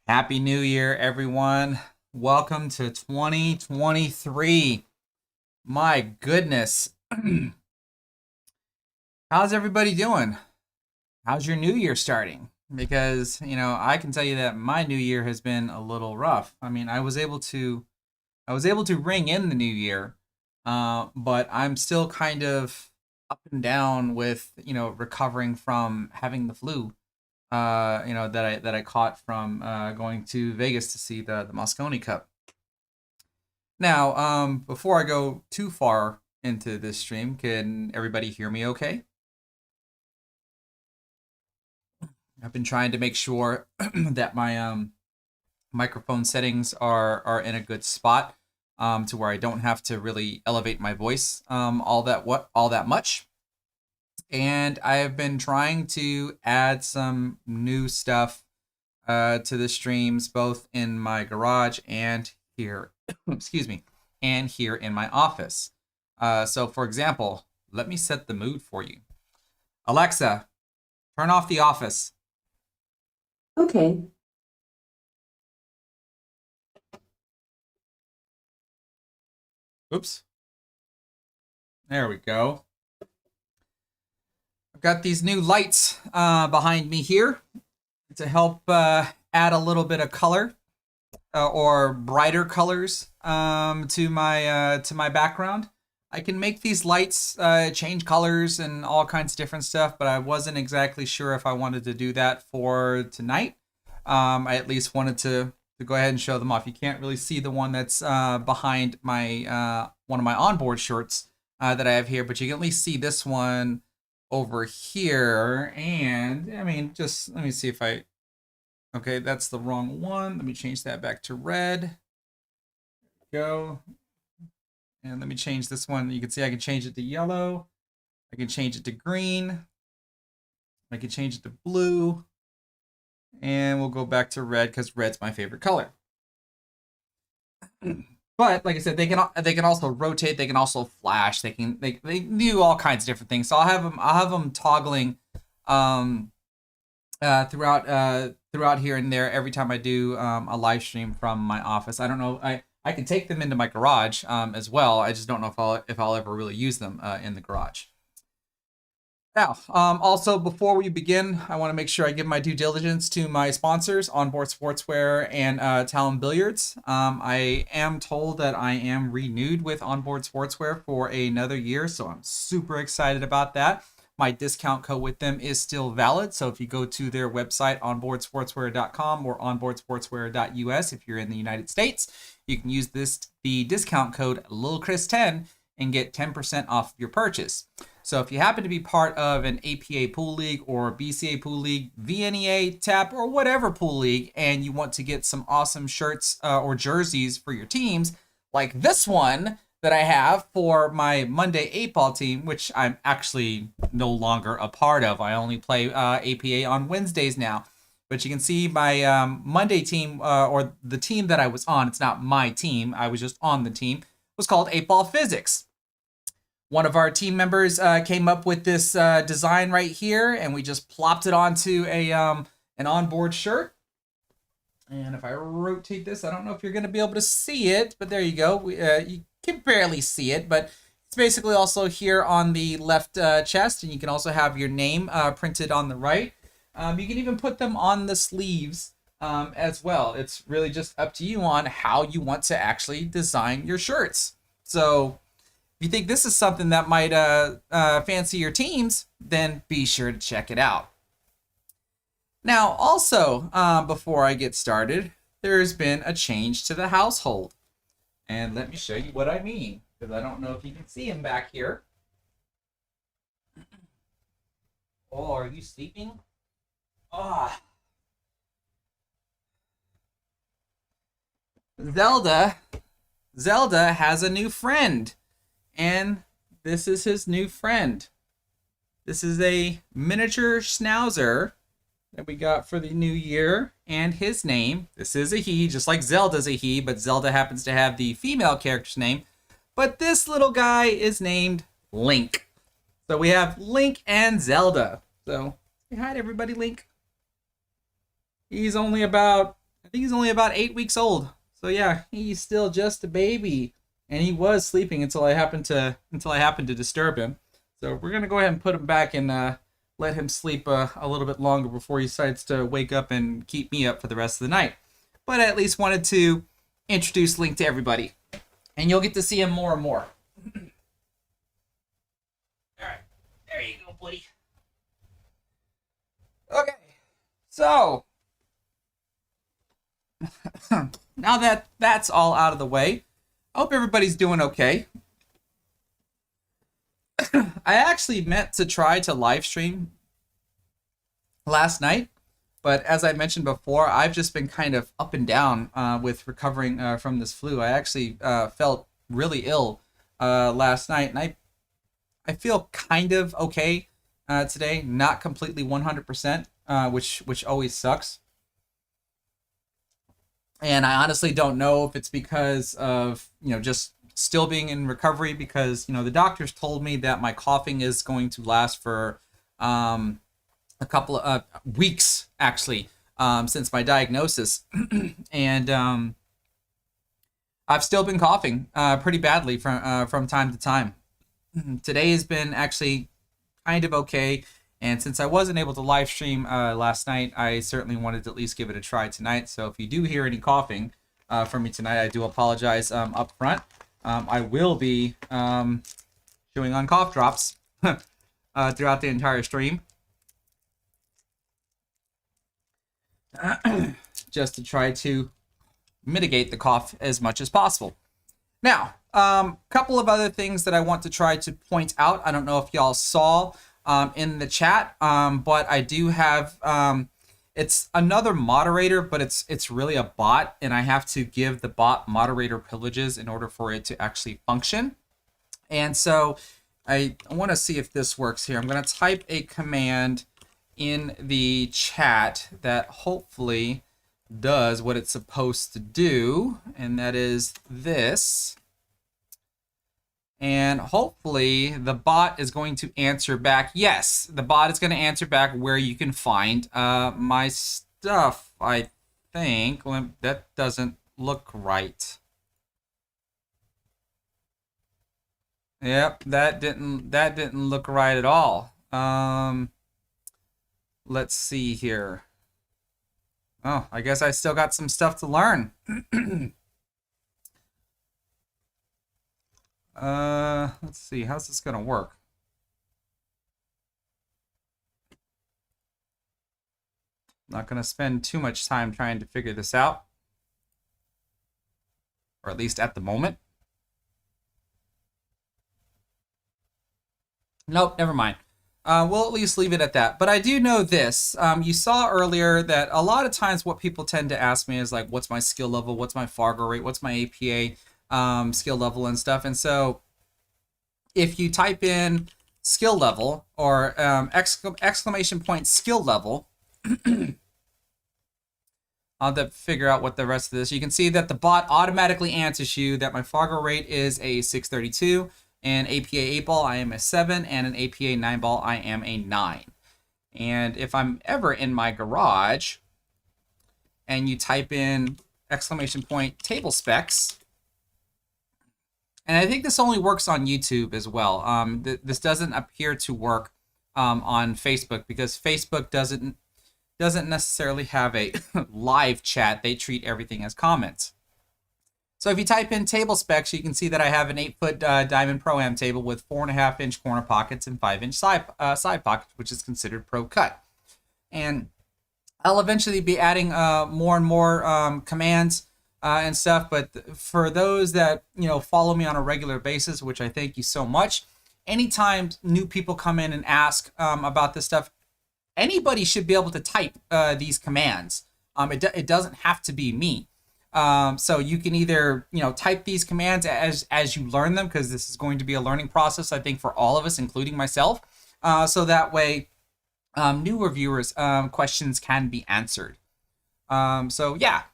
Happy New Year, everyone. Welcome to 2023. My goodness. How's everybody doing? How's your new year starting? Because, I can tell you that my new year has been a little rough. I mean, I was able to ring in the new year, but I'm still kind of up and down with, recovering from having the flu. That I caught from going to Vegas to see the Mosconi Cup. Now, before I go too far into this stream, can everybody hear me okay? I've been trying to make sure that my microphone settings are in a good spot, to where I don't have to really elevate my voice all that much. And I have been trying to add some new stuff to the streams, both in my garage and here, excuse me, and here in my office. So, for example, let me set the mood for you. Alexa, turn off the office. Okay. Oops. There we go. I've got these new lights behind me here to help add a little bit of color or brighter colors to my background. I can make these lights change colors and all kinds of different stuff, but I wasn't exactly sure if I wanted to do that for tonight. I at least wanted to go ahead and show them off. You can't really see the one that's behind my one of my onboard shirts that I have here, but you can at least see this one over here. And I mean, just let me see if okay, that's the wrong one. Let me change that back to red. Go. And let me change this one. You can see I can change it to yellow. I can change it to green. I can change it to blue. And we'll go back to red because red's my favorite color. But like I said, they can also rotate. They can also flash. They do all kinds of different things. So I'll have them toggling throughout here and there every time I do a live stream from my office. I don't know. I can take them into my garage as well. I just don't know if I'll ever really use them in the garage. Now, also before we begin, I want to make sure I give my due diligence to my sponsors, Onboard Sportswear and Talon Billiards. I am told that I am renewed with Onboard Sportswear for another year, so I'm super excited about that. My discount code with them is still valid, so if you go to their website, onboardsportswear.com or onboardsportswear.us, if you're in the United States, you can use the discount code LilChris10 and get 10% off your purchase. So if you happen to be part of an APA pool league or BCA pool league, VNEA, TAP, or whatever pool league, and you want to get some awesome shirts or jerseys for your teams, like this one that I have for my Monday 8-ball team, which I'm actually no longer a part of. I only play APA on Wednesdays now. But you can see my Monday team, or the team that I was on, it's not my team, I was just on the team, was called 8-ball Physics. One of our team members came up with this design right here, and we just plopped it onto an onboard shirt. And if I rotate this, I don't know if you're going to be able to see it, but there you go. You can barely see it, but it's basically also here on the left chest, and you can also have your name printed on the right. You can even put them on the sleeves as well. It's really just up to you on how you want to actually design your shirts. So if you think this is something that might fancy your teams, then be sure to check it out. Now, also, before I get started, there's been a change to the household. And let me show you what I mean, because I don't know if you can see him back here. Oh, are you sleeping? Ah. Zelda has a new friend. And this is his new friend. This is a miniature schnauzer that we got for the new year. And his name, this is a he, just like Zelda's a he, but Zelda happens to have the female character's name. But this little guy is named Link. So we have Link and Zelda. So say hi to everybody, Link. He's only about, I think he's only about 8 weeks old. So yeah, he's still just a baby, and he was sleeping until I happened to disturb him. So we're gonna go ahead and put him back and let him sleep a little bit longer before he decides to wake up and keep me up for the rest of the night. But I at least wanted to introduce Link to everybody, and you'll get to see him more and more. All right, there you go, buddy. Okay, so now that that's all out of the way, I hope everybody's doing okay. I actually meant to try to live stream last night, but as I mentioned before, I've just been kind of up and down with recovering from this flu. I actually felt really ill last night, and I feel kind of okay today, not completely 100%, which always sucks. And I honestly don't know if it's because of, just still being in recovery, because, the doctors told me that my coughing is going to last for a couple of weeks, actually, since my diagnosis. And I've still been coughing pretty badly from time to time. Today has been actually kind of okay. And since I wasn't able to live stream last night, I certainly wanted to at least give it a try tonight. So if you do hear any coughing from me tonight, I do apologize up front. I will be chewing on cough drops throughout the entire stream, just to try to mitigate the cough as much as possible. Now, couple of other things that I want to try to point out. I don't know if y'all saw in the chat, but I do have it's another moderator, but it's really a bot, and I have to give the bot moderator privileges in order for it to actually function. And so I want to see if this works here. I'm going to type a command in the chat that hopefully does what it's supposed to do, and that is this. And hopefully the bot is going to answer back. Yes, the bot is going to answer back where you can find my stuff, I think. That doesn't look right. Yep, that didn't look right at all. Let's see here. Oh, I guess I still got some stuff to learn. Let's see, how's this gonna work? Not gonna spend too much time trying to figure this out, or at least at the moment. Nope, never mind. We'll at least leave it at that. But I do know this. You saw earlier that a lot of times what people tend to ask me is like, what's my skill level? What's my Fargo rate? What's my APA skill level and stuff? And so if you type in skill level or exclamation point skill level, I'll have to figure out what the rest of this. You can see that the bot automatically answers you that my Fargo rate is a 632. And APA 8 ball, I am a 7, and an APA 9 ball, I am a 9. And if I'm ever in my garage and you type in exclamation point table specs, and I think this only works on YouTube as well. This doesn't appear to work on Facebook, because Facebook doesn't necessarily have a live chat. They treat everything as comments. So if you type in table specs, you can see that I have an 8-foot Diamond Pro-Am table with 4.5-inch corner pockets and 5-inch side pockets, which is considered pro cut. And I'll eventually be adding more and more commands and stuff. But for those that follow me on a regular basis, which I thank you so much, anytime new people come in and ask about this stuff, anybody should be able to type these commands. It doesn't have to be me. So you can either, type these commands as you learn them, because this is going to be a learning process, I think, for all of us, including myself. So that way, new reviewers' questions can be answered. So yeah,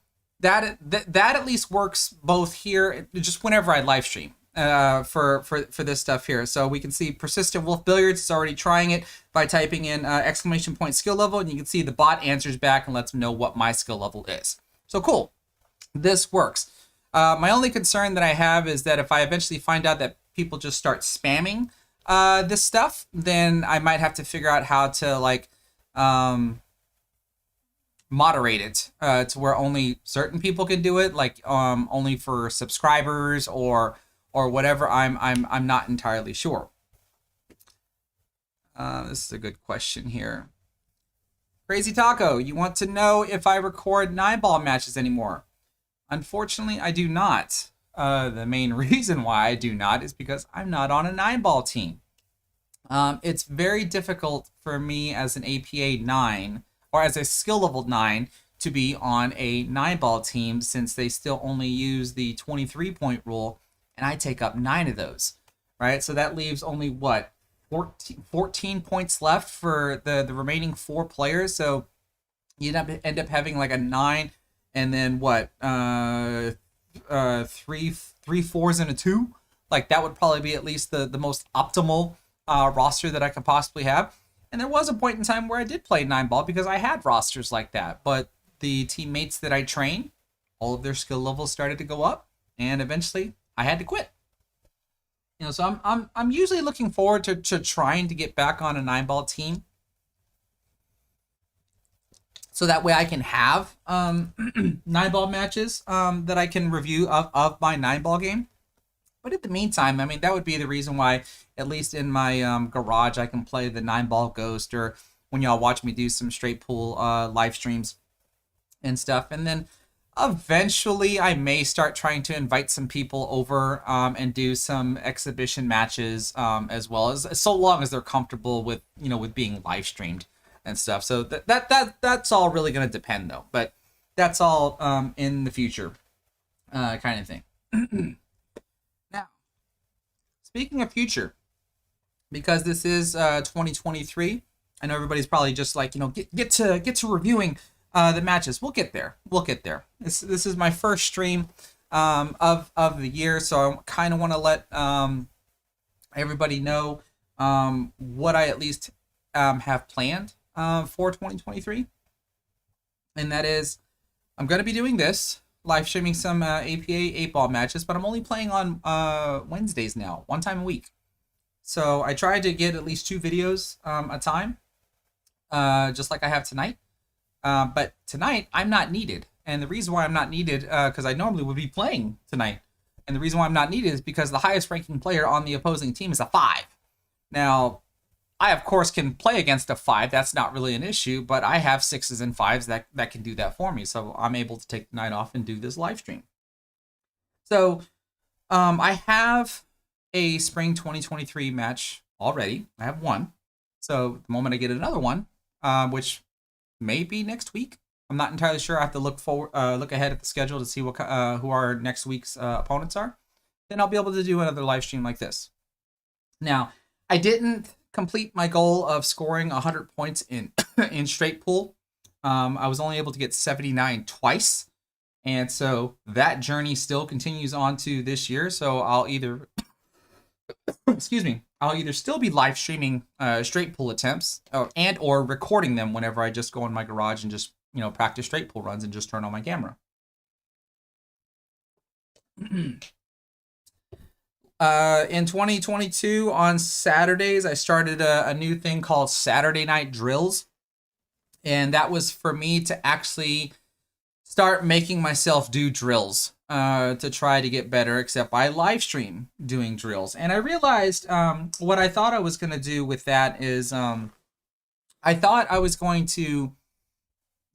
that at least works both here, just whenever I live stream, for this stuff here. So we can see Persistent Wolf Billiards is already trying it by typing in exclamation point skill level, and you can see the bot answers back and lets them know what my skill level is. So cool. This works. My only concern that I have is that if I eventually find out that people just start spamming this stuff, then I might have to figure out how to like moderate it to where only certain people can do it, like only for subscribers or whatever. I'm not entirely sure. This is a good question here. Crazy Taco, you want to know if I record 9-ball matches anymore? Unfortunately, I do not. The main reason why I do not is because I'm not on a 9-ball team. It's very difficult for me as an APA 9 or as a skill level 9 to be on a 9-ball team, since they still only use the 23-point rule, and I take up 9 of those, right? So that leaves only, what, 14 points left for the remaining 4 players. So you end up having like a 9 and then what, 3 4s and a 2. Like that would probably be at least the most optimal roster that I could possibly have. And there was a point in time where I did play 9-ball because I had rosters like that. But the teammates that I trained, all of their skill levels started to go up, and eventually I had to quit. You know, so I'm usually looking forward to trying to get back on a 9-ball team, so that way I can have 9-ball matches that I can review of my 9-ball game. But in the meantime, I mean, that would be the reason why, at least in my garage, I can play the 9-ball Ghost, or when y'all watch me do some straight pool live streams and stuff. And then eventually I may start trying to invite some people over and do some exhibition matches as well, as so long as they're comfortable with, you know, with being live streamed and stuff. So that's all really going to depend though. But that's all in the future kind of thing. Now, speaking of future, because this is 2023, I know everybody's probably just like, you know, get to reviewing the matches. We'll get there. This is my first stream of the year, so I kind of want to let everybody know what I at least have planned for 2023, and that is I'm going to be doing this, live streaming some APA 8-ball matches, but I'm only playing on Wednesdays now, one time a week. So I try to get at least 2 videos a time, just like I have tonight. But tonight, I'm not needed. And the reason why I'm not needed, because I normally would be playing tonight. And the reason why I'm not needed is because the highest ranking player on the opposing team is a 5. Now, I, of course, can play against a 5. That's not really an issue. But I have 6s and 5s that can do that for me. So I'm able to take the night off and do this live stream. So I have a spring 2023 match already. I have one. So the moment I get another one, which may be next week, I'm not entirely sure. I have to look ahead at the schedule to see what who our next week's opponents are. Then I'll be able to do another live stream like this. Now, I didn't complete my goal of scoring 100 points in in straight pool. I was only able to get 79 twice, and so that journey still continues on to this year. So I'll either excuse me, I'll either still be live streaming straight pool attempts or recording them whenever I just go in my garage and just, you know, practice straight pool runs and just turn on my camera. In 2022, on Saturdays, I started a new thing called Saturday Night Drills. And that was for me to actually start making myself do drills to try to get better, except I live stream doing drills. And I realized what I thought I was going to do with that is I thought I was going to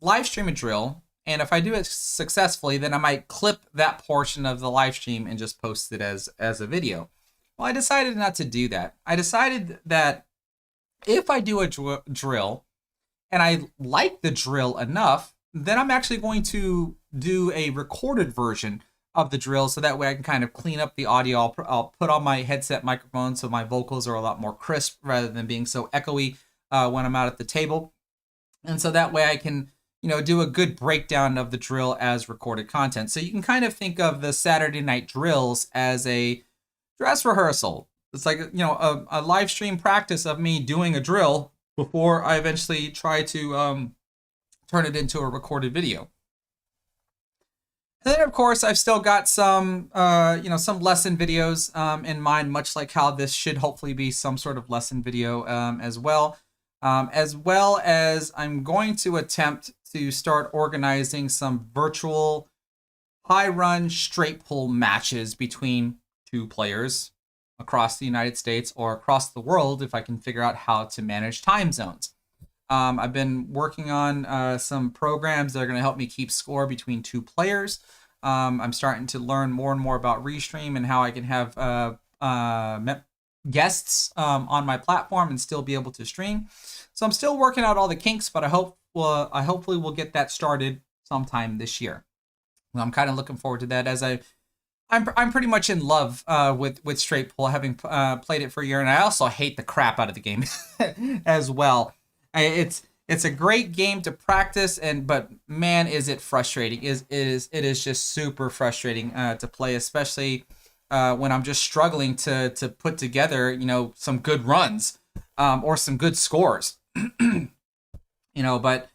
live stream a drill, and if I do it successfully, then I might clip that portion of the live stream and just post it as a video. Well, I decided not to do that. I decided that if I do a drill and I like the drill enough, then I'm actually going to do a recorded version of the drill, so that way I can kind of clean up the audio. I'll put on my headset microphone so my vocals are a lot more crisp rather than being so echoey when I'm out at the table. And so that way I can, you know, do a good breakdown of the drill as recorded content. So you can kind of think of the Saturday night drills as a dress rehearsal. It's like, you know, a live stream practice of me doing a drill before I eventually try to turn it into a recorded video. And then, of course, I've still got some, some lesson videos in mind, much like how this should hopefully be some sort of lesson video as well. As well as I'm going to attempt to start organizing some virtual high run straight pull matches between two players across the United States or across the world if I can figure out how to manage time zones. I've been working on some programs that are going to help me keep score between two players. I'm starting to learn more and more about Restream and how I can have guests on my platform and still be able to stream. So I'm still working out all the kinks, but I hopefully will get that started sometime this year. I'm kind of looking forward to that as I'm pretty much in love with straight pull, having played it for a year, and I also hate the crap out of the game as well. It's a great game to practice, but man, is it frustrating! It is just super frustrating to play, especially when I'm just struggling to put together some good runs or some good scores. But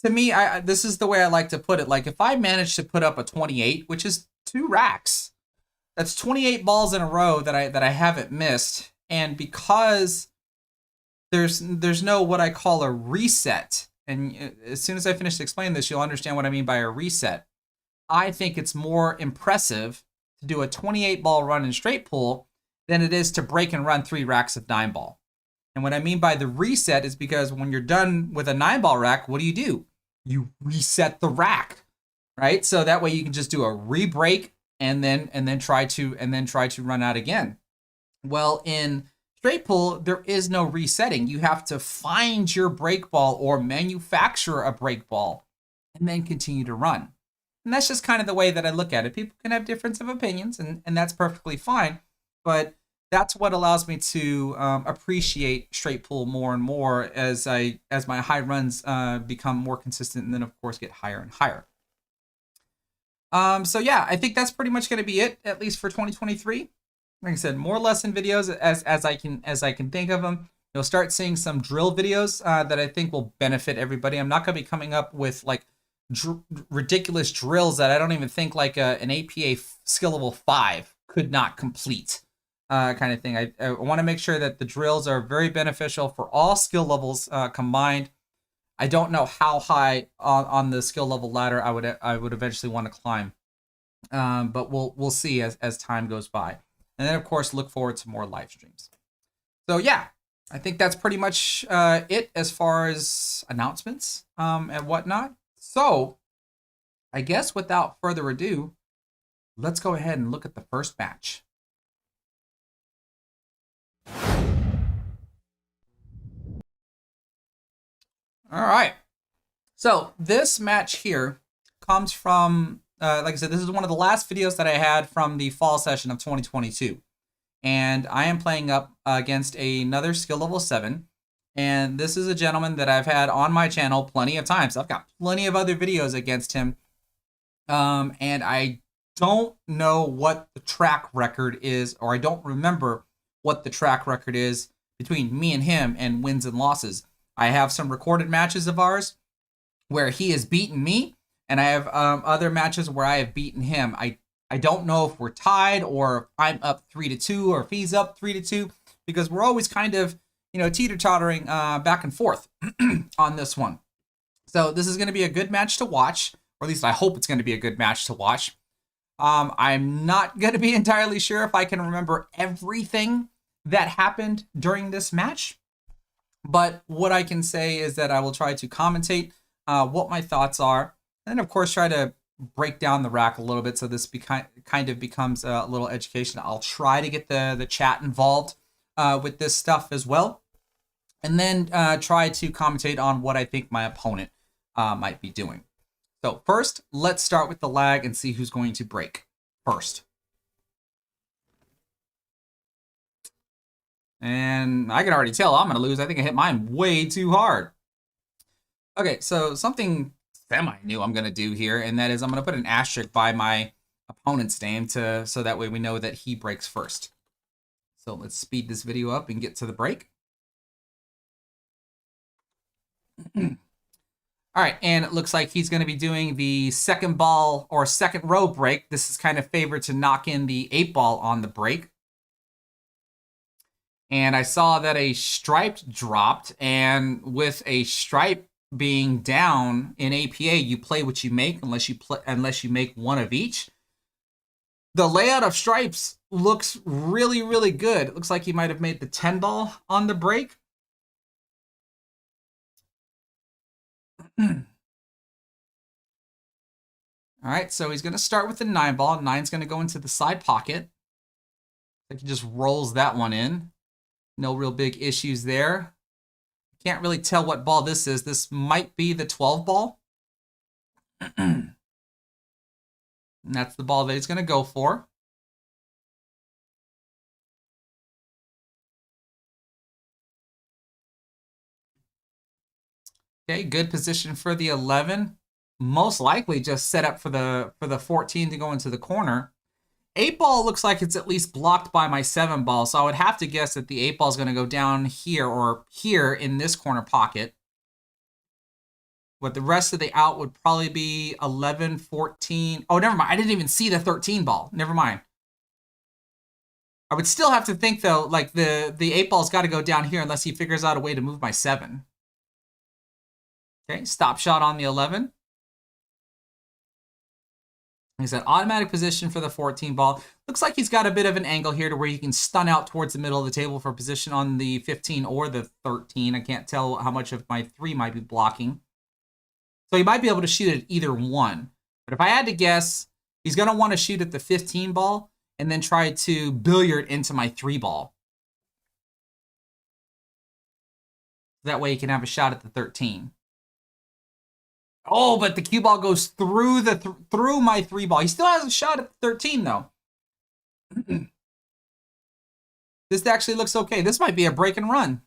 to me, this is the way I like to put it. Like if I manage to put up a 28, which is 2 racks, that's 28 balls in a row that I haven't missed, and because there's no what I call a reset. And as soon as I finish explaining this, you'll understand what I mean by a reset. I think it's more impressive to do a 28 ball run in straight pull than it is to break and run 3 racks of 9 ball. And what I mean by the reset is because when you're done with a 9 ball rack, what do? You reset the rack, right? So that way you can just do a re-break and then try to run out again. Well, in straight pull, there is no resetting. You have to find your break ball or manufacture a break ball and then continue to run. And that's just kind of the way that I look at it. People can have difference of opinions, and that's perfectly fine. But that's what allows me to appreciate straight pull more and more as my high runs become more consistent, and then of course get higher and higher. So yeah, I think that's pretty much going to be it, at least for 2023. Like I said, more lesson videos as I can think of them. You'll start seeing some drill videos that I think will benefit everybody. I'm not going to be coming up with like ridiculous drills that I don't even think like an APA skill level 5 could not complete. Kind of thing. I want to make sure that the drills are very beneficial for all skill levels combined. I don't know how high on the skill level ladder I would eventually want to climb, but we'll see as time goes by. And then of course look forward to more live streams. So yeah, I think that's pretty much it as far as announcements and whatnot. So I guess without further ado, let's go ahead and look at the first match. All right. So this match here comes from, like I said, this is one of the last videos that I had from the fall session of 2022. And I am playing up against another skill level 7. And this is a gentleman that I've had on my channel plenty of times. I've got plenty of other videos against him. And I don't know what the track record is, or I don't remember what the track record is between me and him and wins and losses. I have some recorded matches of ours where he has beaten me, and I have other matches where I have beaten him. I don't know if we're tied or if I'm up 3-2 or if he's up 3-2, because we're always kind of, teeter-tottering back and forth on this one. So this is going to be a good match to watch, or at least I hope it's going to be a good match to watch. I'm not going to be entirely sure if I can remember everything that happened during this match. But what I can say is that I will try to commentate what my thoughts are, and then of course try to break down the rack a little bit so this kind of becomes a little education. I'll try to get the chat involved with this stuff as well, and then try to commentate on what I think my opponent might be doing. So first, let's start with the lag and see who's going to break first. And I can already tell I'm going to lose. I think I hit mine way too hard. Okay, so something semi-new I'm going to do here, and that is I'm going to put an asterisk by my opponent's name so that way we know that he breaks first. So let's speed this video up and get to the break. All All right, and it looks like he's going to be doing the second ball or second row break. This is kind of favored to knock in the 8-ball on the break. And I saw that a striped dropped, and with a stripe being down in APA, you play what you make unless you make one of each. The layout of stripes looks really, really good. It looks like he might have made the 10-ball on the break. All right, so he's going to start with the 9-ball. 9's going to go into the side pocket. Like he just rolls that one in. No real big issues there. Can't really tell what ball this is. This might be the 12-ball. And that's the ball that he's going to go for. Okay, good position for the 11. Most likely just set up for the 14 to go into the corner. 8-ball looks like it's at least blocked by my 7-ball, so I would have to guess that the 8-ball is going to go down here or here in this corner pocket. But the rest of the out would probably be 11, 14. Oh, never mind. I didn't even see the 13-ball. Never mind. I would still have to think, though, like the 8-ball's got to go down here unless he figures out a way to move my 7. Okay, stop shot on the 11. He's at automatic position for the 14 ball. Looks like he's got a bit of an angle here to where he can stun out towards the middle of the table for position on the 15 or the 13. I can't tell how much of my 3 might be blocking. So he might be able to shoot at either one. But if I had to guess, he's going to want to shoot at the 15 ball and then try to billiard into my 3 ball. That way he can have a shot at the 13. Oh, but the cue ball goes through through my 3 ball. He still has a shot at the 13, though. This actually looks okay. This might be a break and run.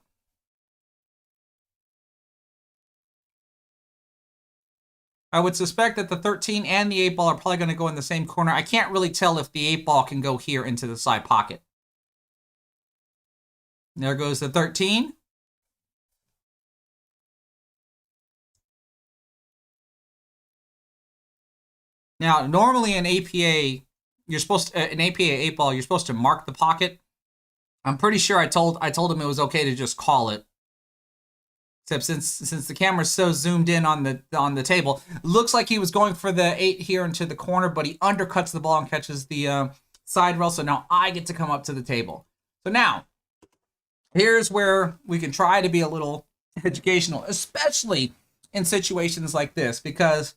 I would suspect that the 13 and the 8-ball are probably going to go in the same corner. I can't really tell if the 8-ball can go here into the side pocket. There goes the 13. Now, normally in APA, you're supposed to, in APA 8-ball, you're supposed to mark the pocket. I'm pretty sure I told him it was okay to just call it. Except since the camera's so zoomed in on the table, looks like he was going for the 8 here into the corner, but he undercuts the ball and catches the side rail. So now I get to come up to the table. So now, here's where we can try to be a little educational, especially in situations like this, because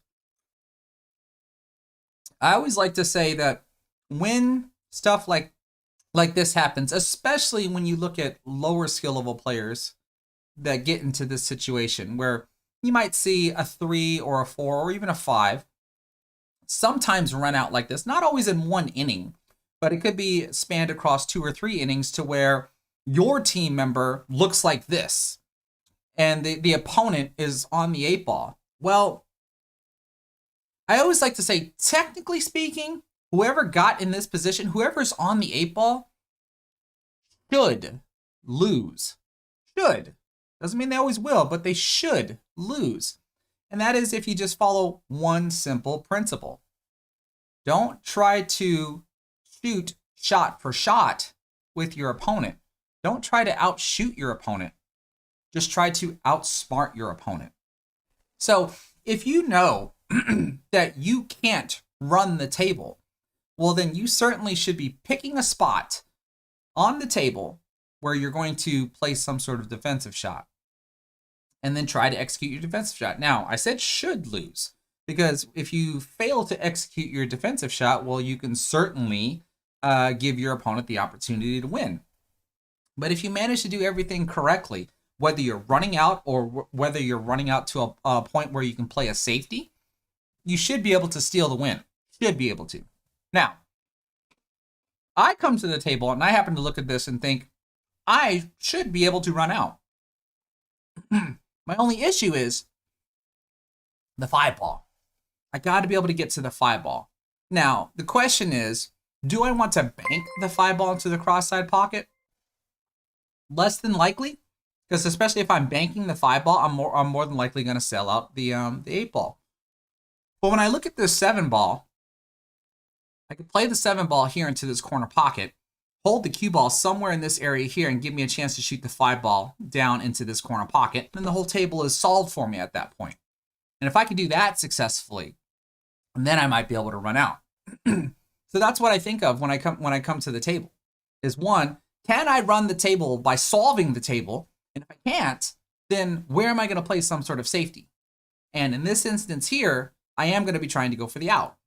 I always like to say that when stuff like this happens, especially when you look at lower skill level players that get into this situation where you might see a 3 or a 4 or even a 5 sometimes run out like this, not always in one inning, but it could be spanned across 2 or 3 innings to where your team member looks like this and the opponent is on the 8-ball. Well, I always like to say, technically speaking, whoever got in this position, whoever's on the 8-ball should lose. Should. Doesn't mean they always will, but they should lose. And that is if you just follow one simple principle. Don't try to shoot shot for shot with your opponent. Don't try to outshoot your opponent. Just try to outsmart your opponent. So if you know that you can't run the table, well, then you certainly should be picking a spot on the table where you're going to place some sort of defensive shot and then try to execute your defensive shot. Now, I said should lose because if you fail to execute your defensive shot, well, you can certainly give your opponent the opportunity to win. But if you manage to do everything correctly, whether you're running out or whether you're running out to a point where you can play a safety, you should be able to steal the win. Should be able to. Now, I come to the table and I happen to look at this and think, I should be able to run out. My only issue is the 5-ball. I got to be able to get to the 5-ball. Now, the question is, do I want to bank the 5-ball into the cross-side pocket? Less than likely. Because especially if I'm banking the 5 ball, I'm more than likely going to sell out the 8 ball. But when I look at this 7 ball, I could play the 7 ball here into this corner pocket, hold the cue ball somewhere in this area here, and give me a chance to shoot the 5 ball down into this corner pocket. Then the whole table is solved for me at that point. And if I can do that successfully, then I might be able to run out. So that's what I think of when I come to the table. Is one, can I run the table by solving the table? And if I can't, then where am I going to place some sort of safety? And in this instance here, I am going to be trying to go for the out.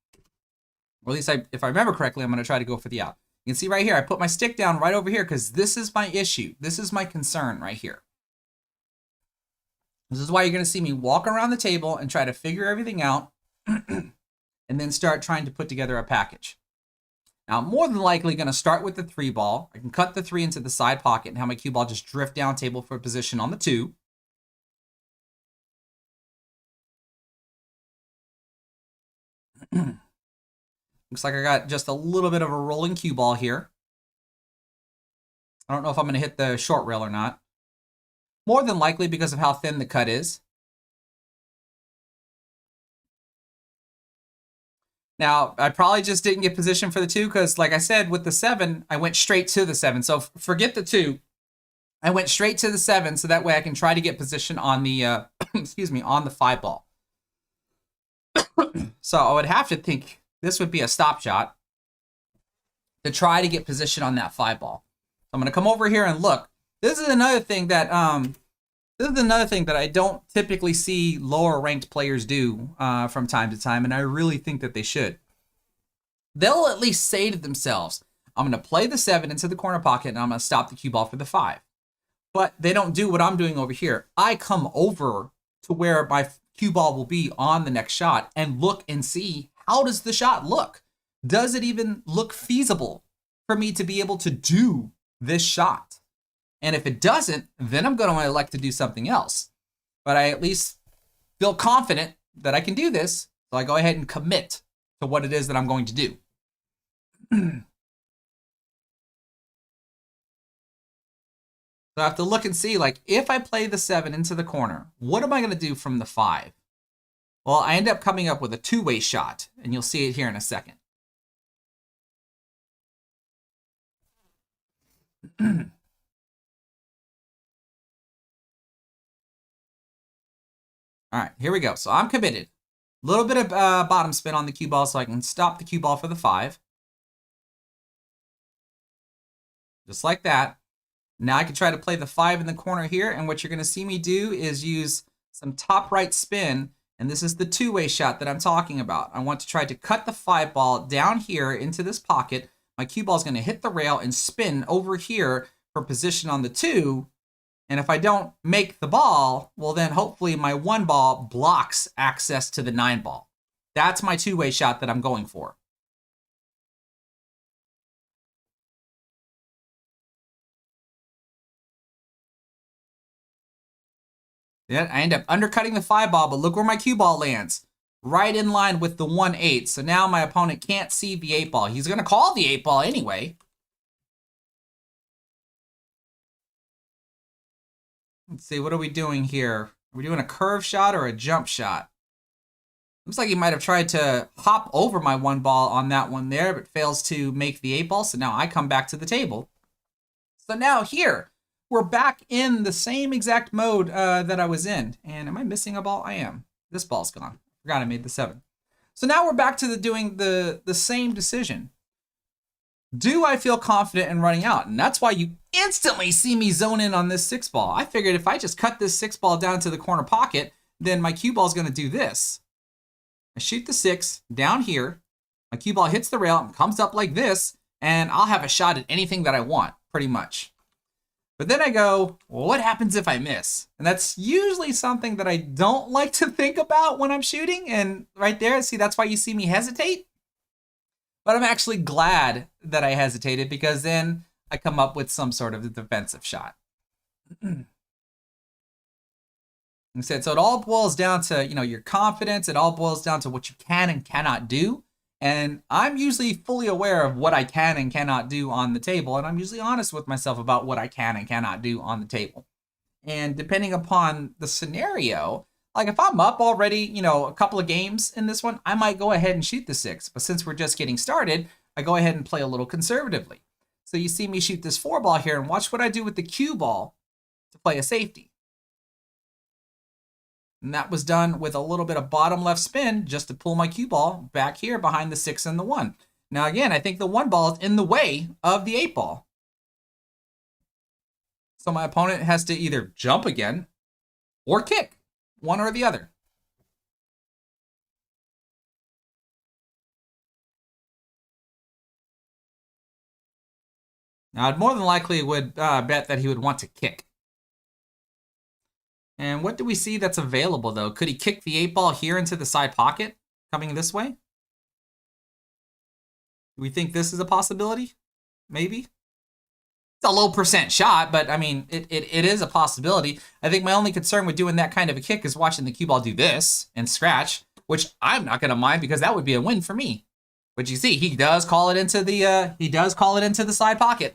Or at least if I remember correctly, I'm going to try to go for the out. You can see right here, I put my stick down right over here because this is my issue. This is my concern right here. This is why you're going to see me walk around the table and try to figure everything out and then start trying to put together a package. Now, I'm more than likely going to start with the 3 ball. I can cut the 3 into the side pocket and have my cue ball just drift down table for a position on the 2. Looks like I got just a little bit of a rolling cue ball here. I don't know if I'm going to hit the short rail or not. More than likely because of how thin the cut is. Now, I probably just didn't get position for the 2 because, like I said, with the 7, I went straight to the 7. So forget the 2. I went straight to the 7 so that way I can try to get position on the, excuse me, on the 5 ball. So I would have to think this would be a stop shot to try to get position on that 5 ball. So I'm going to come over here and look. This is another thing that I don't typically see lower ranked players do from time to time, and I really think that they should. They'll at least say to themselves, I'm going to play the 7 into the corner pocket and I'm going to stop the cue ball for the 5. But they don't do what I'm doing over here. I come over to where my cue ball will be on the next shot and look and see, how does the shot look? Does it even look feasible for me to be able to do this shot? And if it doesn't, then I'm going to elect to do something else. But I at least feel confident that I can do this, so I go ahead and commit to what it is that I'm going to do. So I have to look and see, like, if I play the 7 into the corner, what am I going to do from the 5? Well, I end up coming up with a 2-way shot, and you'll see it here in a second. All right, here we go. So I'm committed. A little bit of bottom spin on the cue ball so I can stop the cue ball for the 5. Just like that. Now I can try to play the 5 in the corner here, and what you're going to see me do is use some top right spin, and this is the 2-way shot that I'm talking about. I want to try to cut the 5 ball down here into this pocket. My cue ball is going to hit the rail and spin over here for position on the 2. And if I don't make the ball, well then hopefully my 1 ball blocks access to the 9 ball. That's my 2-way shot that I'm going for. Yeah, I end up undercutting the 5 ball, but look where my cue ball lands. Right in line with the 1-8. So now my opponent can't see the 8 ball. He's going to call the 8 ball anyway. Let's see, what are we doing here? Are we doing a curve shot or a jump shot? Looks like he might have tried to hop over my 1 ball on that one there, but fails to make the 8 ball. So now I come back to the table. So now here, we're back in the same exact mode that I was in. And am I missing a ball? I am. This ball's gone. Forgot I made the 7. So now we're back to doing the same decision. Do I feel confident in running out? And that's why you instantly see me zone in on this 6 ball. I figured if I just cut this 6 ball down to the corner pocket, then my cue ball is going to do this. I shoot the 6 down here. My cue ball hits the rail and comes up like this, and I'll have a shot at anything that I want, pretty much. But then I go, well, what happens if I miss? And that's usually something that I don't like to think about when I'm shooting. And right there, see, that's why you see me hesitate. But I'm actually glad that I hesitated because then I come up with some sort of a defensive shot. I said, so it all boils down to, your confidence. It all boils down to what you can and cannot do. And I'm usually fully aware of what I can and cannot do on the table. And I'm usually honest with myself about what I can and cannot do on the table. And depending upon the scenario, like if I'm up already, a couple of games in this one, I might go ahead and shoot the 6. But since we're just getting started, I go ahead and play a little conservatively. So you see me shoot this 4 ball here, and watch what I do with the cue ball to play a safety. And that was done with a little bit of bottom left spin just to pull my cue ball back here behind the 6 and the 1. Now again, I think the 1 ball is in the way of the 8 ball. So my opponent has to either jump again or kick, one or the other. Now I'd more than likely would bet that he would want to kick. And what do we see that's available, though? Could he kick the 8 ball here into the side pocket, coming this way? Do we think this is a possibility? Maybe. It's a low % shot, but I mean, it is a possibility. I think my only concern with doing that kind of a kick is watching the cue ball do this and scratch, which I'm not going to mind because that would be a win for me. But you see, he does call it into the side pocket.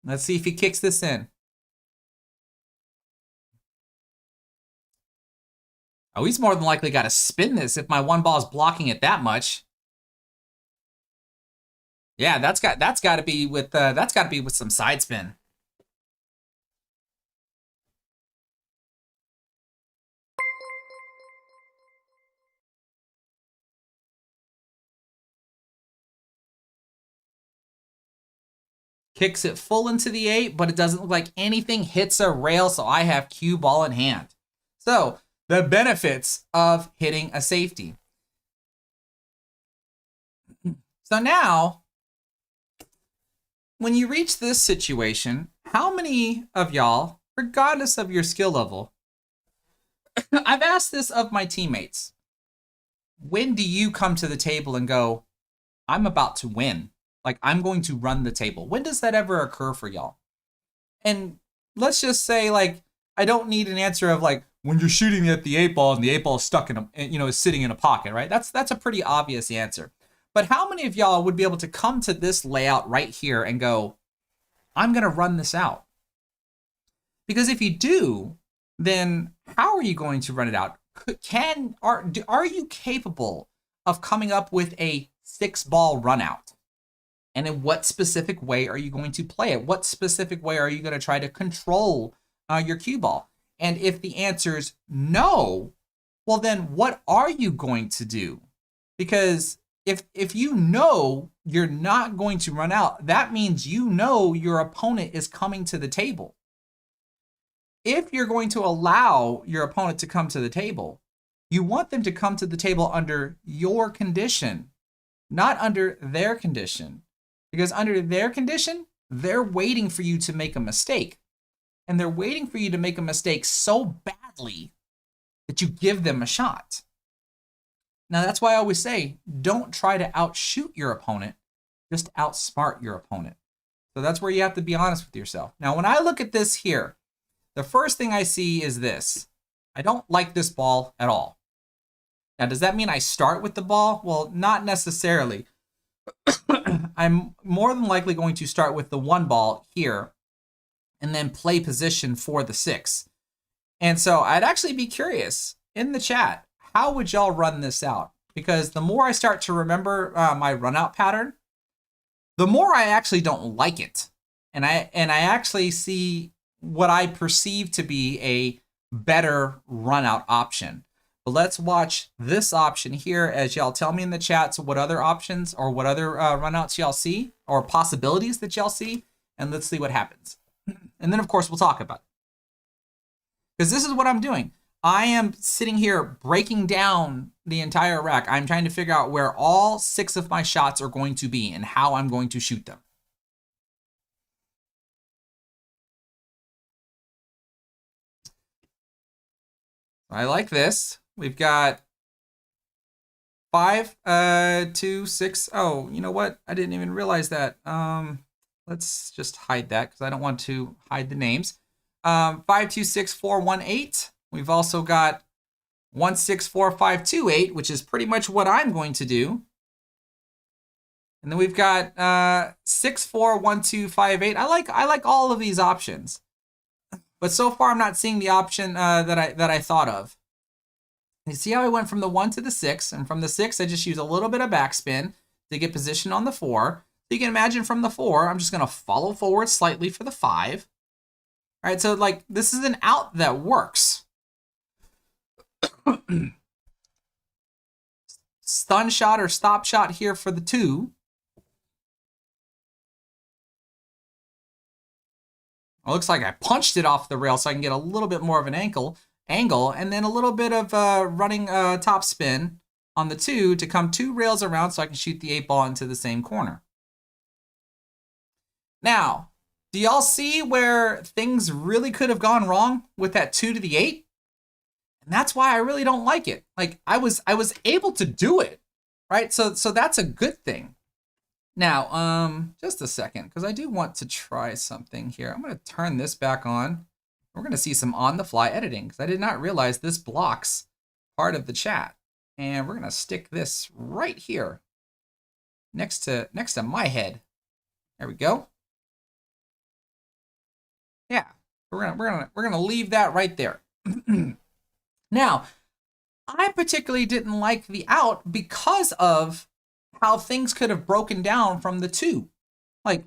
Let's see if he kicks this in. Oh, he's more than likely got to spin this if my 1 ball is blocking it that much. Yeah, that's got to be with some side spin. Kicks it full into the 8, but it doesn't look like anything hits a rail, so I have cue ball in hand. So the benefits of hitting a safety. So now, when you reach this situation, how many of y'all, regardless of your skill level, I've asked this of my teammates, when do you come to the table and go, I'm about to win? Like, I'm going to run the table. When does that ever occur for y'all? And let's just say, like, I don't need an answer of, like, when you're shooting at the 8 ball and the 8 ball is stuck in is sitting in a pocket, right? That's a pretty obvious answer. But how many of y'all would be able to come to this layout right here and go, I'm going to run this out? Because if you do, then how are you going to run it out? Are you capable of coming up with a 6 ball run out? And in what specific way are you going to play it? What specific way are you going to try to control your cue ball? And if the answer's no, well then what are you going to do? Because if you know you're not going to run out, that means you know your opponent is coming to the table. If you're going to allow your opponent to come to the table, you want them to come to the table under your condition, not under their condition. Because under their condition, they're waiting for you to make a mistake. And they're waiting for you to make a mistake so badly that you give them a shot. Now, that's why I always say, don't try to outshoot your opponent, just outsmart your opponent. So that's where you have to be honest with yourself. Now, when I look at this here, the first thing I see is this. I don't like this ball at all. Now, does that mean I start with the ball? Well, not necessarily. I'm more than likely going to start with the 1 ball here and then play position for the 6. And so I'd actually be curious in the chat, how would y'all run this out? Because the more I start to remember my run out pattern, the more I actually don't like it. And I actually see what I perceive to be a better run out option. But let's watch this option here as y'all tell me in the chat what other options or what other runouts y'all see or possibilities that y'all see, and let's see what happens. And then, of course, we'll talk about it. Because this is what I'm doing. I am sitting here breaking down the entire rack. I'm trying to figure out where all 6 of my shots are going to be and how I'm going to shoot them. I like this. We've got 5, 2, 6. Oh, you know what? I didn't even realize that. Let's just hide that because I don't want to hide the names. 5, 2, 6, 4, 1, 8. We've also got 1, 6, 4, 5, 2, 8, which is pretty much what I'm going to do. And then we've got 6, 4, 1, 2, 5, 8. I like all of these options. But so far I'm not seeing the option that I thought of. You see how I went from the 1 to the 6, and from the 6 I just use a little bit of backspin to get position on the 4. So you can imagine from the 4, I'm just gonna follow forward slightly for the 5. All right, so like this is an out that works. Stun shot or stop shot here for the 2. It looks like I punched it off the rail so I can get a little bit more of an angle, and then a little bit of running top spin on the 2 to come 2 rails around so I can shoot the 8 ball into the same corner. Now, do y'all see where things really could have gone wrong with that 2 to the 8? And that's why I really don't like it. Like I was able to do it, right? So that's a good thing. Now, just a second, because I do want to try something here. I'm going to turn this back on. We're going to see some on-the-fly editing, because I did not realize this blocks part of the chat. And we're going to stick this right here, next to my head. There we go. Yeah, we're gonna leave that right there. Now, I particularly didn't like the out because of how things could have broken down from the 2. Like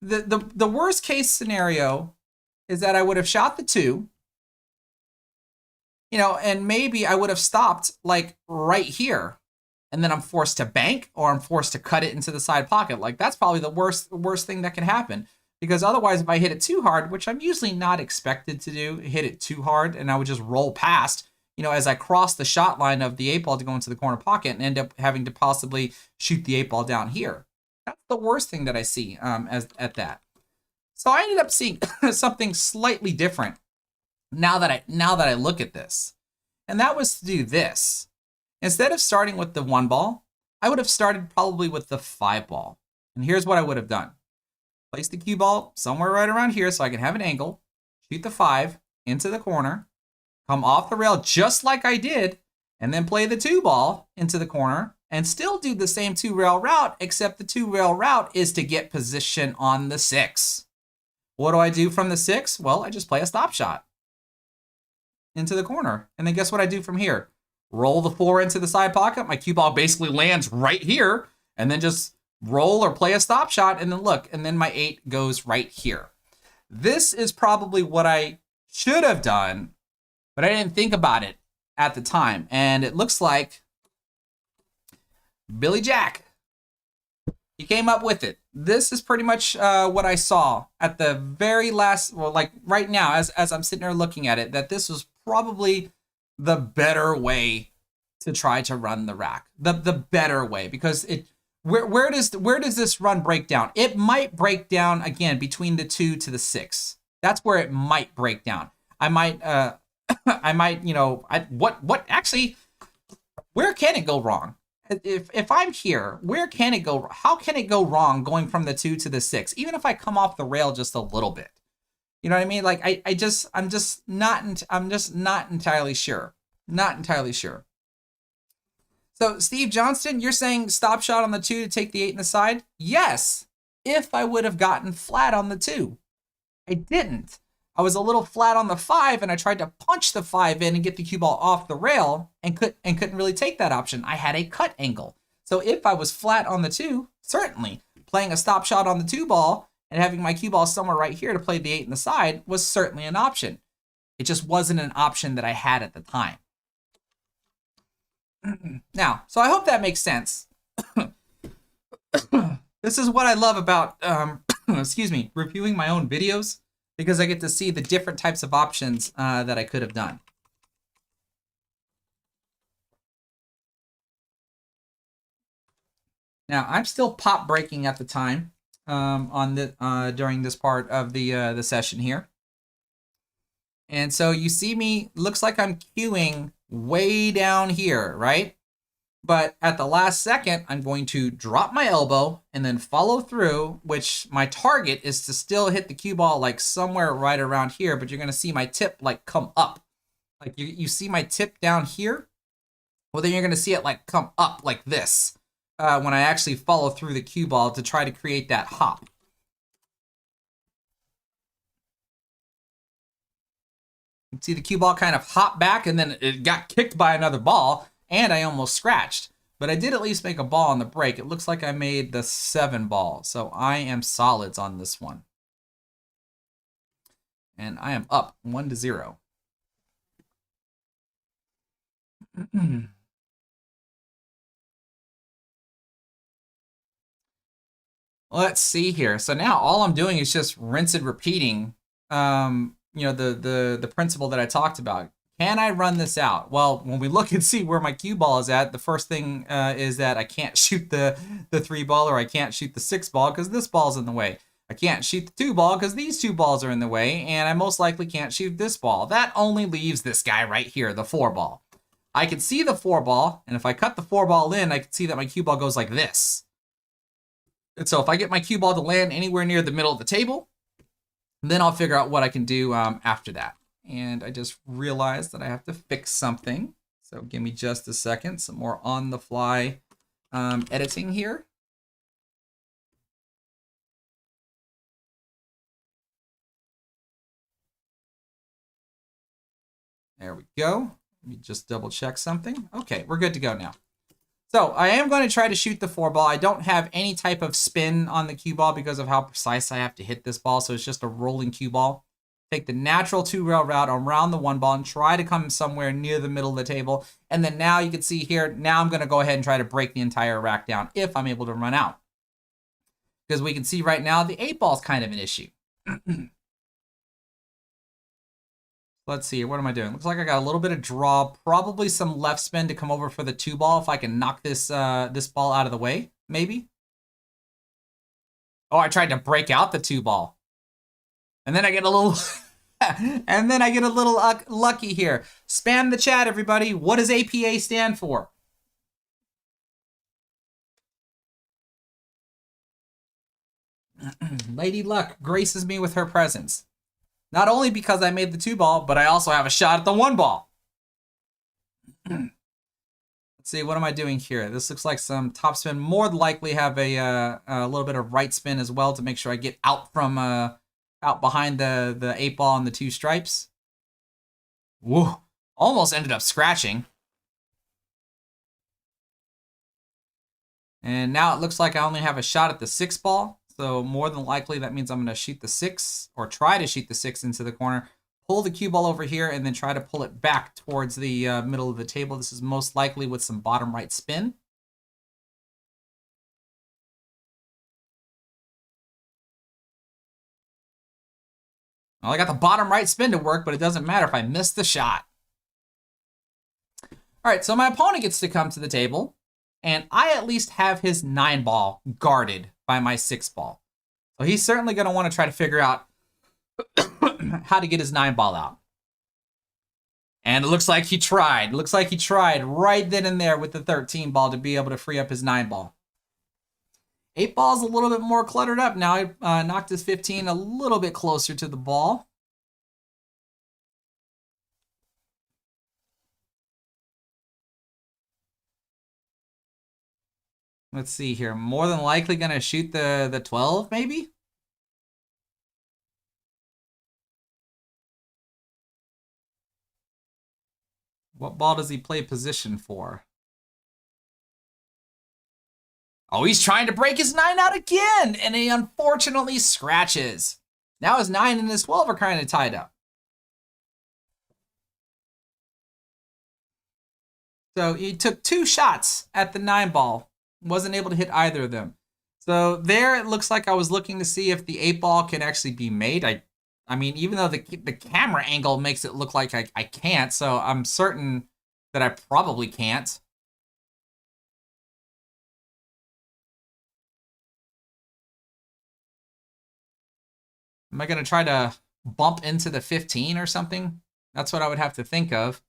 the worst case scenario is that I would have shot the 2, you know, and maybe I would have stopped like right here, and then I'm forced to bank or I'm forced to cut it into the side pocket. Like that's probably the worst thing that can happen, because otherwise if I hit it too hard, which I'm usually not expected to do, hit it too hard, and I would just roll past, you know, as I cross the shot line of the 8 ball to go into the corner pocket and end up having to possibly shoot the 8 ball down here. That's the worst thing that I see at that. So I ended up seeing something slightly different now that I look at this. And that was to do this. Instead of starting with the 1 ball, I would have started probably with the 5 ball. And here's what I would have done. Place the cue ball somewhere right around here so I can have an angle, shoot the 5 into the corner, come off the rail just like I did, and then play the 2 ball into the corner and still do the same 2 rail route, except the 2 rail route is to get position on the 6. What do I do from the 6? Well, I just play a stop shot into the corner. And then guess what I do from here? Roll the 4 into the side pocket. My cue ball basically lands right here, and then just roll or play a stop shot, and then look, and then my 8 goes right here. This is probably what I should have done, but I didn't think about it at the time. And it looks like Billy Jack, he came up with it. This is pretty much what I saw at the very last, well, like right now, as I'm sitting there looking at it, that this was probably the better way to try to run the rack. The better way, because it, where does this run break down? It might break down again between the 2 to the 6. That's where it might break down. I might I might, you know, what actually, where can it go wrong? If I'm here, where can it go? How can it go wrong going from the 2 to the 6? Even if I come off the rail just a little bit, you know what I mean? Like I'm just not entirely sure. Not entirely sure. So Steve Johnston, you're saying stop shot on the 2 to take the 8 in the side? Yes, if I would have gotten flat on the 2. I didn't. I was a little flat on the 5, and I tried to punch the 5 in and get the cue ball off the rail, and couldn't really take that option. I had a cut angle. So if I was flat on the 2, certainly playing a stop shot on the 2 ball and having my cue ball somewhere right here to play the 8 in the side was certainly an option. It just wasn't an option that I had at the time. Now, so I hope that makes sense. This is what I love about, excuse me, reviewing my own videos, because I get to see the different types of options that I could have done. Now, I'm still pop breaking at the time on the during this part of the session here. And so you see me, looks like I'm queuing way down here, right? But at the last second, I'm going to drop my elbow and then follow through, which my target is to still hit the cue ball like somewhere right around here, but you're gonna see my tip like come up. Like you see my tip down here? Well, then you're gonna see it like come up like this when I actually follow through the cue ball to try to create that hop. You can see the cue ball kind of hop back, and then it got kicked by another ball, and I almost scratched. But I did at least make a ball on the break. It looks like I made the 7 ball, so I am solids on this one. And I am up 1-0. Let's see here. So now all I'm doing is just rinse and repeating, you know, the principle that I talked about. Can I run this out? Well, when we look and see where my cue ball is at, the first thing is that I can't shoot the 3 ball, or I can't shoot the 6 ball because this ball's in the way. I can't shoot the 2 ball because these 2 balls are in the way, and I most likely can't shoot this ball. That only leaves this guy right here, the 4 ball. I can see the 4 ball, and if I cut the 4 ball in, I can see that my cue ball goes like this. And so if I get my cue ball to land anywhere near the middle of the table, then I'll figure out what I can do after that. And I just realized that I have to fix something. So give me just a second. Some more on-the-fly editing here. There we go. Let me just double check something. Okay, we're good to go now. So I am going to try to shoot the 4 ball. I don't have any type of spin on the cue ball because of how precise I have to hit this ball. So it's just a rolling cue ball. Take the natural 2-rail route around the 1 ball and try to come somewhere near the middle of the table. And then now you can see here, now I'm going to go ahead and try to break the entire rack down if I'm able to run out. Because we can see right now the 8 ball is kind of an issue. Let's see, what am I doing? Looks like I got a little bit of draw, probably some left spin to come over for the 2 ball if I can knock this this ball out of the way, maybe. Oh, I tried to break out the 2 ball. And then I get a little and then I get a little lucky here. Spam the chat, everybody. What does APA stand for? Lady Luck graces me with her presence. Not only because I made the 2 ball, but I also have a shot at the 1 ball. Let's see, what am I doing here? This looks like some top spin. More than likely have a little bit of right spin as well to make sure I get out from out behind the 8 ball and the 2 stripes. Woo! Almost ended up scratching. And now it looks like I only have a shot at the 6 ball. So more than likely, that means I'm going to shoot the 6, or try to shoot the 6 into the corner, pull the cue ball over here, and then try to pull it back towards the middle of the table. This is most likely with some bottom right spin. Well, I got the bottom right spin to work, but it doesn't matter if I miss the shot. All right, so my opponent gets to come to the table, and I at least have his 9 ball guarded by my 6 ball. So he's certainly going to want to try to figure out how to get his 9 ball out. And it looks like he tried. Looks like he tried right then and there with the 13 ball to be able to free up his 9 ball. 8 ball's a little bit more cluttered up now. I knocked his 15 a little bit closer to the ball. Let's see here. More than likely going to shoot the 12, maybe? What ball does he play position for? Oh, he's trying to break his 9 out again, and he unfortunately scratches. Now his 9 and his 12 are kind of tied up. So he took 2 shots at the 9 ball. Wasn't able to hit either of them. So there it looks like I was looking to see if the 8 ball can actually be made. I mean, even though the camera angle makes it look like I can't, so I'm certain that I probably can't. Am I going to try to bump into the 15 or something? That's what I would have to think of.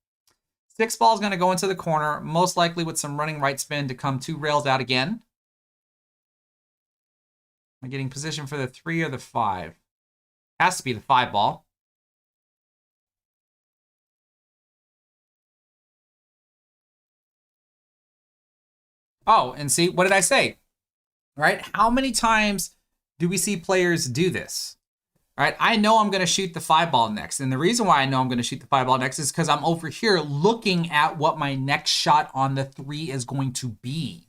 6 ball is going to go into the corner, most likely with some running right spin to come 2 rails out again. Am I getting position for the 3 or the 5? Has to be the 5 ball. Oh, and see, what did I say? Right? How many times do we see players do this? Right? I know I'm going to shoot the 5-ball next. And the reason why I know I'm going to shoot the 5-ball next is because I'm over here looking at what my next shot on the 3 is going to be.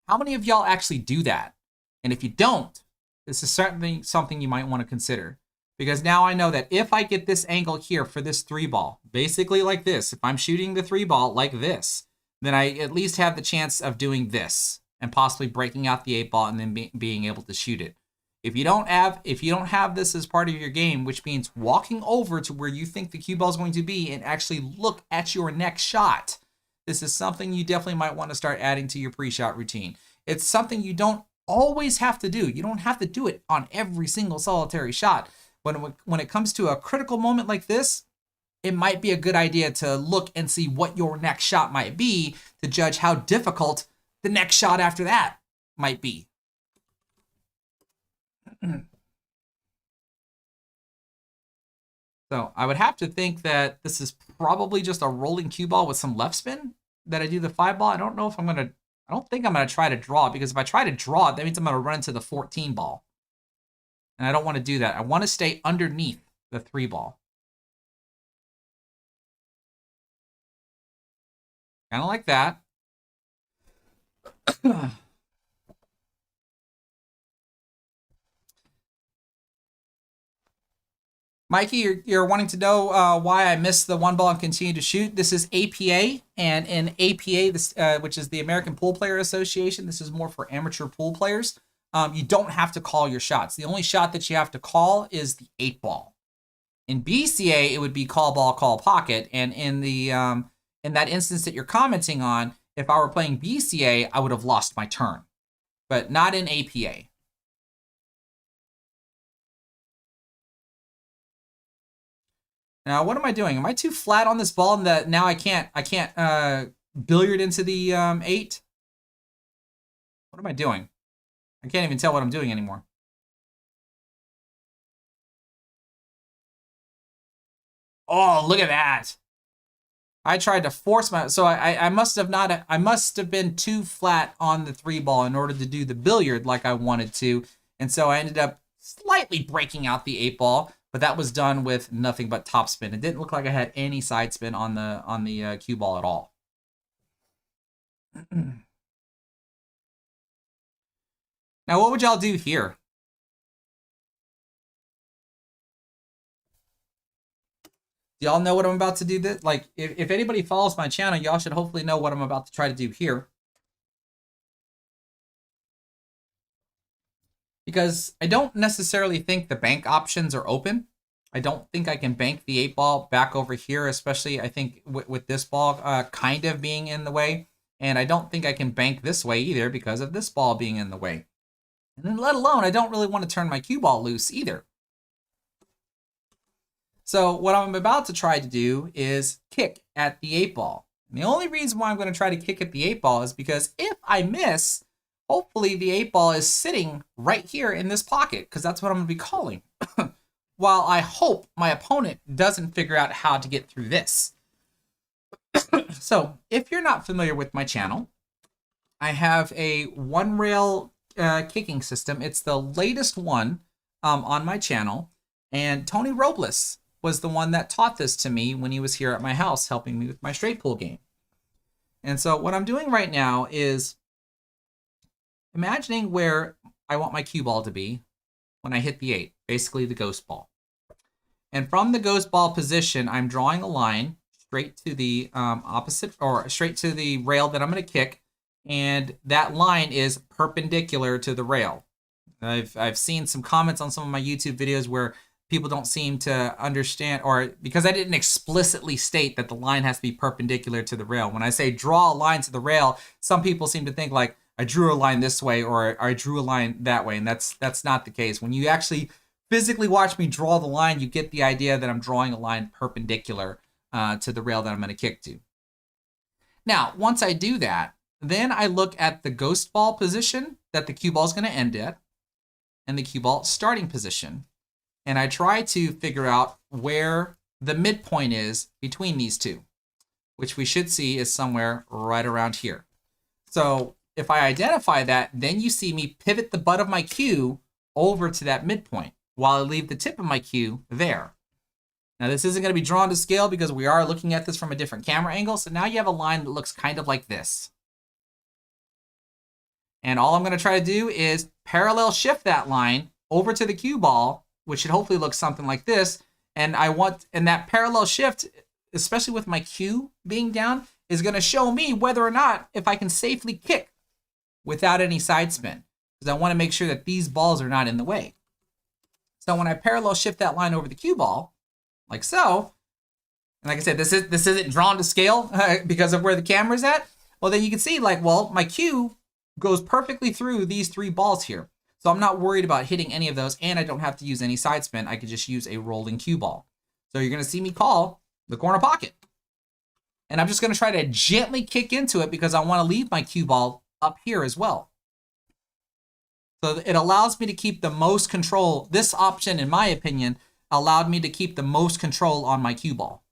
How many of y'all actually do that? And if you don't, this is certainly something you might want to consider. Because now I know that if I get this angle here for this 3-ball, basically like this, if I'm shooting the 3-ball like this, then I at least have the chance of doing this and possibly breaking out the 8-ball and then being able to shoot it. If you don't have this as part of your game, which means walking over to where you think the cue ball is going to be and actually look at your next shot, this is something you definitely might want to start adding to your pre-shot routine. It's something you don't always have to do. You don't have to do it on every single solitary shot. When it comes to a critical moment like this, it might be a good idea to look and see what your next shot might be to judge how difficult the next shot after that might be. So I would have to think that this is probably just a rolling cue ball with some left spin that I do the 5-ball. I don't think I'm going to try to draw it, because if I try to draw it, that means I'm going to run into the 14-ball. And I don't want to do that. I want to stay underneath the 3-ball. Kind of like that. Mikey, you're wanting to know why I missed the 1-ball and continue to shoot. This is APA, and in APA, this, which is the American Pool Player Association, this is more for amateur pool players. You don't have to call your shots. The only shot that you have to call is the 8-ball. In BCA, it would be call ball, call pocket, and in that instance that you're commenting on, if I were playing BCA, I would have lost my turn, but not in APA. Now, what am I doing? Am I too flat on this ball that now I can't billiard into the 8? What am I doing? I can't even tell what I'm doing anymore. Oh, look at that. I tried to force so I must have been too flat on the 3-ball in order to do the billiard like I wanted to. And so I ended up slightly breaking out the 8-ball, but that was done with nothing but topspin. It didn't look like I had any side spin on the cue ball at all. Now, what would y'all do here? Do y'all know what I'm about to do? This, like, if anybody follows my channel, y'all should hopefully know what I'm about to try to do here. Because I don't necessarily think the bank options are open. I don't think I can bank the 8-ball back over here, especially I think with this ball kind of being in the way. And I don't think I can bank this way either because of this ball being in the way. And then let alone, I don't really want to turn my cue ball loose either. So what I'm about to try to do is kick at the 8-ball. And the only reason why I'm going to try to kick at the 8-ball is because if I miss, hopefully the 8-ball is sitting right here in this pocket, because that's what I'm going to be calling. While I hope my opponent doesn't figure out how to get through this. So if you're not familiar with my channel, I have a 1-rail kicking system. It's the latest one on my channel. And Tony Robles was the one that taught this to me when he was here at my house helping me with my straight pool game. And so what I'm doing right now is imagining where I want my cue ball to be when I hit the 8, basically the ghost ball. And from the ghost ball position, I'm drawing a line straight to the straight to the rail that I'm going to kick. And that line is perpendicular to the rail. I've seen some comments on some of my YouTube videos where people don't seem to understand, or because I didn't explicitly state that the line has to be perpendicular to the rail. When I say draw a line to the rail, some people seem to think like I drew a line this way or I drew a line that way, and that's not the case. When you actually physically watch me draw the line, you get the idea that I'm drawing a line perpendicular to the rail that I'm going to kick to. Now, once I do that, then I look at the ghost ball position that the cue ball is going to end at and the cue ball starting position. And I try to figure out where the midpoint is between these two, which we should see is somewhere right around here. So if I identify that, then you see me pivot the butt of my cue over to that midpoint while I leave the tip of my cue there. Now this isn't going to be drawn to scale because we are looking at this from a different camera angle. So now you have a line that looks kind of like this. And all I'm going to try to do is parallel shift that line over to the cue ball, which should hopefully look something like this. And that parallel shift, especially with my cue being down, is going to show me whether or not if I can safely kick without any side spin. Because I want to make sure that these balls are not in the way. So when I parallel shift that line over the cue ball, like so, and like I said, this isn't drawn to scale because of where the camera's at. Well, then you can see like, well, my cue goes perfectly through these 3 balls here. So I'm not worried about hitting any of those, and I don't have to use any side spin. I could just use a rolling cue ball. So you're going to see me call the corner pocket. And I'm just going to try to gently kick into it because I want to leave my cue ball up here as well. So it allows me to keep the most control. This option, in my opinion, allowed me to keep the most control on my cue ball.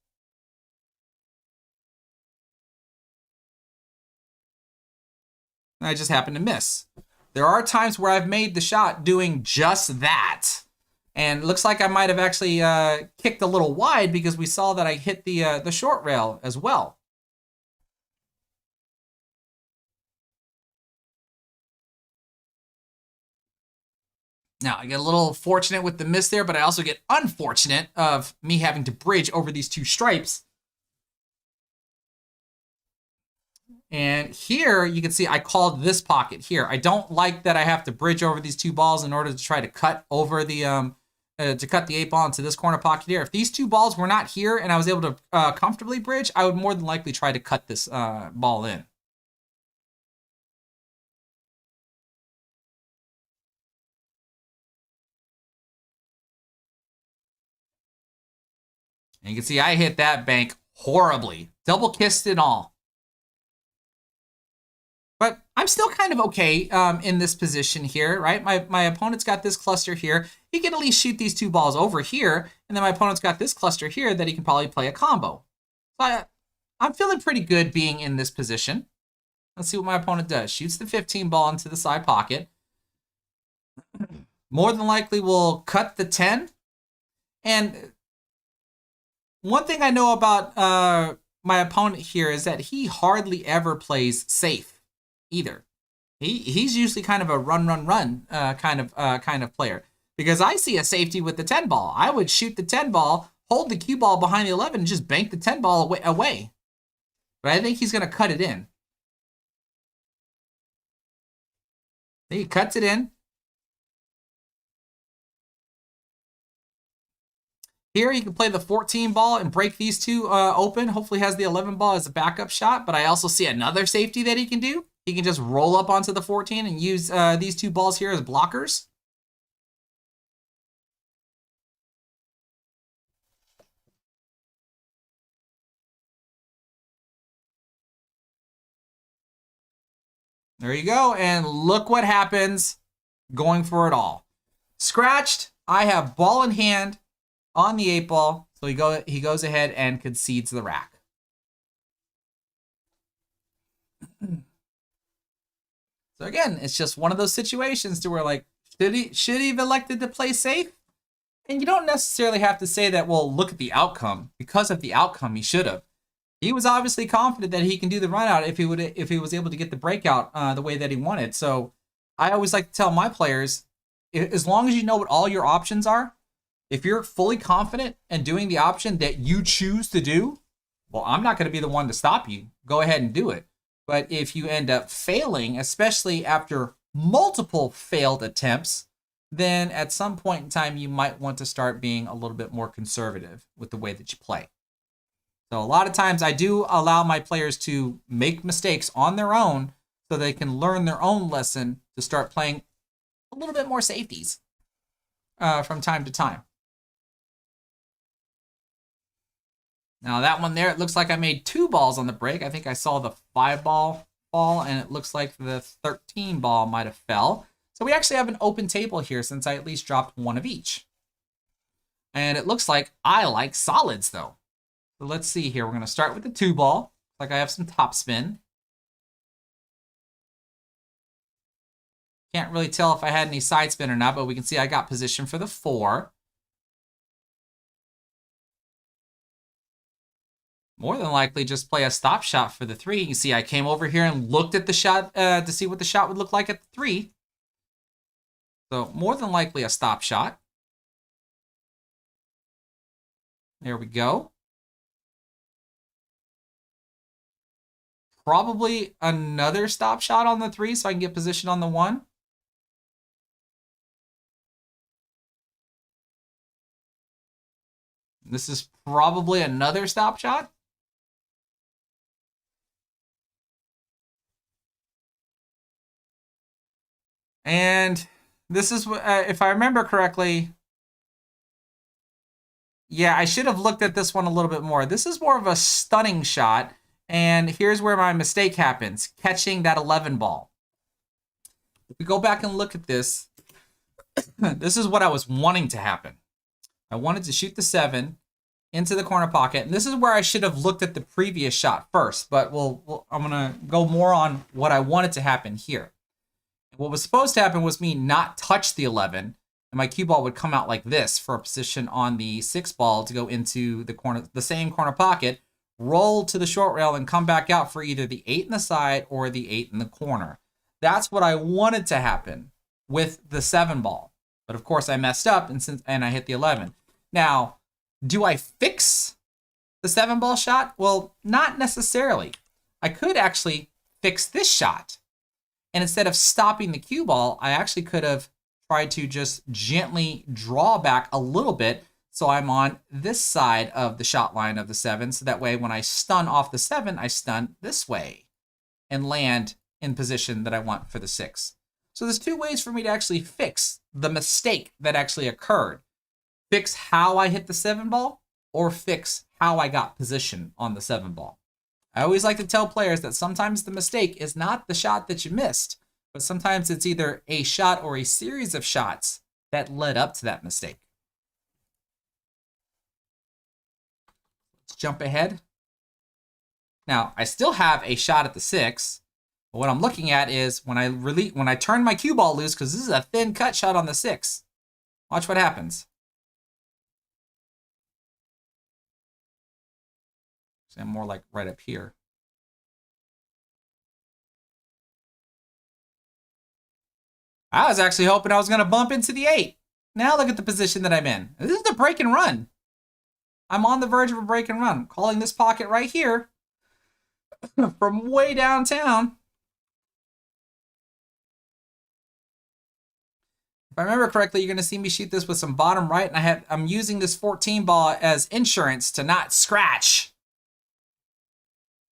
And I just happened to miss. There are times where I've made the shot doing just that. And it looks like I might have actually kicked a little wide because we saw that I hit the short rail as well. Now, I get a little fortunate with the miss there, but I also get unfortunate of me having to bridge over these 2 stripes. And here you can see I called this pocket here. I don't like that I have to bridge over these 2 balls in order to try to cut over the to cut the 8 ball into this corner pocket here. If these 2 balls were not here and I was able to comfortably bridge, I would more than likely try to cut this ball in. And you can see I hit that bank horribly. Double kissed it all. But I'm still kind of okay in this position here, right? My opponent's got this cluster here. He can at least shoot these 2 balls over here. And then my opponent's got this cluster here that he can probably play a combo. So I'm feeling pretty good being in this position. Let's see what my opponent does. Shoots the 15 ball into the side pocket. More than likely will cut the 10. And one thing I know about my opponent here is that he hardly ever plays safe either. He's usually kind of a run kind of player. Because I see a safety with the 10 ball. I would shoot the 10 ball, hold the cue ball behind the 11, and just bank the 10 ball away. But I think he's going to cut it in. He cuts it in. Here you can play the 14 ball and break these 2 open. Hopefully has the 11 ball as a backup shot. But I also see another safety that he can do. He can just roll up onto the 14 and use these 2 balls here as blockers. There you go. And look what happens going for it all. Scratched. I have ball in hand on the 8 ball. So he goes ahead and concedes the rack. So again, it's just one of those situations to where like, should he have elected to play safe? And you don't necessarily have to say that, well, look at the outcome. Because of the outcome, he should have. He was obviously confident that he can do the run out if he was able to get the breakout the way that he wanted. So I always like to tell my players, as long as you know what all your options are, if you're fully confident in doing the option that you choose to do, well, I'm not going to be the one to stop you. Go ahead and do it. But if you end up failing, especially after multiple failed attempts, then at some point in time, you might want to start being a little bit more conservative with the way that you play. So a lot of times I do allow my players to make mistakes on their own so they can learn their own lesson to start playing a little bit more safeties from time to time. Now that one there, it looks like I made 2 balls on the break. I think I saw the 5 ball fall, and it looks like the 13 ball might have fell. So we actually have an open table here since I at least dropped 1 of each. And it looks like I like solids though. So let's see here. We're going to start with the 2 ball. Like I have some top spin. Can't really tell if I had any side spin or not, but we can see I got position for the 4. More than likely just play a stop shot for the 3. You can see I came over here and looked at the shot to see what the shot would look like at the 3. So more than likely a stop shot. There we go. Probably another stop shot on the 3 so I can get position on the 1. This is probably another stop shot. And this is, if I remember correctly, yeah, I should have looked at this one a little bit more. This is more of a stunning shot. And here's where my mistake happens, catching that 11 ball. If we go back and look at this, this is what I was wanting to happen. I wanted to shoot the 7 into the corner pocket. And this is where I should have looked at the previous shot first. But I'm going to go more on what I wanted to happen here. What was supposed to happen was me not touch the 11, and my cue ball would come out like this for a position on the 6 ball to go into the corner, the same corner pocket, roll to the short rail, and come back out for either the 8 in the side or the 8 in the corner. That's what I wanted to happen with the 7 ball. But of course I messed up and I hit the 11. Now, do I fix the 7 ball shot? Well, not necessarily. I could actually fix this shot. And instead of stopping the cue ball, I actually could have tried to just gently draw back a little bit so I'm on this side of the shot line of the 7. So that way when I stun off the 7, I stun this way and land in position that I want for the 6. So there's 2 ways for me to actually fix the mistake that actually occurred. Fix how I hit the 7 ball or fix how I got position on the 7 ball. I always like to tell players that sometimes the mistake is not the shot that you missed, but sometimes it's either a shot or a series of shots that led up to that mistake. Let's jump ahead. Now, I still have a shot at the 6, but what I'm looking at is when I turn my cue ball loose, because this is a thin cut shot on the 6. Watch what happens. I'm more like right up here. I was actually hoping I was going to bump into the 8. Now look at the position that I'm in. This is a break and run. I'm on the verge of a break and run. Calling this pocket right here from way downtown. If I remember correctly, you're going to see me shoot this with some bottom right, and I'm using this 14 ball as insurance to not scratch.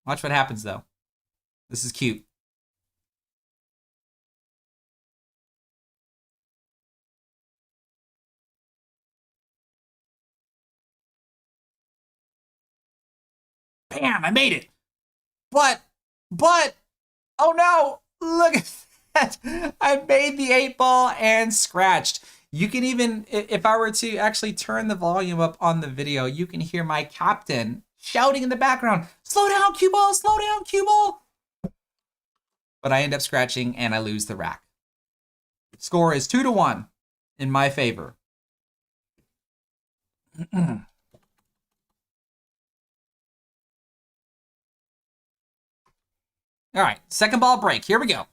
Watch what happens, though. This is cute. Bam, I made it. But, oh no, look at that. I made the 8 ball and scratched. You can even, if I were to actually turn the volume up on the video, you can hear my captain shouting in the background, slow down, cue ball, slow down, cue ball. But I end up scratching and I lose the rack. Score is 2-1 in my favor. All right, second ball break. Here we go.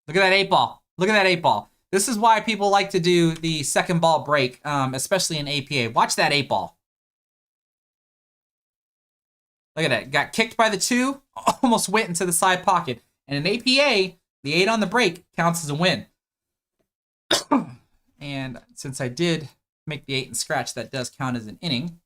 Look at that 8 ball. Look at that 8 ball. This is why people like to do the second ball break, especially in APA. Watch that 8 ball. Look at that. Got kicked by the 2, almost went into the side pocket. And in APA, the 8 on the break counts as a win. And since I did make the 8 and scratch, that does count as an inning.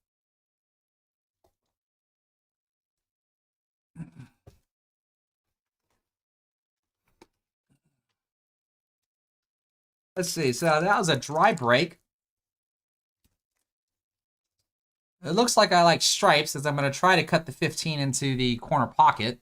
Let's see. So that was a dry break. It looks like I like stripes, as I'm going to try to cut the 15 into the corner pocket.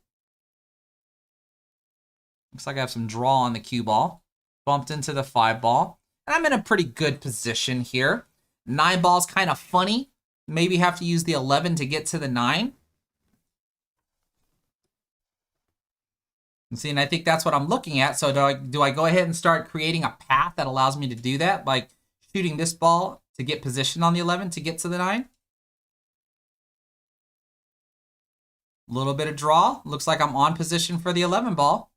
Looks like I have some draw on the cue ball. Bumped into the 5 ball. And I'm in a pretty good position here. 9 ball's kind of funny. Maybe have to use the 11 to get to the 9. And see, and I think that's what I'm looking at. So do I go ahead and start creating a path that allows me to do that, like shooting this ball to get position on the 11 to get to the 9? A little bit of draw. Looks like I'm on position for the 11 ball.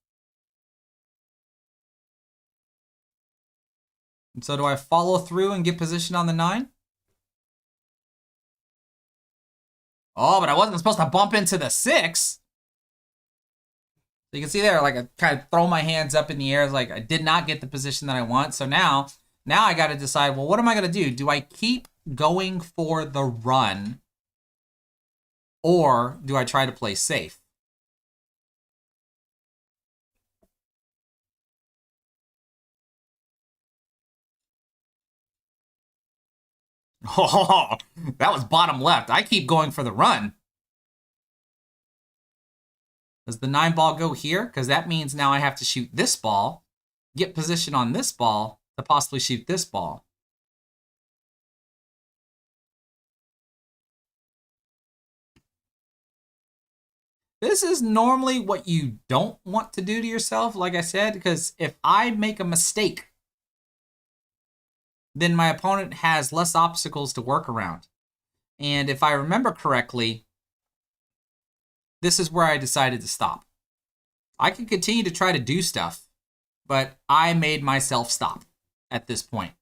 And so do I follow through and get position on the 9? Oh, but I wasn't supposed to bump into the 6. So you can see there, like I kind of throw my hands up in the air, like I did not get the position that I want. So now I got to decide, well, what am I going to do? Do I keep going for the run, or do I try to play safe? Oh, that was bottom left. I keep going for the run. Does the 9 ball go here? Because that means now I have to shoot this ball, get position on this ball to possibly shoot this ball. This is normally what you don't want to do to yourself, like I said, because if I make a mistake, then my opponent has less obstacles to work around. And if I remember correctly, this is where I decided to stop. I can continue to try to do stuff, but I made myself stop at this point.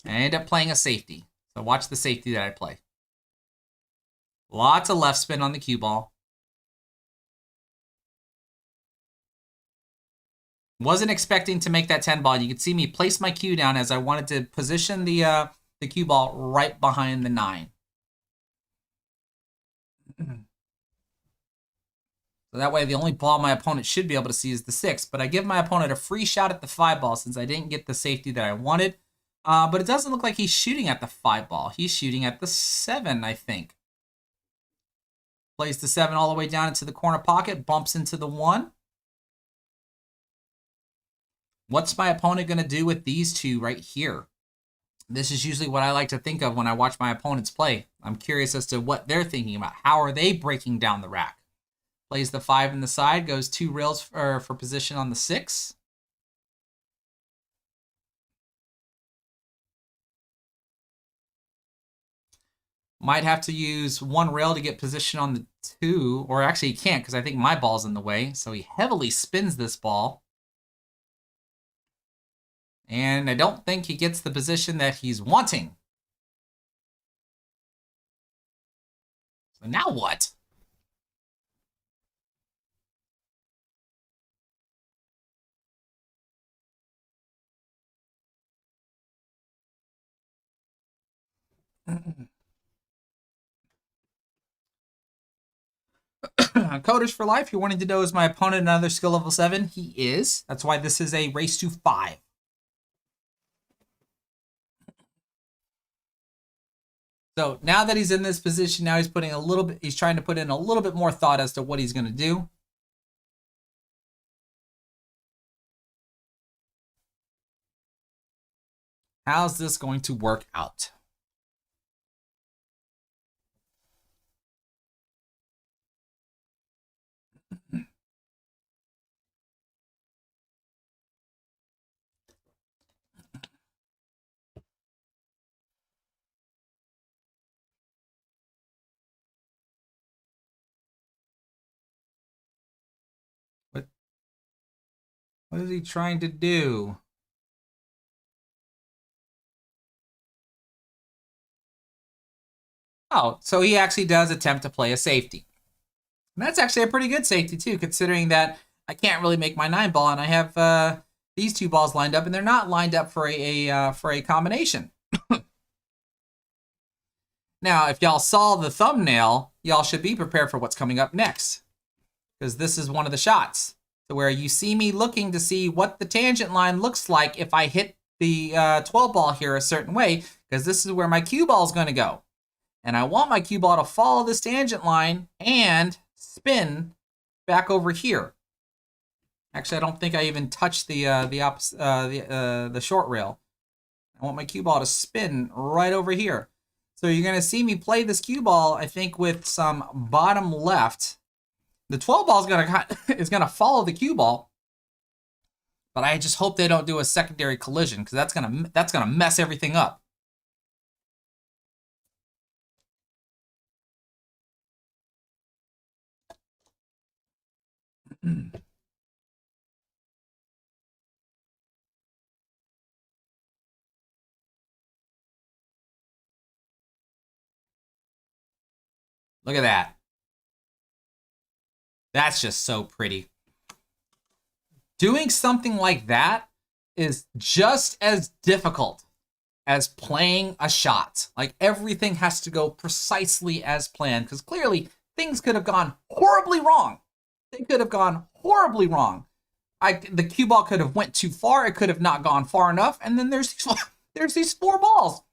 And I end up playing a safety. So watch the safety that I play. Lots of left spin on the cue ball. Wasn't expecting to make that 10 ball. You could see me place my cue down as I wanted to position the cue ball right behind the 9. So that way the only ball my opponent should be able to see is the 6. But I give my opponent a free shot at the 5 ball since I didn't get the safety that I wanted. But it doesn't look like he's shooting at the 5 ball. He's shooting at the 7, I think. Plays the 7 all the way down into the corner pocket. Bumps into the 1. What's my opponent going to do with these two right here? This is usually what I like to think of when I watch my opponents play. I'm curious as to what they're thinking about. How are they breaking down the rack? Plays the 5 in the side, goes 2 rails for position on the 6. Might have to use 1 rail to get position on the 2, or actually he can't because I think my ball's in the way. So he heavily spins this ball. And I don't think he gets the position that he's wanting. So now what? Coders for life. You're wanting to know, is my opponent another skill level 7? He is. That's why this is a race to 5. So now that he's in this position, now he's putting a little bit, he's trying to put in a little bit more thought as to what he's going to do. How's this going to work out? What is he trying to do? Oh, so he actually does attempt to play a safety. And that's actually a pretty good safety too, considering that I can't really make my 9 ball, and I have these 2 balls lined up, and they're not lined up for a combination. Now, if y'all saw the thumbnail, y'all should be prepared for what's coming up next, because this is one of the shots to where you see me looking to see what the tangent line looks like if I hit the 12 ball here a certain way, because this is where my cue ball is going to go. And I want my cue ball to follow this tangent line and spin back over here. Actually, I don't think I even touched the short rail. I want my cue ball to spin right over here. So you're going to see me play this cue ball, I think, with some bottom left. The 12 ball is gonna follow the cue ball, but I just hope they don't do a secondary collision because that's gonna mess everything up. Look at that. That's just so pretty. Doing something like that is just as difficult as playing a shot. Like everything has to go precisely as planned because clearly things could have gone horribly wrong. They could have gone horribly wrong. The cue ball could have went too far. It could have not gone far enough. And then there's these 4 balls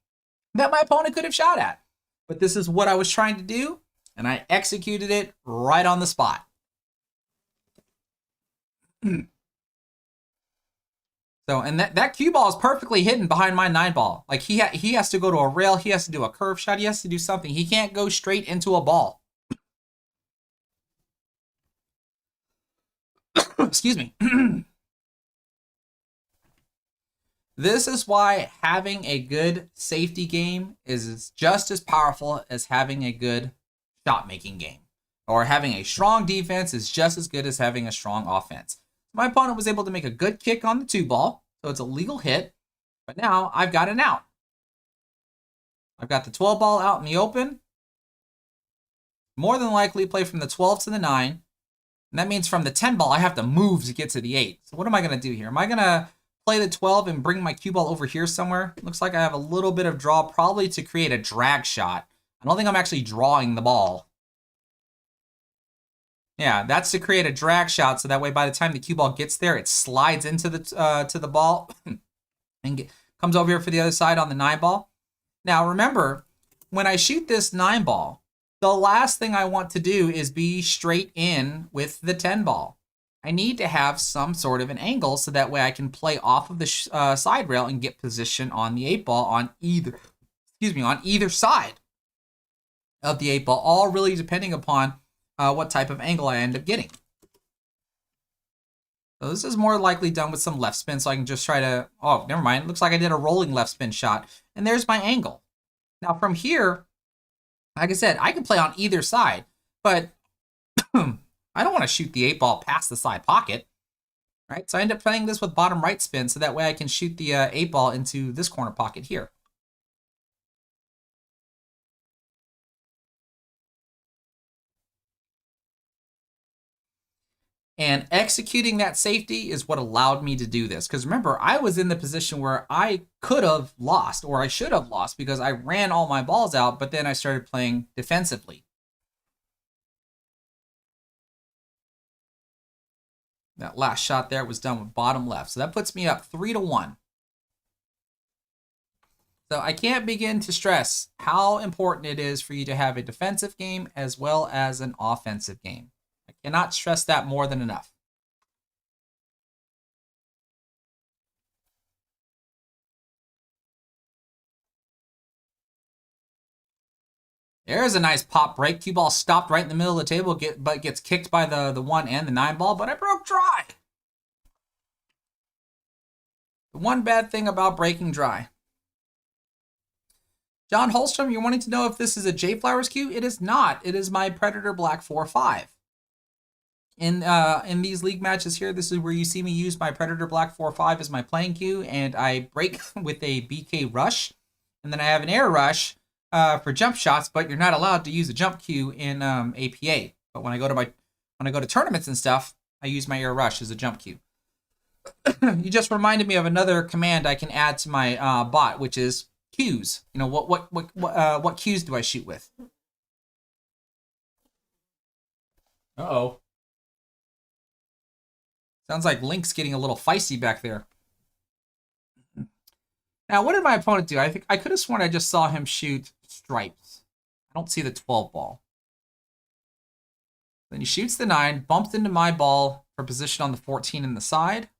that my opponent could have shot at. But this is what I was trying to do, and I executed it right on the spot. So, and that cue ball is perfectly hidden behind my 9 ball. Like he has to go to a rail, he has to do a curve shot, he has to do something. He can't go straight into a ball. Excuse me. This is why having a good safety game is just as powerful as having a good shot-making game. Or having a strong defense is just as good as having a strong offense. My opponent was able to make a good kick on the 2 ball, so it's a legal hit. But now I've got an out. I've got the 12 ball out in the open. More than likely play from the 12 to the 9. And that means from the 10 ball, I have to move to get to the 8. So what am I going to do here? Am I going to play the 12 and bring my cue ball over here somewhere? Looks like I have a little bit of draw, probably to create a drag shot. I don't think I'm actually drawing the ball. Yeah, that's to create a drag shot, so that way by the time the cue ball gets there, it slides into the to the ball and comes over here for the other side on the 9 ball. Now remember, when I shoot this 9 ball, the last thing I want to do is be straight in with the 10 ball. I need to have some sort of an angle so that way I can play off of the side rail and get position on the 8 ball on either side of the 8 ball, all really depending upon what type of angle I end up getting. So this is more likely done with some left spin, so I can just try to, oh, never mind. It looks like I did a rolling left spin shot, and there's my angle. Now from here, like I said, I can play on either side, but I don't want to shoot the 8 ball past the side pocket, right? So I end up playing this with bottom right spin, so that way I can shoot the 8 ball into this corner pocket here. And executing that safety is what allowed me to do this. Because remember, I was in the position where I could have lost, or I should have lost, because I ran all my balls out, but then I started playing defensively. That last shot there was done with bottom left. So that puts me up 3-1. So I can't begin to stress how important it is for you to have a defensive game as well as an offensive game. I cannot stress that more than enough. There's a nice pop break. Cue ball stopped right in the middle of the table, but gets kicked by the 1 and the 9 ball, but I broke dry. The one bad thing about breaking dry. John Holstrom, you're wanting to know if this is a J Flowers cue? It is not. It is my Predator Black 4-5. In these league matches here, this is where you see me use my Predator Black 4-5 as my playing cue, and I break with a BK rush, and then I have an air rush for jump shots, but you're not allowed to use a jump cue in APA. But when I go to tournaments and stuff, I use my air rush as a jump cue. You just reminded me of another command I can add to my bot, which is cues. You know, what cues do I shoot with? Uh-oh. Sounds like Link's getting a little feisty back there. Now, what did my opponent do? I think I could have sworn I just saw him shoot stripes. I don't see the 12 ball. Then he shoots the 9, bumps into my ball for position on the 14 in the side.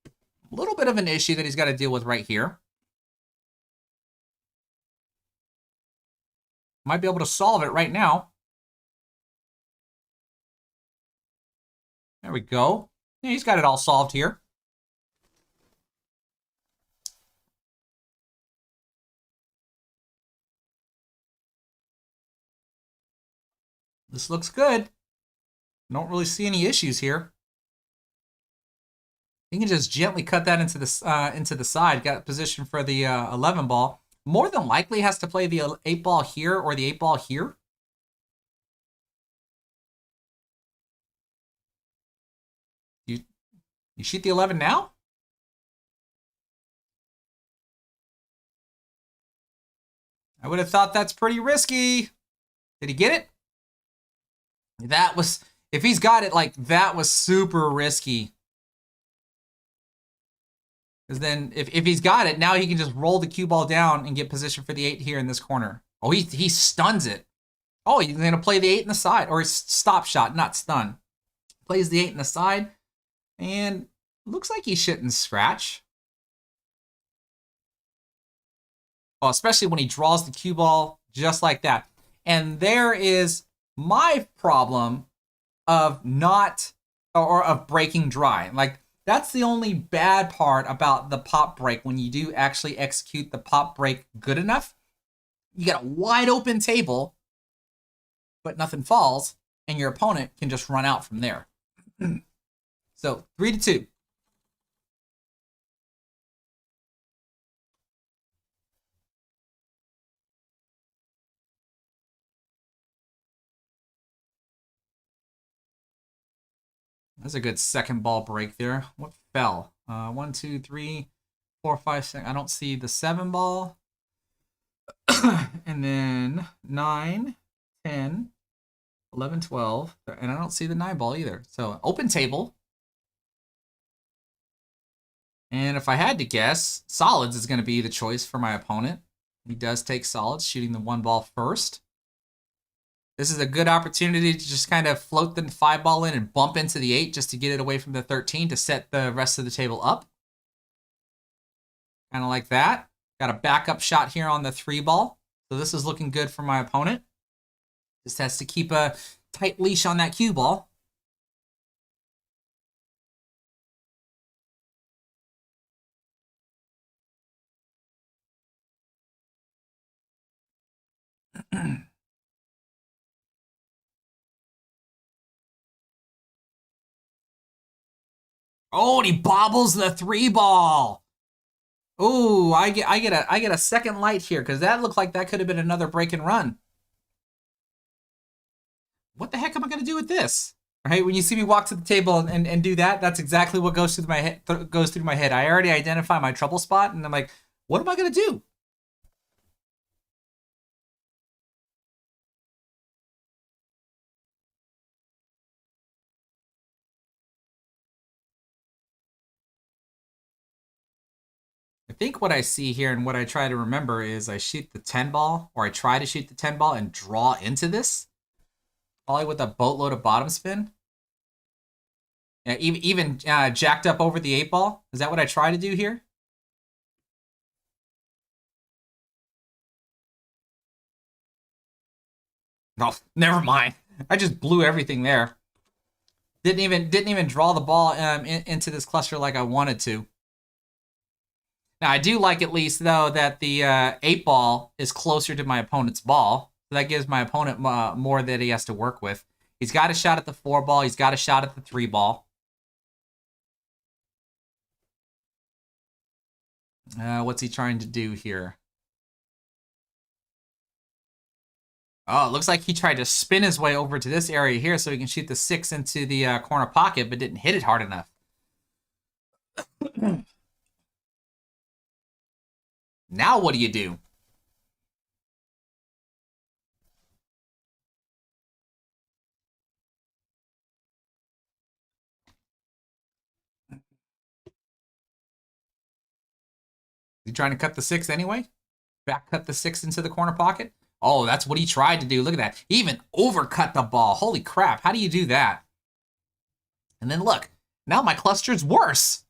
A little bit of an issue that he's got to deal with right here. Might be able to solve it right now. There we go. Yeah, he's got it all solved here. This looks good. Don't really see any issues here. You can just gently cut that into the side. Got position for the 11 ball. More than likely has to play the 8 ball here or the 8 ball here. You shoot the 11 now? I would have thought that's pretty risky. Did he get it? That was, if he's got it, like, that was super risky. Because then, if he's got it, now he can just roll the cue ball down and get position for the 8 here in this corner. Oh, he stuns it. Oh, he's going to play the 8 in the side. Or stop shot, not stun. Plays the 8 in the side. And looks like he shouldn't scratch. Well, especially when he draws the cue ball just like that. And there is my problem of not, or of breaking dry. Like, that's the only bad part about the pop break when you do actually execute the pop break good enough. You got a wide open table, but nothing falls, and your opponent can just run out from there. So 3-2. That's a good second ball break there. What fell? 1, 2, 3, 4, 5, 6. I don't see the 7 ball. And then 9, 10, 11, 12. And I don't see the 9 ball either. So open table. And if I had to guess, solids is going to be the choice for my opponent. He does take solids, shooting the 1 ball first. This is a good opportunity to just kind of float the 5 ball in and bump into the 8 just to get it away from the 13 to set the rest of the table up. Kind of like that. Got a backup shot here on the 3 ball. So this is looking good for my opponent. Just has to keep a tight leash on that cue ball. Oh, and he bobbles the 3 ball. Ooh, I get a second light here because that looked like that could have been another break and run. What the heck am I gonna do with this? Right, when you see me walk to the table and do that, that's exactly what goes through my head. I already identify my trouble spot, and I'm like, what am I gonna do? I think what I see here and what I try to remember is I shoot the 10 ball, or I try to shoot the 10 ball and draw into this. Probably with a boatload of bottom spin. Yeah, even jacked up over the 8 ball. Is that what I try to do here? No, never mind. I just blew everything there. Didn't even draw the ball into this cluster like I wanted to. Now, I do like, at least, though, that the 8 ball is closer to my opponent's ball. So that gives my opponent more that he has to work with. He's got a shot at the 4 ball. He's got a shot at the 3 ball. What's he trying to do here? Oh, it looks like he tried to spin his way over to this area here so he can shoot the 6 into the corner pocket, but didn't hit it hard enough. Now what do you do? Is he trying to cut the 6 anyway? Back cut the 6 into the corner pocket? Oh, that's what he tried to do. Look at that. He even overcut the ball. Holy crap. How do you do that? And then look. Now my cluster's worse.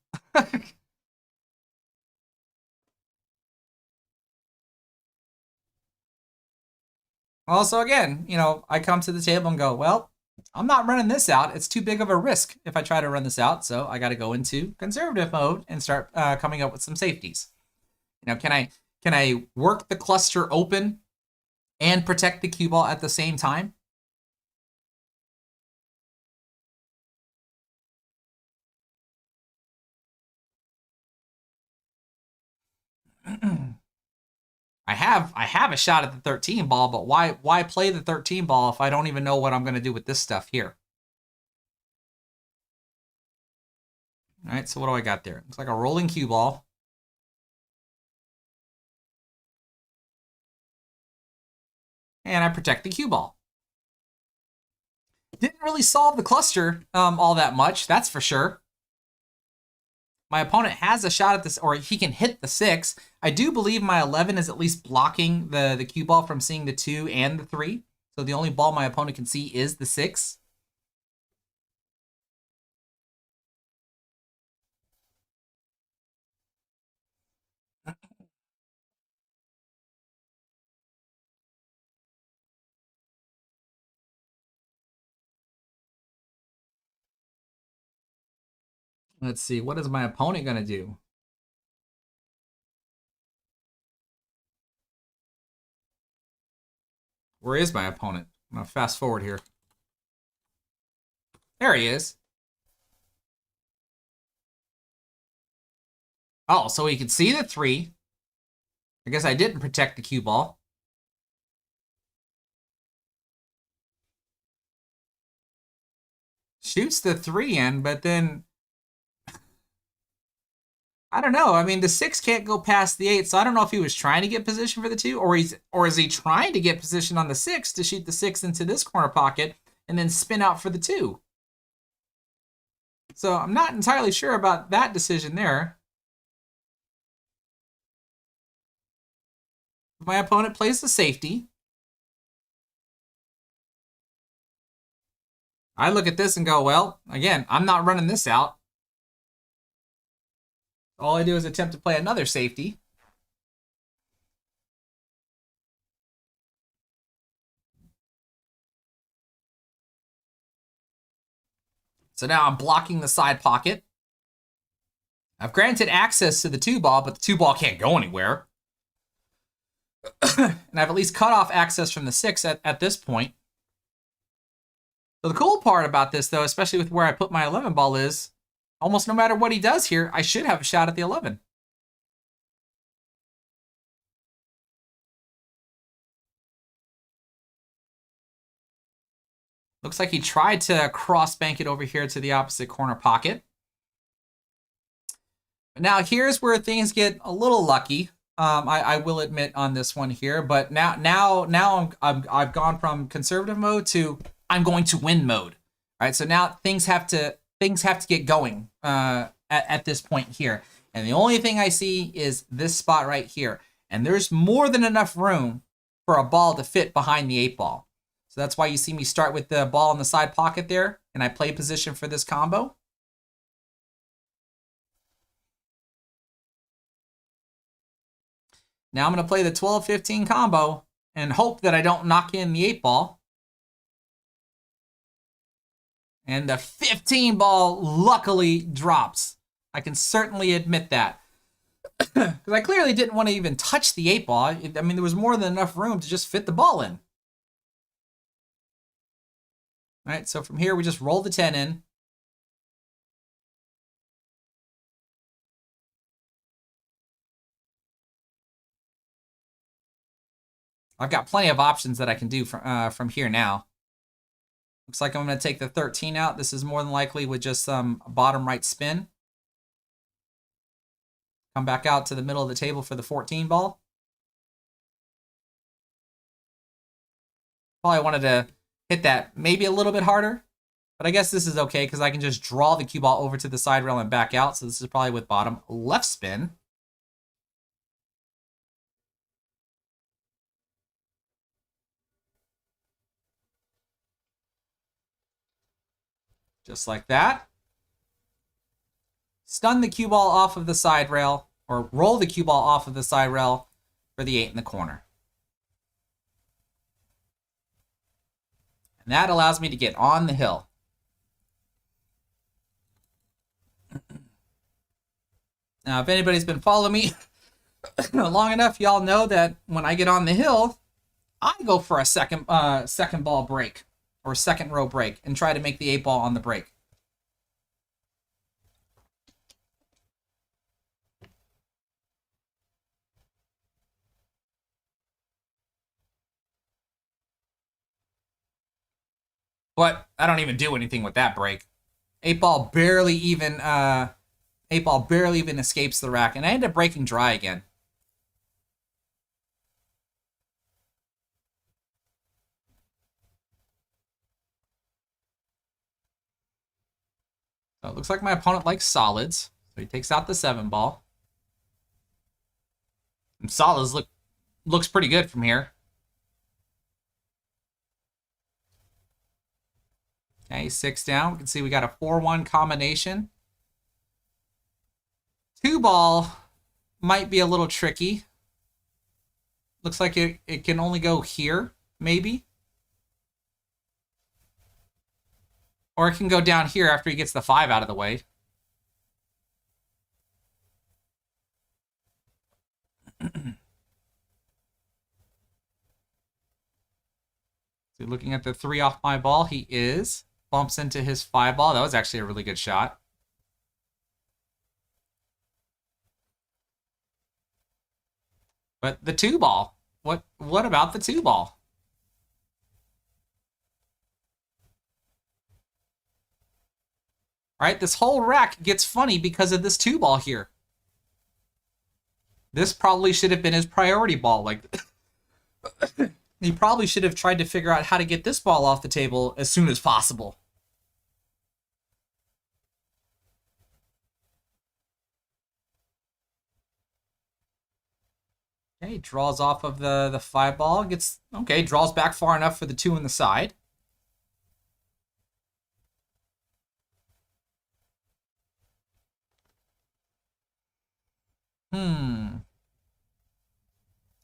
Also, again, I come to the table and go, well, I'm not running this out. It's too big of a risk if I try to run this out. So I got to go into conservative mode and start coming up with some safeties. Can I work the cluster open and protect the cue ball at the same time? I have a shot at the 13 ball, but why play the 13 ball if I don't even know what I'm going to do with this stuff here? All right, so what do I got there? Looks like a rolling cue ball. And I protect the cue ball. Didn't really solve the cluster all that much, that's for sure. My opponent has a shot at this, or he can hit the 6. I do believe my 11 is at least blocking the cue ball from seeing the 2 and the 3. So the only ball my opponent can see is the 6. Let's see, what is my opponent going to do? Where is my opponent? I'm going to fast forward here. There he is. Oh, so he can see the 3. I guess I didn't protect the cue ball. Shoots the 3 in, but then I don't know. I mean, the 6 can't go past the 8, so I don't know if he was trying to get position for the 2, or is he trying to get position on the 6 to shoot the 6 into this corner pocket and then spin out for the 2. So I'm not entirely sure about that decision there. My opponent plays the safety. I look at this and go, well, again, I'm not running this out. All I do is attempt to play another safety. So now I'm blocking the side pocket. I've granted access to the 2 ball, but the 2 ball can't go anywhere. And I've at least cut off access from the 6 at this point. So the cool part about this, though, especially with where I put my 11 ball is, almost no matter what he does here, I should have a shot at the 11. Looks like he tried to cross bank it over here to the opposite corner pocket. Now here's where things get a little lucky. I will admit on this one here, but now I've gone from conservative mode to I'm going to win mode. All right, so now things have to get going at this point here, and the only thing I see is this spot right here, and there's more than enough room for a ball to fit behind the 8 ball. So that's why you see me start with the ball in the side pocket there, and I play position for this combo. Now I'm going to play the 12-15 combo and hope that I don't knock in the 8 ball. And the 15 ball luckily drops. I can certainly admit that. Because I clearly didn't want to even touch the 8 ball. I mean, there was more than enough room to just fit the ball in. All right, so from here, we just roll the 10 in. I've got plenty of options that I can do from here now. Looks like I'm going to take the 13 out. This is more than likely with just some bottom right spin. Come back out to the middle of the table for the 14 ball. Probably wanted to hit that maybe a little bit harder, but I guess this is okay because I can just draw the cue ball over to the side rail and back out. So this is probably with bottom left spin. Just like that. Stun the cue ball off of the side rail, or roll the cue ball off of the side rail for the 8 in the corner. And that allows me to get on the hill. Now, if anybody's been following me long enough, y'all know that when I get on the hill, I go for a second ball break or second row break and try to make the 8-ball on the break. But I don't even do anything with that break. 8-ball barely even escapes the rack, and I end up breaking dry again. So it looks like my opponent likes solids, so he takes out the 7-ball. And solids looks pretty good from here. Okay, 6 down. We can see we got a 4-1 combination. 2-ball might be a little tricky. Looks like it can only go here, maybe. Or it can go down here after he gets the 5 out of the way. So looking at the 3 off my ball, he is. Bumps into his 5-ball. That was actually a really good shot. But the 2-ball. What about the 2-ball? All right, this whole rack gets funny because of this 2-ball here. This probably should have been his priority ball. Like, he probably should have tried to figure out how to get this ball off the table as soon as possible. Okay, draws off of the 5-ball. Gets, okay, draws back far enough for the 2 on the side.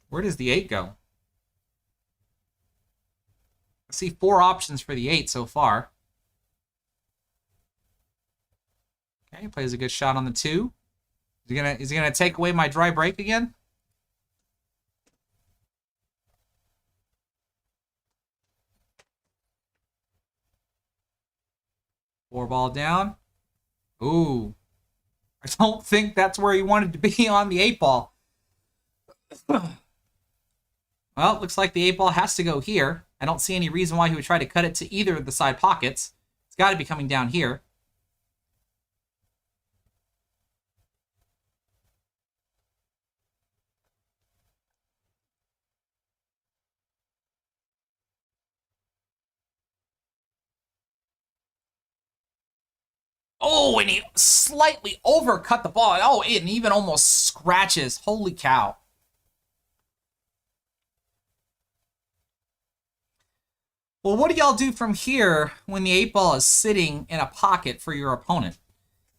Where does the 8 go? I see 4 options for the 8 so far. Okay, plays a good shot on the 2. Is he gonna take away my dry break again? Four ball down. Ooh. I don't think that's where he wanted to be on the 8-ball. Well, it looks like the 8-ball has to go here. I don't see any reason why he would try to cut it to either of the side pockets. It's got to be coming down here. Oh, and he slightly overcut the ball. Oh, and even almost scratches. Holy cow. Well, what do y'all do from here when the 8-ball is sitting in a pocket for your opponent?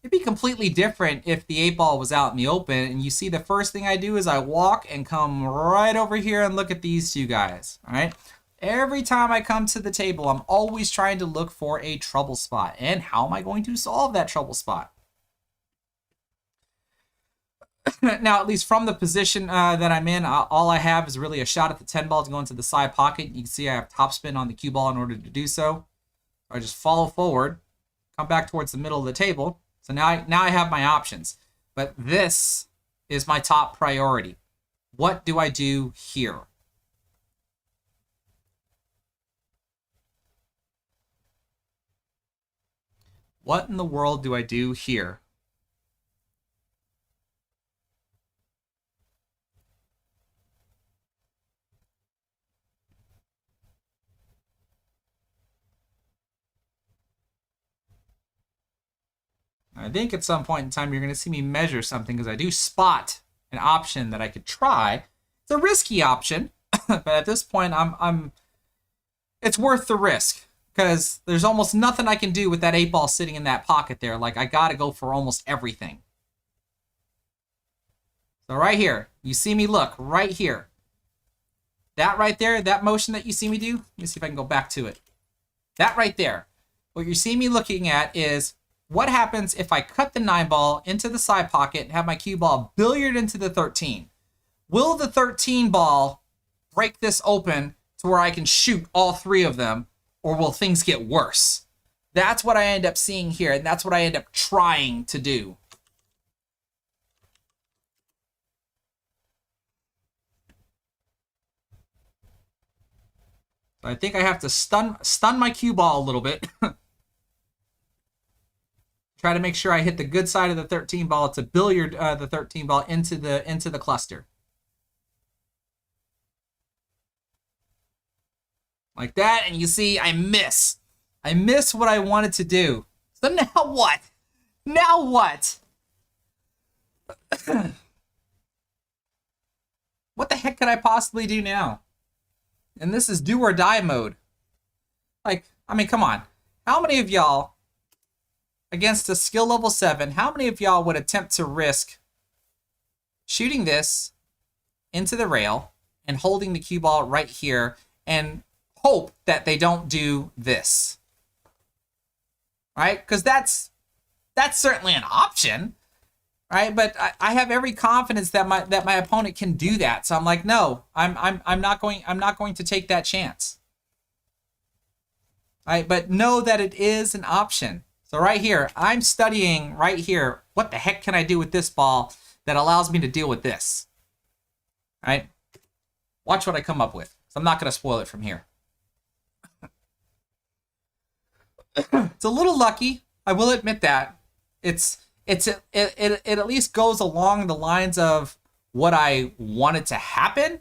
It'd be completely different if the 8-ball was out in the open, and you see the first thing I do is I walk and come right over here and look at these 2 guys, all right? Every time I come to the table, I'm always trying to look for a trouble spot. And how am I going to solve that trouble spot? Now, at least from the position that I'm in, all I have is really a shot at the 10-ball to go into the side pocket. You can see I have topspin on the cue ball in order to do so. I just follow forward, come back towards the middle of the table. So now I have my options. But this is my top priority. What do I do here? What in the world do I do here? I think at some point in time you're going to see me measure something because I do spot an option that I could try. It's a risky option, but at this point it's worth the risk because there's almost nothing I can do with that 8-ball sitting in that pocket there. Like, I got to go for almost everything. So right here, you see me look right here. That right there, that motion that you see me do, let me see if I can go back to it. That right there. What you see me looking at is what happens if I cut the 9 ball into the side pocket and have my cue ball billiard into the 13. Will the 13 ball break this open to where I can shoot all 3 of them, or will things get worse? That's what I end up seeing here, and that's what I end up trying to do. So I think I have to stun my cue ball a little bit. Try to make sure I hit the good side of the 13 ball to billiard the 13 ball into the cluster. Like that, and you see I miss. I miss what I wanted to do. So now what? Now what? What the heck could I possibly do now? And this is do or die mode. Like, I mean, come on. How many of y'all, against a skill level 7, how many of y'all would attempt to risk shooting this into the rail and holding the cue ball right here and hope that they don't do this? Right? Because that's certainly an option. Right? But I have every confidence that my opponent can do that. So I'm like, no, I'm not going to take that chance. Right? But know that it is an option. So right here, I'm studying right here, what the heck can I do with this ball that allows me to deal with this? Right? Watch what I come up with. So I'm not going to spoil it from here. It's a little lucky. I will admit that. It at least goes along the lines of what I wanted to happen,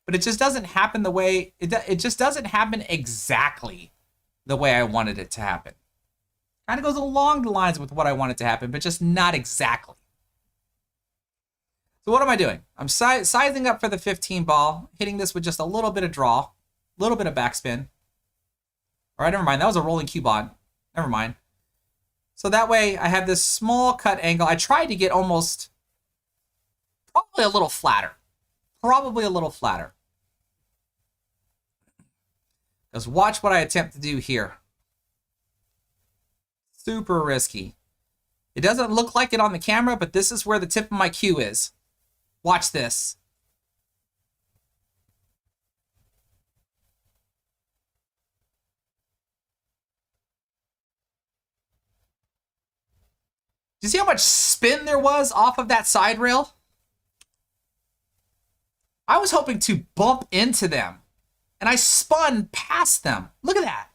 but it just doesn't happen the way it just doesn't happen exactly the way I wanted it to happen. Kind of goes along the lines with what I wanted to happen, but just not exactly. So what am I doing? I'm sizing up for the 15 ball, hitting this with just a little bit of draw, a little bit of backspin. All right, never mind. That was a rolling cue bond. Never mind. So that way I have this small cut angle. I tried to get almost probably a little flatter. Probably a little flatter. Because watch what I attempt to do here. Super risky. It doesn't look like it on the camera, but this is where the tip of my cue is. Watch this. Do you see how much spin there was off of that side rail? I was hoping to bump into them, and I spun past them. Look at that.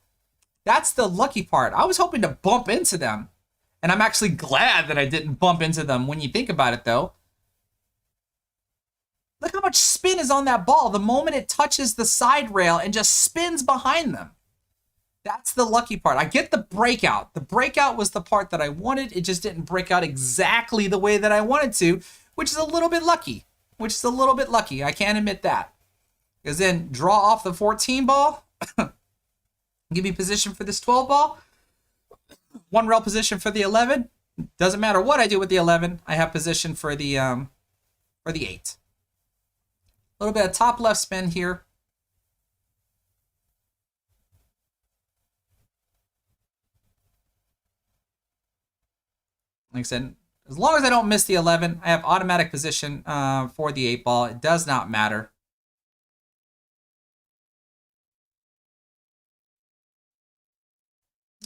That's the lucky part. I was hoping to bump into them, and I'm actually glad that I didn't bump into them when you think about it, though. Look how much spin is on that ball the moment it touches the side rail and just spins behind them. That's the lucky part. I get the breakout. The breakout was the part that I wanted. It just didn't break out exactly the way that I wanted to, which is a little bit lucky. I can't admit that. Because then draw off the 14 ball. Give me position for this 12 ball. 1 rail position for the 11. Doesn't matter what I do with the 11. I have position for the 8. A little bit of top left spin here. Like I said, as long as I don't miss the 11, I have automatic position for the 8 ball. It does not matter.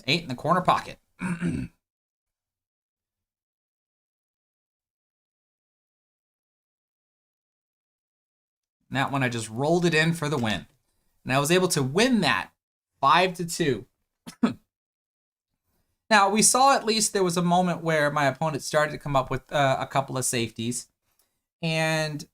Eight in the corner pocket. That one I just rolled it in for the win. And I was able to win that 5-2. Now, we saw at least there was a moment where my opponent started to come up with a couple of safeties. And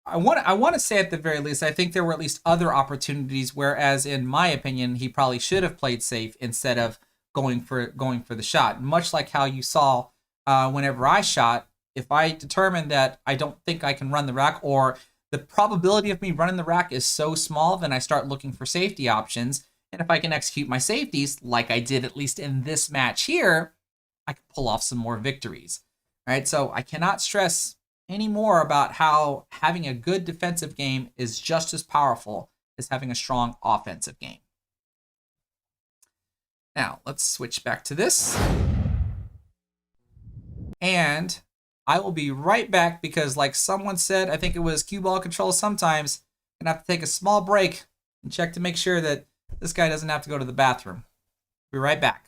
I want to say at the very least, I think there were at least other opportunities, whereas in my opinion, he probably should have played safe instead of going for the shot. Much like how you saw whenever I shot, if I determine that I don't think I can run the rack, or the probability of me running the rack is so small, then I start looking for safety options. And if I can execute my safeties, like I did at least in this match here, I can pull off some more victories. All right, so I cannot stress any more about how having a good defensive game is just as powerful as having a strong offensive game. Now, let's switch back to this. And I will be right back because, like someone said, I think it was cue ball control sometimes, I'm going to have to take a small break and check to make sure that this guy doesn't have to go to the bathroom. Be right back.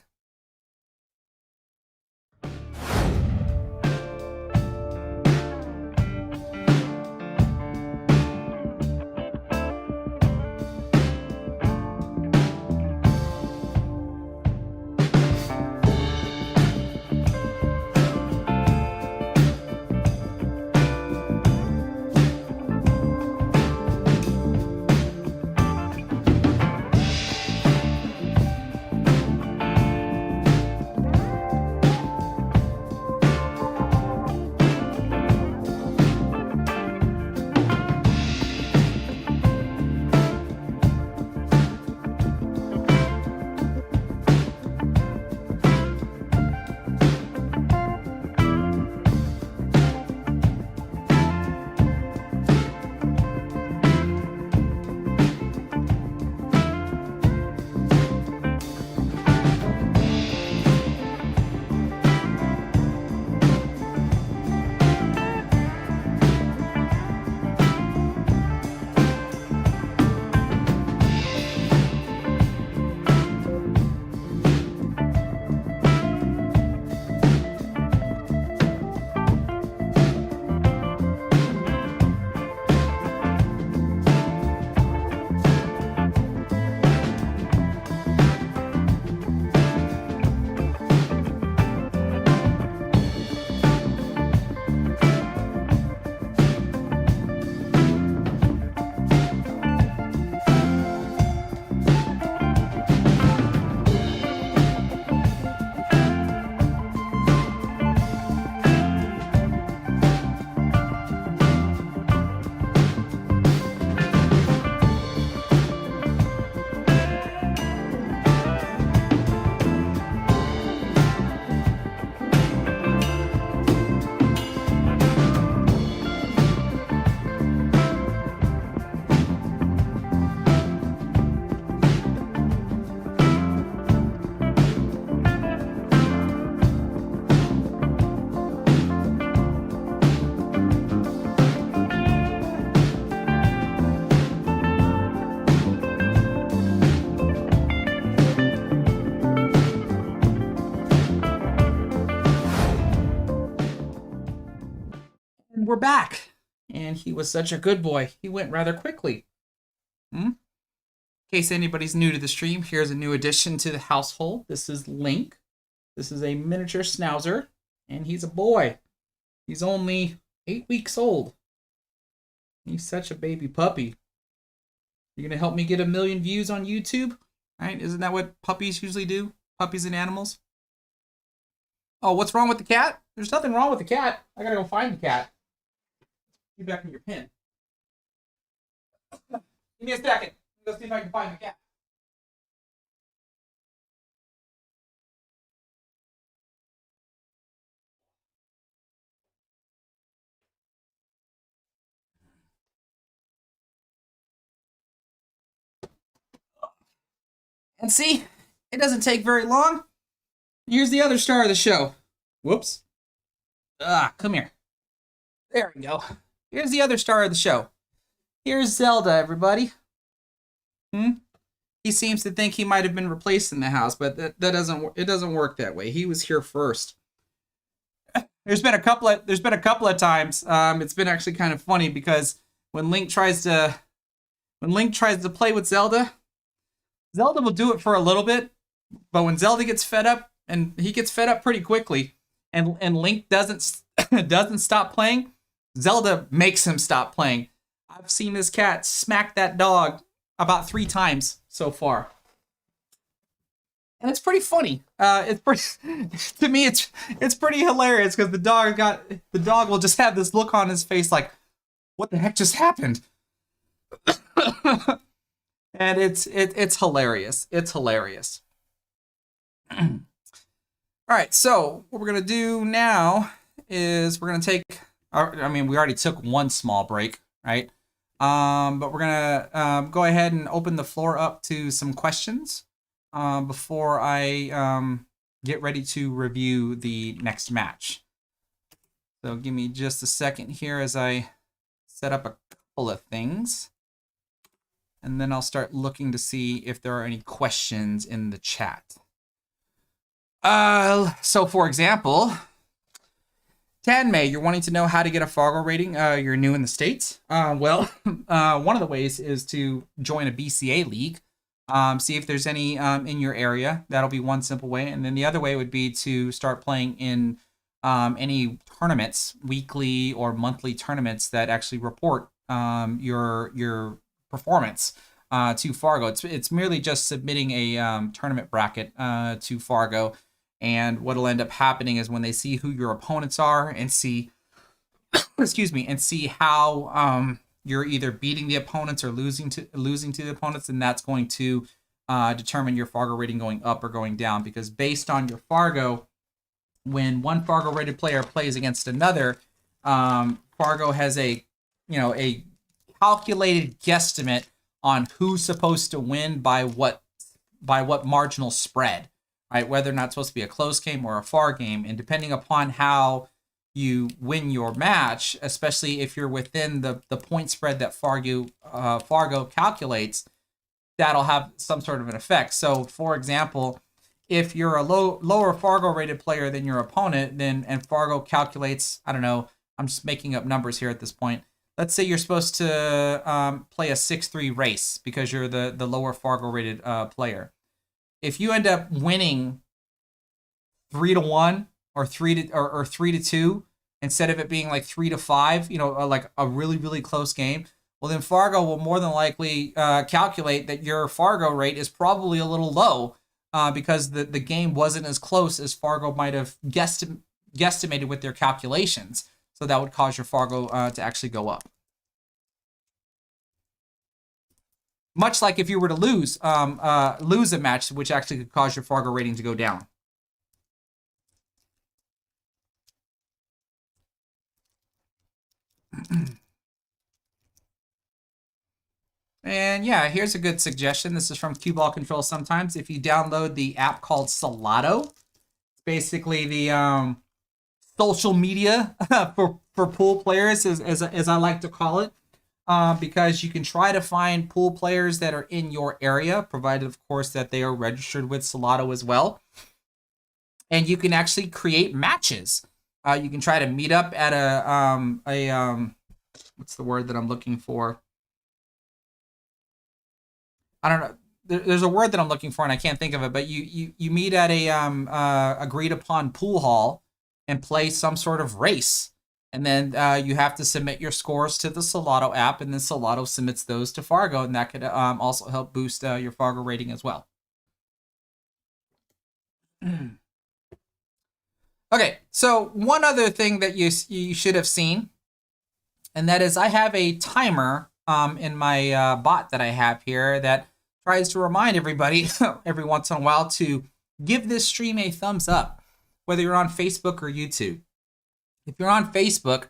And we're back. And he was such a good boy. He went rather quickly. In case anybody's new to the stream, here's a new addition to the household. This is Link. This is a miniature schnauzer, and he's a boy. He's only 8 weeks old. He's such a baby puppy. You're gonna help me get 1 million views on YouTube? Right? Isn't that what puppies usually do? Puppies and animals? Oh, what's wrong with the cat? There's nothing wrong with the cat. I gotta go find the cat. Get back in your pen. Give me a second. Let's see if I can find the cat. And see, it doesn't take very long. Here's the other star of the show. Whoops. Come here. There we go. Here's the other star of the show. Here's Zelda, everybody. He seems to think he might have been replaced in the house, but it doesn't work that way. He was here first. There's been a couple of times. It's been actually kind of funny because when Link tries to play with Zelda, Zelda will do it for a little bit, but when Zelda gets fed up, and he gets fed up pretty quickly, and Link doesn't stop playing, Zelda makes him stop playing. I've seen this cat smack that dog about 3 times so far. And it's pretty funny. It's pretty to me it's pretty hilarious because the dog will just have this look on his face like, what the heck just happened? And it's hilarious. It's hilarious. All right, so what we're gonna do now is we're gonna take. We already took one small break, right? But we're gonna go ahead and open the floor up to some questions. before I get ready to review the next match. So give me just a second here as I set up a couple of things. And then I'll start looking to see if there are any questions in the chat. So for example, Tanmay, you're wanting to know how to get a Fargo rating. You're new in the States. Well, one of the ways is to join a BCA league. See if there's any in your area. That'll be one simple way. And then the other way would be to start playing in any tournaments, weekly or monthly tournaments that actually report your performance to Fargo. It's merely just submitting a tournament bracket to Fargo. And what'll end up happening is when they see who your opponents are and see, excuse me, and see how you're either beating the opponents or losing to the opponents, and that's going to determine your Fargo rating going up or going down. Because based on your Fargo, when one Fargo rated player plays against another, Fargo has a calculated guesstimate on who's supposed to win by what marginal spread. Right, whether or not it's supposed to be a close game or a far game, and depending upon how you win your match, especially if you're within the point spread that Fargo calculates, that'll have some sort of an effect. So, for example, if you're a lower Fargo rated player than your opponent, and Fargo calculates, I don't know, I'm just making up numbers here at this point. Let's say you're supposed to play a 6-3 race because you're the lower Fargo rated player. If you end up winning 3-1 or 3-2 instead of it being like 3-5, like a really, really close game, well then Fargo will more than likely calculate that your Fargo rate is probably a little low because the game wasn't as close as Fargo might have guesstimated with their calculations. So that would cause your Fargo to actually go up. Much like if you were to lose a match, which actually could cause your Fargo rating to go down. And yeah, here's a good suggestion. This is from Cue Ball Control sometimes. If you download the app called Solado, it's basically the social media for pool players, as I like to call it. Because you can try to find pool players that are in your area, provided, of course, that they are registered with Solado as well. And you can actually create matches. You can try to meet up at what's the word that I'm looking for? I don't know. There's a word that I'm looking for and I can't think of it. But you meet at a agreed upon pool hall and play some sort of race. And then you have to submit your scores to the Solado app, and then Solado submits those to Fargo, and that could also help boost your Fargo rating as well. Okay, so one other thing that you should have seen, and that is I have a timer in my bot that I have here that tries to remind everybody every once in a while to give this stream a thumbs up, whether you're on Facebook or YouTube. If you're on Facebook,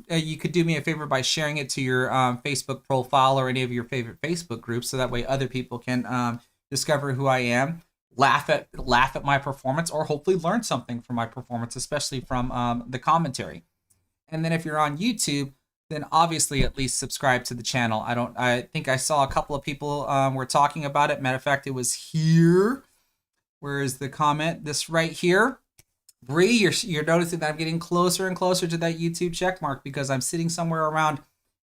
you could do me a favor by sharing it to your Facebook profile or any of your favorite Facebook groups, so that way other people can discover who I am, laugh at my performance, or hopefully learn something from my performance, especially from the commentary. And then if you're on YouTube, then obviously at least subscribe to the channel. I think I saw a couple of people were talking about it. Matter of fact, it was here. Where is the comment? This right here. Bree, you're noticing that I'm getting closer and closer to that YouTube check mark because I'm sitting somewhere around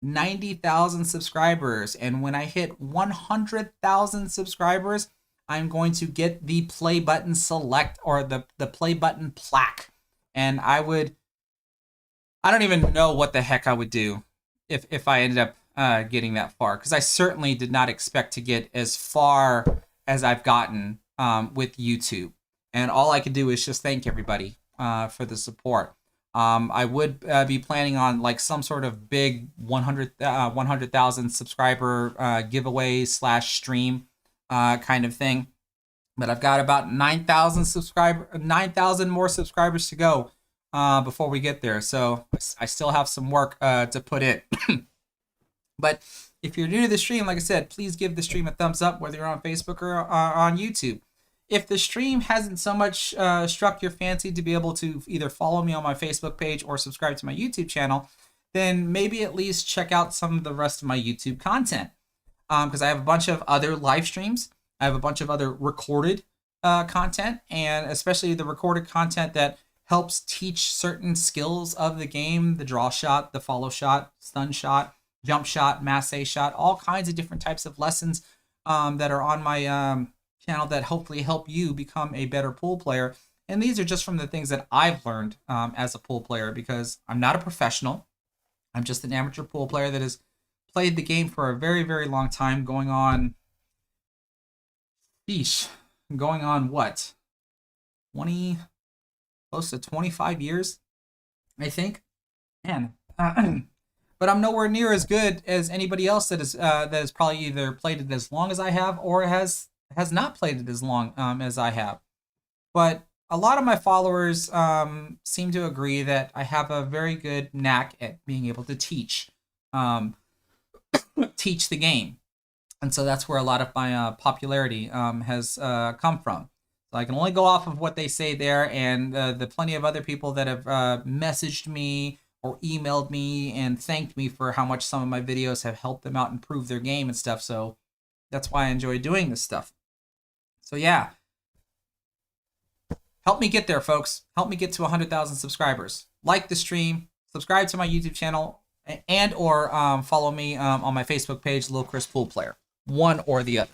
90,000 subscribers. And when I hit 100,000 subscribers, I'm going to get the play button select, or the play button plaque. And I don't even know what the heck I would do if I ended up getting that far, because I certainly did not expect to get as far as I've gotten with YouTube. And all I could do is just thank everybody for the support. I would be planning on like some sort of big 100,000 subscriber giveaway / stream kind of thing. But I've got about 9,000 more subscribers to go before we get there. So I still have some work to put in. But If you're new to the stream, like I said, please give the stream a thumbs up, whether you're on Facebook or on YouTube. If the stream hasn't so much struck your fancy to be able to either follow me on my Facebook page or subscribe to my YouTube channel, then maybe at least check out some of the rest of my YouTube content. Because I have a bunch of other live streams. I have a bunch of other recorded content, and especially the recorded content that helps teach certain skills of the game: the draw shot, the follow shot, stun shot, jump shot, masse shot, all kinds of different types of lessons that are on my channel that hopefully help you become a better pool player. And these are just from the things that I've learned as a pool player, because I'm not a professional. I'm just an amateur pool player that has played the game for a very, very long time, going on what? 20, close to 25 years, I think. Man, but I'm nowhere near as good as anybody else that has probably either played it as long as I have or has not played it as long as I have. But a lot of my followers seem to agree that I have a very good knack at being able to teach the game. And so that's where a lot of my popularity has come from. So I can only go off of what they say there, and the plenty of other people that have messaged me or emailed me and thanked me for how much some of my videos have helped them out improve their game and stuff. So that's why I enjoy doing this stuff. So yeah, help me get there, folks. Help me get to 100,000 subscribers. Like the stream, subscribe to my YouTube channel, and or follow me on my Facebook page, Lil Chris Pool Player. One or the other.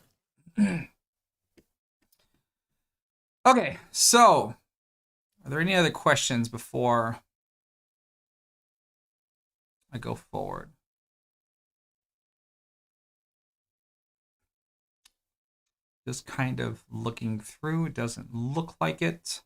Okay, so are there any other questions before I go forward? Just kind of looking through, it doesn't look like it.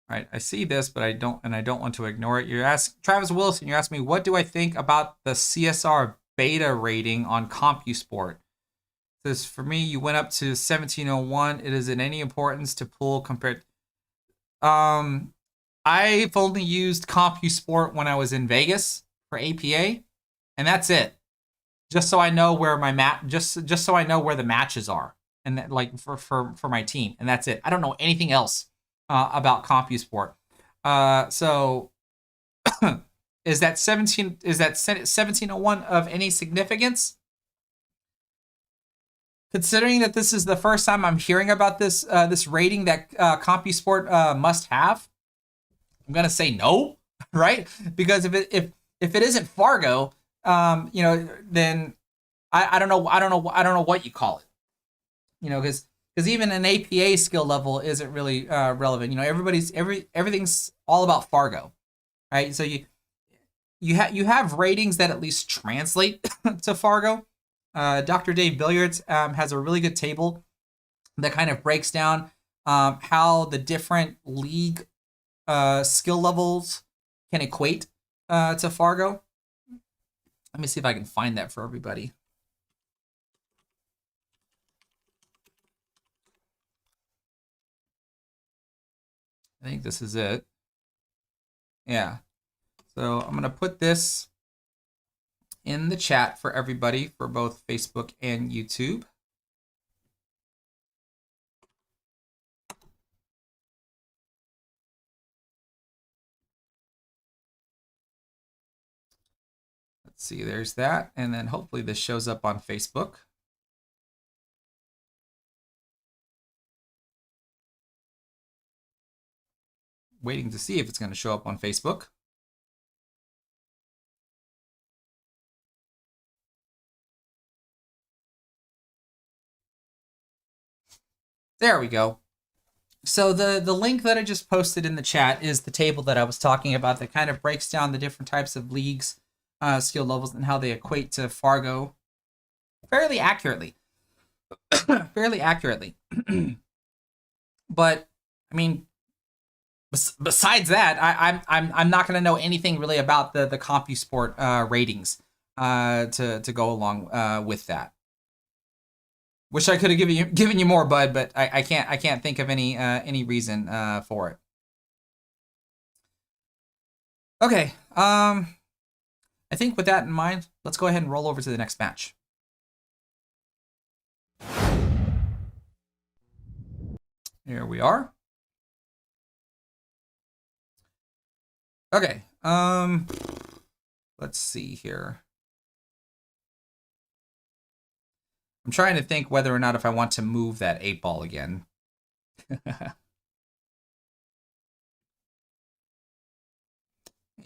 All right, I see this, but I don't want to ignore it. You're asking Travis Wilson. You asked me, what do I think about the CSR beta rating on CompuSport? Says, for me, you went up to 1701. It is in any importance to pool compared. I've only used CompuSport when I was in Vegas for APA, and that's it. Just so I know where my just so I know where the matches are, and that, like for my team, and that's it. I don't know anything else about CompuSport. So is that 1701 of any significance? Considering that this is the first time I'm hearing about this this rating that CompuSport must have, I'm gonna say no, right? Because if it isn't Fargo, then I don't know what you call it, because even an APA skill level isn't really relevant. Everything's all about Fargo, right? So you have ratings that at least translate to Fargo. Dr. Dave Billiards has a really good table that kind of breaks down how the different league skill levels can equate to Fargo. Let me see if I can find that for everybody. I think this is it. Yeah. So I'm going to put this in the chat for everybody for both Facebook and YouTube. Let's see, there's that. And then hopefully this shows up on Facebook. Waiting to see if it's going to show up on Facebook. There we go. So the link that I just posted in the chat is the table that I was talking about that kind of breaks down the different types of leagues, skill levels, and how they equate to Fargo fairly accurately. Fairly accurately. But I mean, besides that, I'm not going to know anything really about the CompuSport ratings to go along with that. Wish I could have given you more, bud, but I can't think of any reason for it. Okay. I think with that in mind, let's go ahead and roll over to the next match. Here we are. Okay. Let's see here. I'm trying to think whether or not if I want to move that 8-ball again.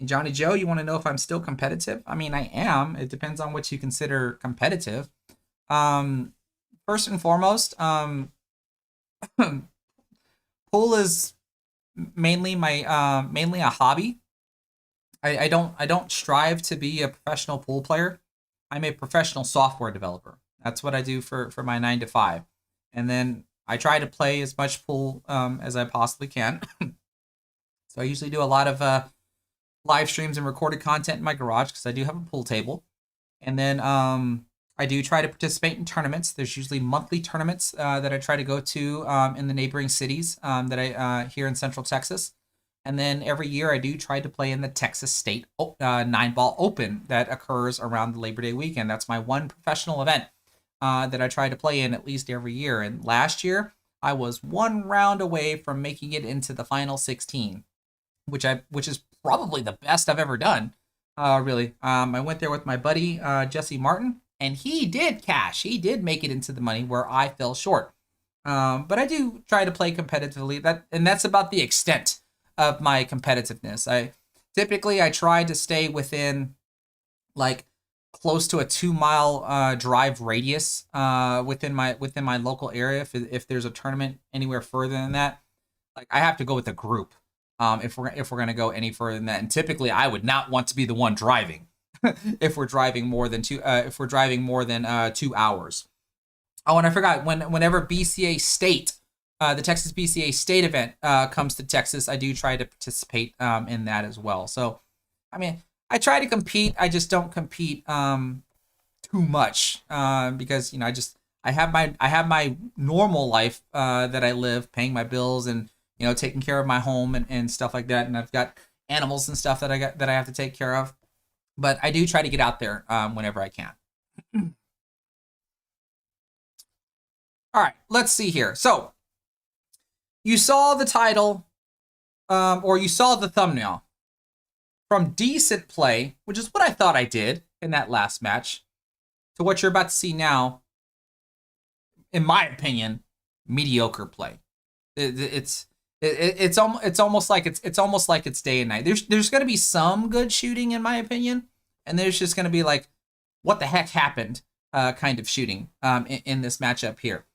Johnny Joe, you want to know if I'm still competitive? I mean, I am. It depends on what you consider competitive. First and foremost, pool is mainly mainly a hobby. I don't strive to be a professional pool player. I'm a professional software developer. That's what I do for my 9 to 5, and then I try to play as much pool as I possibly can. So I usually do a lot of live streams and recorded content in my garage because I do have a pool table, and then I do try to participate in tournaments. There's usually monthly tournaments that I try to go to in the neighboring cities that I here in Central Texas. And then every year I do try to play in the Texas State 9-ball Open that occurs around the Labor Day weekend. That's my one professional event that I try to play in at least every year. And last year I was one round away from making it into the final 16, which is probably the best I've ever done. Really, I went there with my buddy Jesse Martin, and he did cash. He did make it into the money where I fell short. But I do try to play competitively. That's about the extent of my competitiveness. I try to stay within like close to a 2-mile drive radius within my local area. If there's a tournament anywhere further than that, like I have to go with a group. If we're gonna go any further than that, and typically I would not want to be the one driving if we're driving more than 2 hours. Oh, and I forgot whenever BCA State, the Texas BCA State event comes to Texas, I do try to participate in that as well. So, I mean, I try to compete. I just don't compete too much because I have my normal life that I live, paying my bills and taking care of my home and stuff like that. And I've got animals and stuff that I have to take care of. But I do try to get out there whenever I can. All right, let's see here. So you saw the title, or you saw the thumbnail. From decent play, which is what I thought I did in that last match, to what you're about to see now, in my opinion, mediocre play. It's almost like it's day and night. There's going to be some good shooting in my opinion, and there's just going to be like, what the heck happened kind of shooting in this matchup here.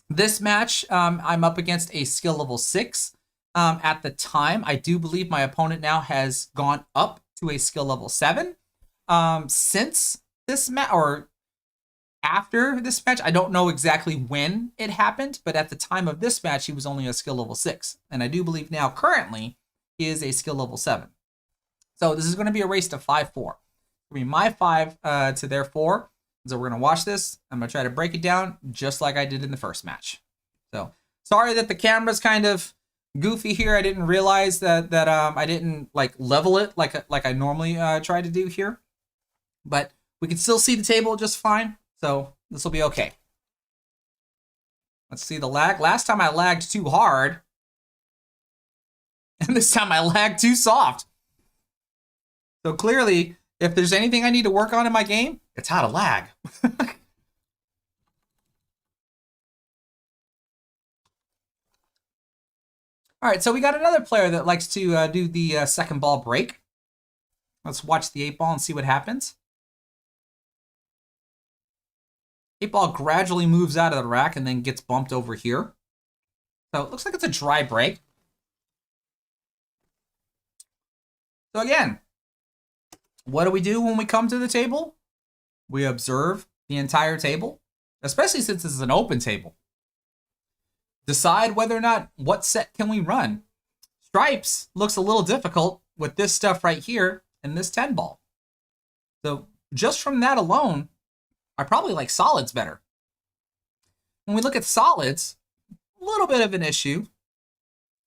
This match, I'm up against a skill level 6. At the time, I do believe my opponent now has gone up to a skill level 7. Since this match, or after this match, I don't know exactly when it happened, but at the time of this match, he was only a skill level 6. And I do believe now, currently, he is a skill level 7. So this is going to be a race to 5-4. I mean, my 5 to their 4. So we're going to watch this. I'm going to try to break it down just like I did in the first match. So sorry that the camera's kind of goofy here. I didn't realize that I didn't like level it like I normally try to do here. But we can still see the table just fine. So this will be okay. Let's see the lag. Last time I lagged too hard. And this time I lagged too soft. So clearly, if there's anything I need to work on in my game, it's how to lag. All right, so we got another player that likes to do the second ball break. Let's watch the 8-ball and see what happens. 8-ball gradually moves out of the rack and then gets bumped over here. So it looks like it's a dry break. So again, what do we do when we come to the table? We observe the entire table, especially since this is an open table. Decide whether or not what set can we run. Stripes looks a little difficult with this stuff right here and this 10-ball. So just from that alone, I probably like solids better. When we look at solids, a little bit of an issue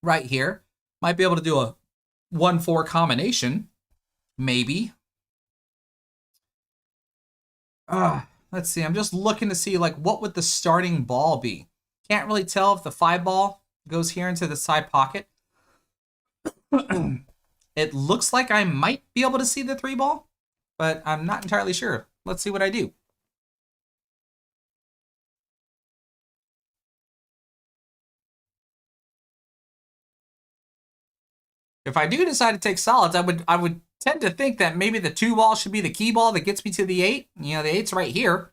right here. Might be able to do a 1-4 combination Maybe. Let's see. I'm just looking to see like what would the starting ball be. Can't really tell if the 5 ball goes here into the side pocket. It looks like I might be able to see the 3 ball, but I'm not entirely sure. Let's see what I do. If I do decide to take solids, I would tend to think that maybe the 2 ball should be the key ball that gets me to the 8. You know, the 8's right here.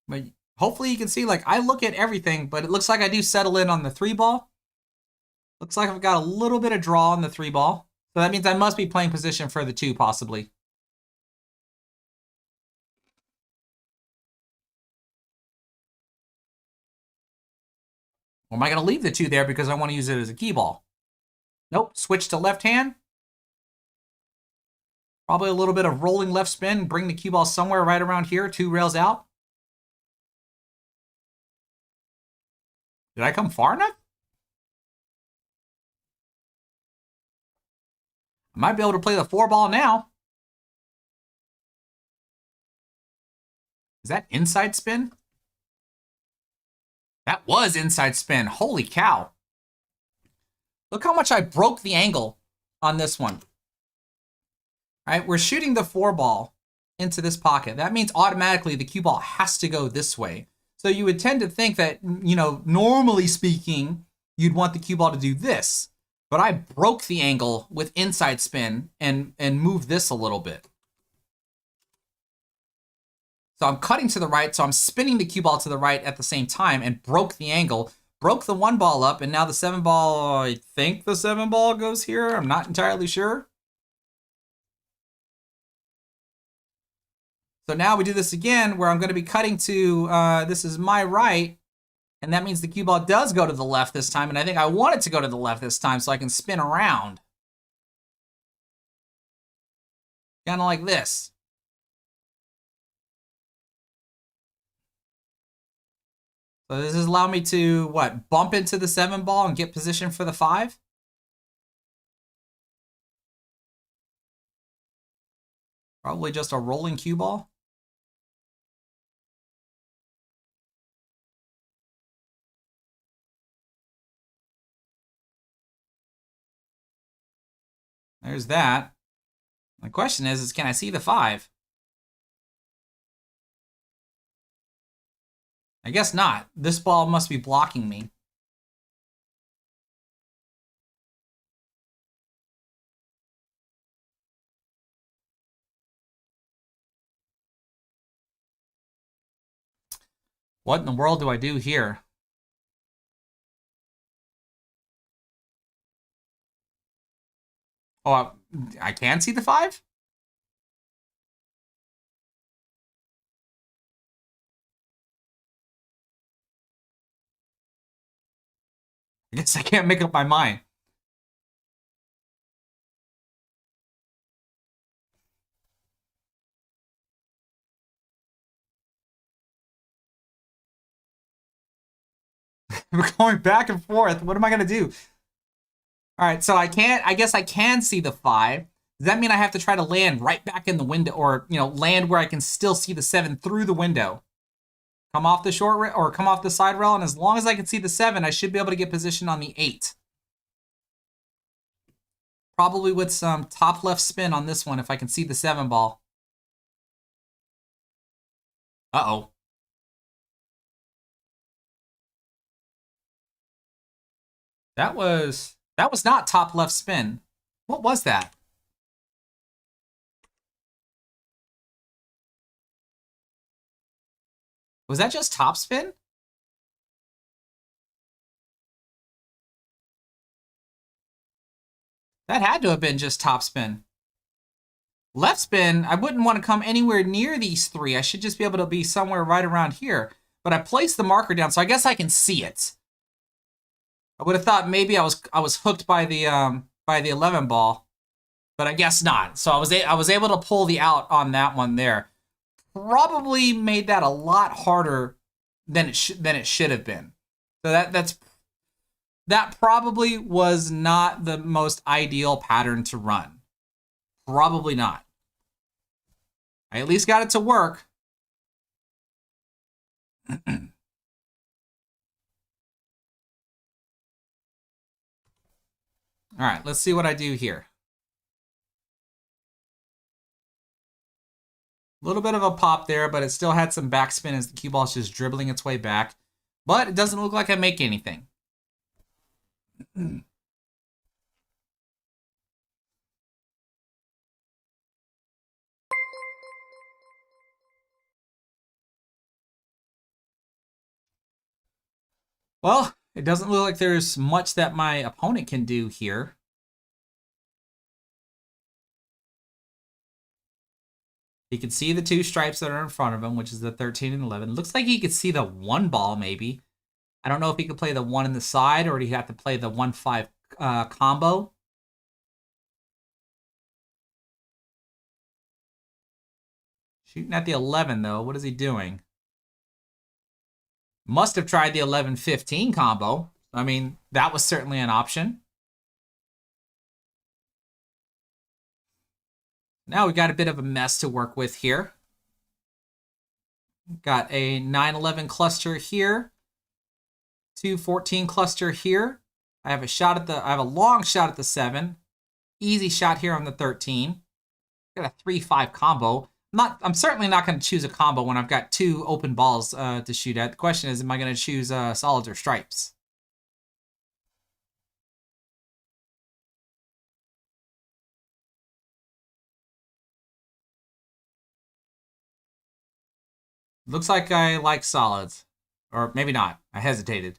But hopefully you can see, like, I look at everything, but it looks like I do settle in on the 3 ball. Looks like I've got a little bit of draw on the 3 ball. So that means I must be playing position for the 2, possibly. Or am I going to leave the 2 there because I want to use it as a key ball? Nope. Switch to left hand. Probably a little bit of rolling left spin. Bring the cue ball somewhere right around here. 2 rails out. Did I come far enough? I might be able to play the 4 ball now. Is that inside spin? That was inside spin. Holy cow. Look how much I broke the angle on this one. All right, we're shooting the 4 ball into this pocket. That means automatically the cue ball has to go this way. So you would tend to think that, you know, normally speaking, you'd want the cue ball to do this. But I broke the angle with inside spin and moved this a little bit. So I'm cutting to the right, so I'm spinning the cue ball to the right at the same time and broke the angle. Broke the 1 ball up, and now the 7 ball, I think the 7 ball goes here. I'm not entirely sure. So now we do this again where I'm going to be cutting to, this is my right, and that means the cue ball does go to the left this time, and I think I want it to go to the left this time so I can spin around. Kind of like this. So this is allowing me to, what, bump into the 7 ball and get position for the 5? Probably just a rolling cue ball. There's that. The question is can I see the 5? I guess not. This ball must be blocking me. What in the world do I do here? Oh, I can see the 5? I guess I can't make up my mind. We're going back and forth. What am I going to do? All right, so I guess I can see the 5. Does that mean I have to try to land right back in the window or, you know, land where I can still see the 7 through the window? Come off the short rail or come off the side rail, and as long as I can see the 7, I should be able to get position on the 8. Probably with some top left spin on this one if I can see the 7 ball. Uh-oh. That was not top left spin. What was that? Was that just top spin? That had to have been just top spin. Left spin, I wouldn't want to come anywhere near these 3. I should just be able to be somewhere right around here. But I placed the marker down, so I guess I can see it. I would have thought maybe I was hooked by the 11 ball, but I guess not. So I was able to pull the out on that one there. Probably made that a lot harder than it should have been. So that's that probably was not the most ideal pattern to run. Probably not. I at least got it to work. All right, let's see what I do here. A little bit of a pop there, but it still had some backspin as the cue ball's just dribbling its way back. But it doesn't look like I make anything. Well, it doesn't look like there's much that my opponent can do here. He can see the two stripes that are in front of him, which is the 13 and 11. Looks like he could see the one ball, maybe. I don't know if he could play the one in the side or he'd have to play the 1-5 combo. Shooting at the 11, though. What is he doing? Must have tried the 11-15 combo. I mean, that was certainly an option. Now we got a bit of a mess to work with here. Got a 9-11 cluster here. 2-14 cluster here. I have a long shot at the 7. Easy shot here on the 13. Got a 3-5 combo. I'm certainly not going to choose a combo when I've got two open balls to shoot at. The question is, am I going to choose solids or stripes? Looks like I like solids. Or maybe not. I hesitated.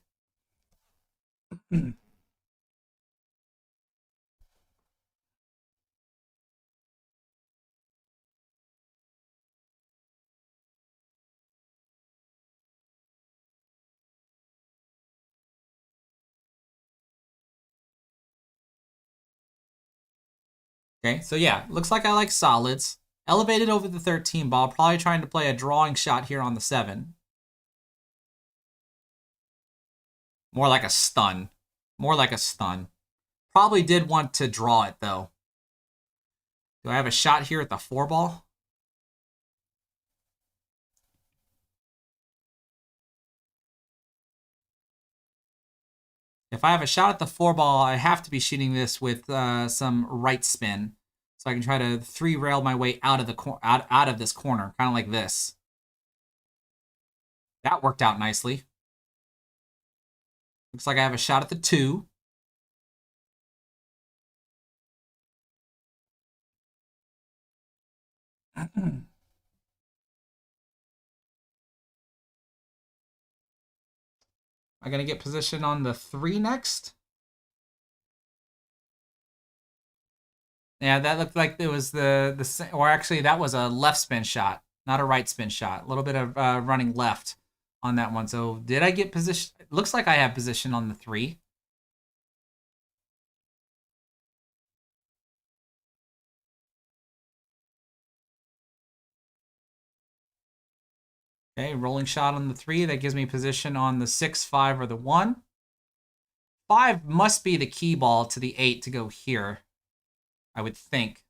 Okay, so yeah, looks like I like solids. Elevated over the 13 ball, probably trying to play a drawing shot here on the 7. More like a stun. More like a stun. Probably did want to draw it, though. Do I have a shot here at the 4 ball? If I have a shot at the 4 ball, I have to be shooting this with some right spin. So I can try to 3-rail my way out of this corner, kind of like this. That worked out nicely. Looks like I have a shot at the 2. Am I going to get position on the 3 next? Yeah, that looked like it was or actually that was a left spin shot, not a right spin shot. A little bit of running left on that one. So did I get position? It looks like I have position on the 3. Okay, rolling shot on the 3. That gives me position on the 6, 5, or the 1. 5 must be the key ball to the 8 to go here, I would think.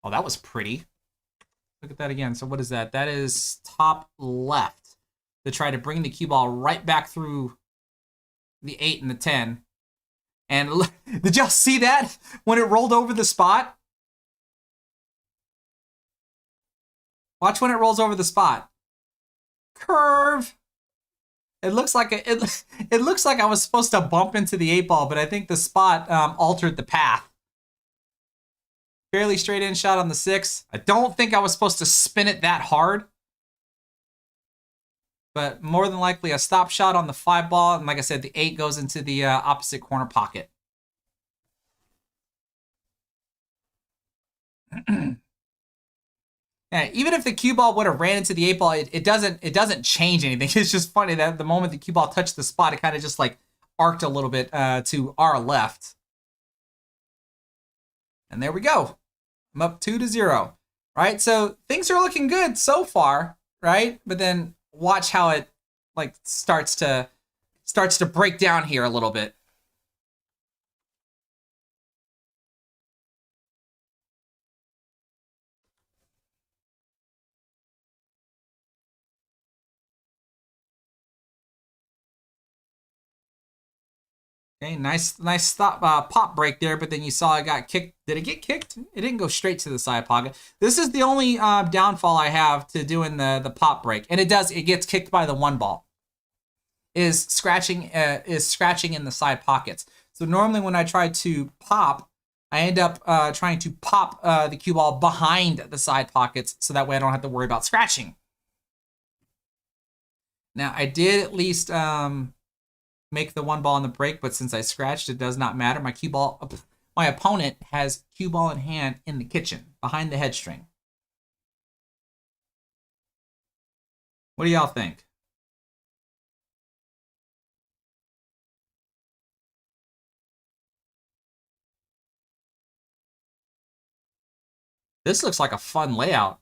Oh, that was pretty. Look at that again. So what is that? That is top left to try to bring the cue ball right back through the 8 and the 10. And did y'all see that when it rolled over the spot? Watch when it rolls over the spot. Curve. It looks like it looks like I was supposed to bump into the 8 ball, but I think the spot altered the path. Fairly straight in shot on the 6. I don't think I was supposed to spin it that hard. But more than likely a stop shot on the 5 ball. And like I said, the 8 goes into the opposite corner pocket. Yeah, even if the cue ball would have ran into the 8 ball, it doesn't change anything. It's just funny that the moment the cue ball touched the spot, it kind of just like arced a little bit to our left. And there we go. I'm up 2-0. Right, so things are looking good so far. right? But then watch how it like starts to break down here a little bit. Okay, nice stop, pop break there, but then you saw it got kicked. Did it get kicked? It didn't go straight to the side pocket. This is the only downfall I have to doing the pop break, and it gets kicked by the one ball. Is scratching in the side pockets. So normally when I try to pop, I end up trying to pop the cue ball behind the side pockets, so that way I don't have to worry about scratching. Now I did at least make the one ball in the break, but since I scratched, it does not matter. My opponent has cue ball in hand in the kitchen, behind the head string. What do y'all think? This looks like a fun layout.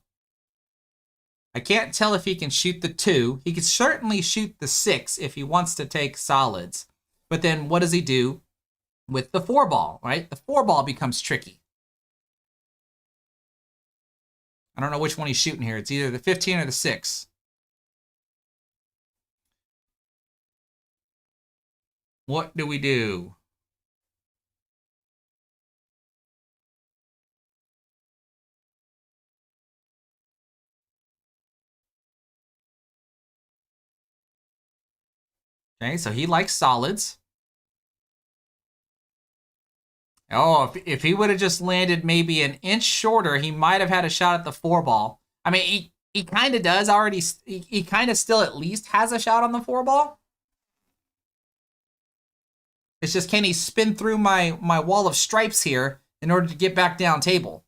I can't tell if he can shoot the 2. He can certainly shoot the 6 if he wants to take solids. But then what does he do with the 4 ball, right? The 4 ball becomes tricky. I don't know which one he's shooting here. It's either the 15 or the 6. What do we do? Okay, so he likes solids. Oh, if he would have just landed maybe an inch shorter, he might have had a shot at the 4 ball. I mean, he kind of does already. He kind of still at least has a shot on the 4 ball. It's just, can he spin through my wall of stripes here in order to get back down table?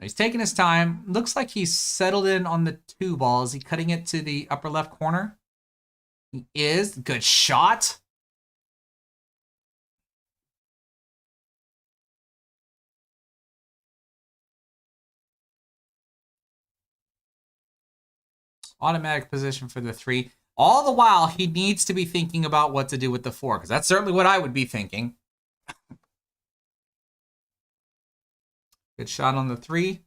He's taking his time. Looks like he's settled in on the 2 ball. Is he cutting it to the upper left corner? He is. Good shot. Automatic position for the 3. All the while, he needs to be thinking about what to do with the 4, because that's certainly what I would be thinking. Good shot on the 3.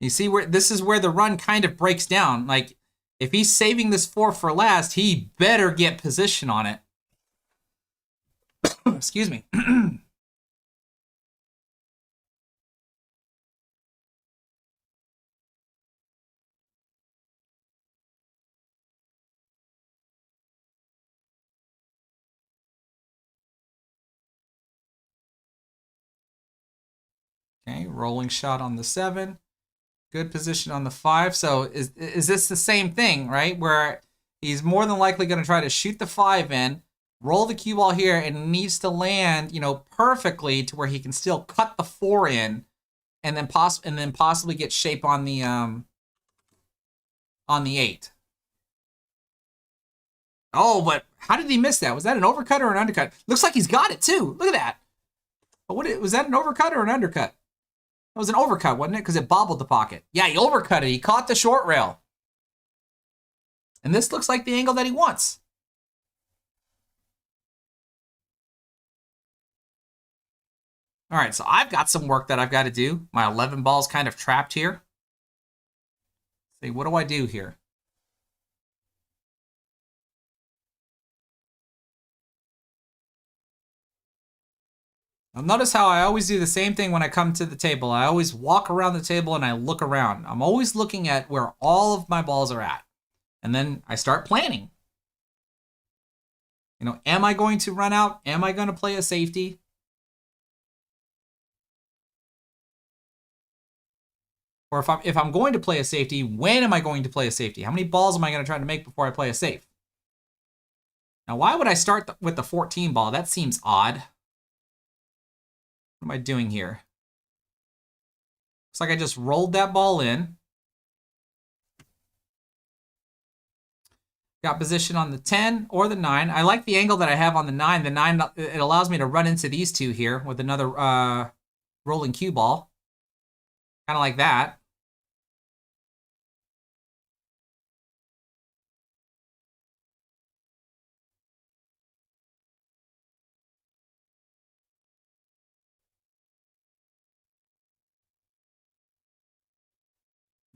You see where this is where the run kind of breaks down. Like, if he's saving this 4 for last, he better get position on it. Excuse me. Okay, rolling shot on the 7. Good position on the 5. So is this the same thing, right? Where he's more than likely going to try to shoot the 5 in, roll the cue ball here, and needs to land, perfectly to where he can still cut the 4 in, and then possibly get shape on the 8. Oh, but how did he miss that? Was that an overcut or an undercut? Looks like he's got it too. Look at that. But was that an overcut or an undercut? It was an overcut, wasn't it? Because it bobbled the pocket. Yeah, he overcut it. He caught the short rail. And this looks like the angle that he wants. All right, so I've got some work that I've got to do. My 11 ball's kind of trapped here. See, what do I do here? Now notice how I always do the same thing when I come to the table. I always walk around the table and I look around. I'm always looking at where all of my balls are at. And then I start planning. Am I going to run out? Am I going to play a safety? Or if I'm going to play a safety, when am I going to play a safety? How many balls am I going to try to make before I play a safe? Now, why would I start with the 14 ball? That seems odd. am I doing here? Looks like I just rolled that ball in. Got position on the 10 or the 9. I like the angle that I have on the 9. The 9, it allows me to run into these two here with another rolling cue ball. Kind of like that.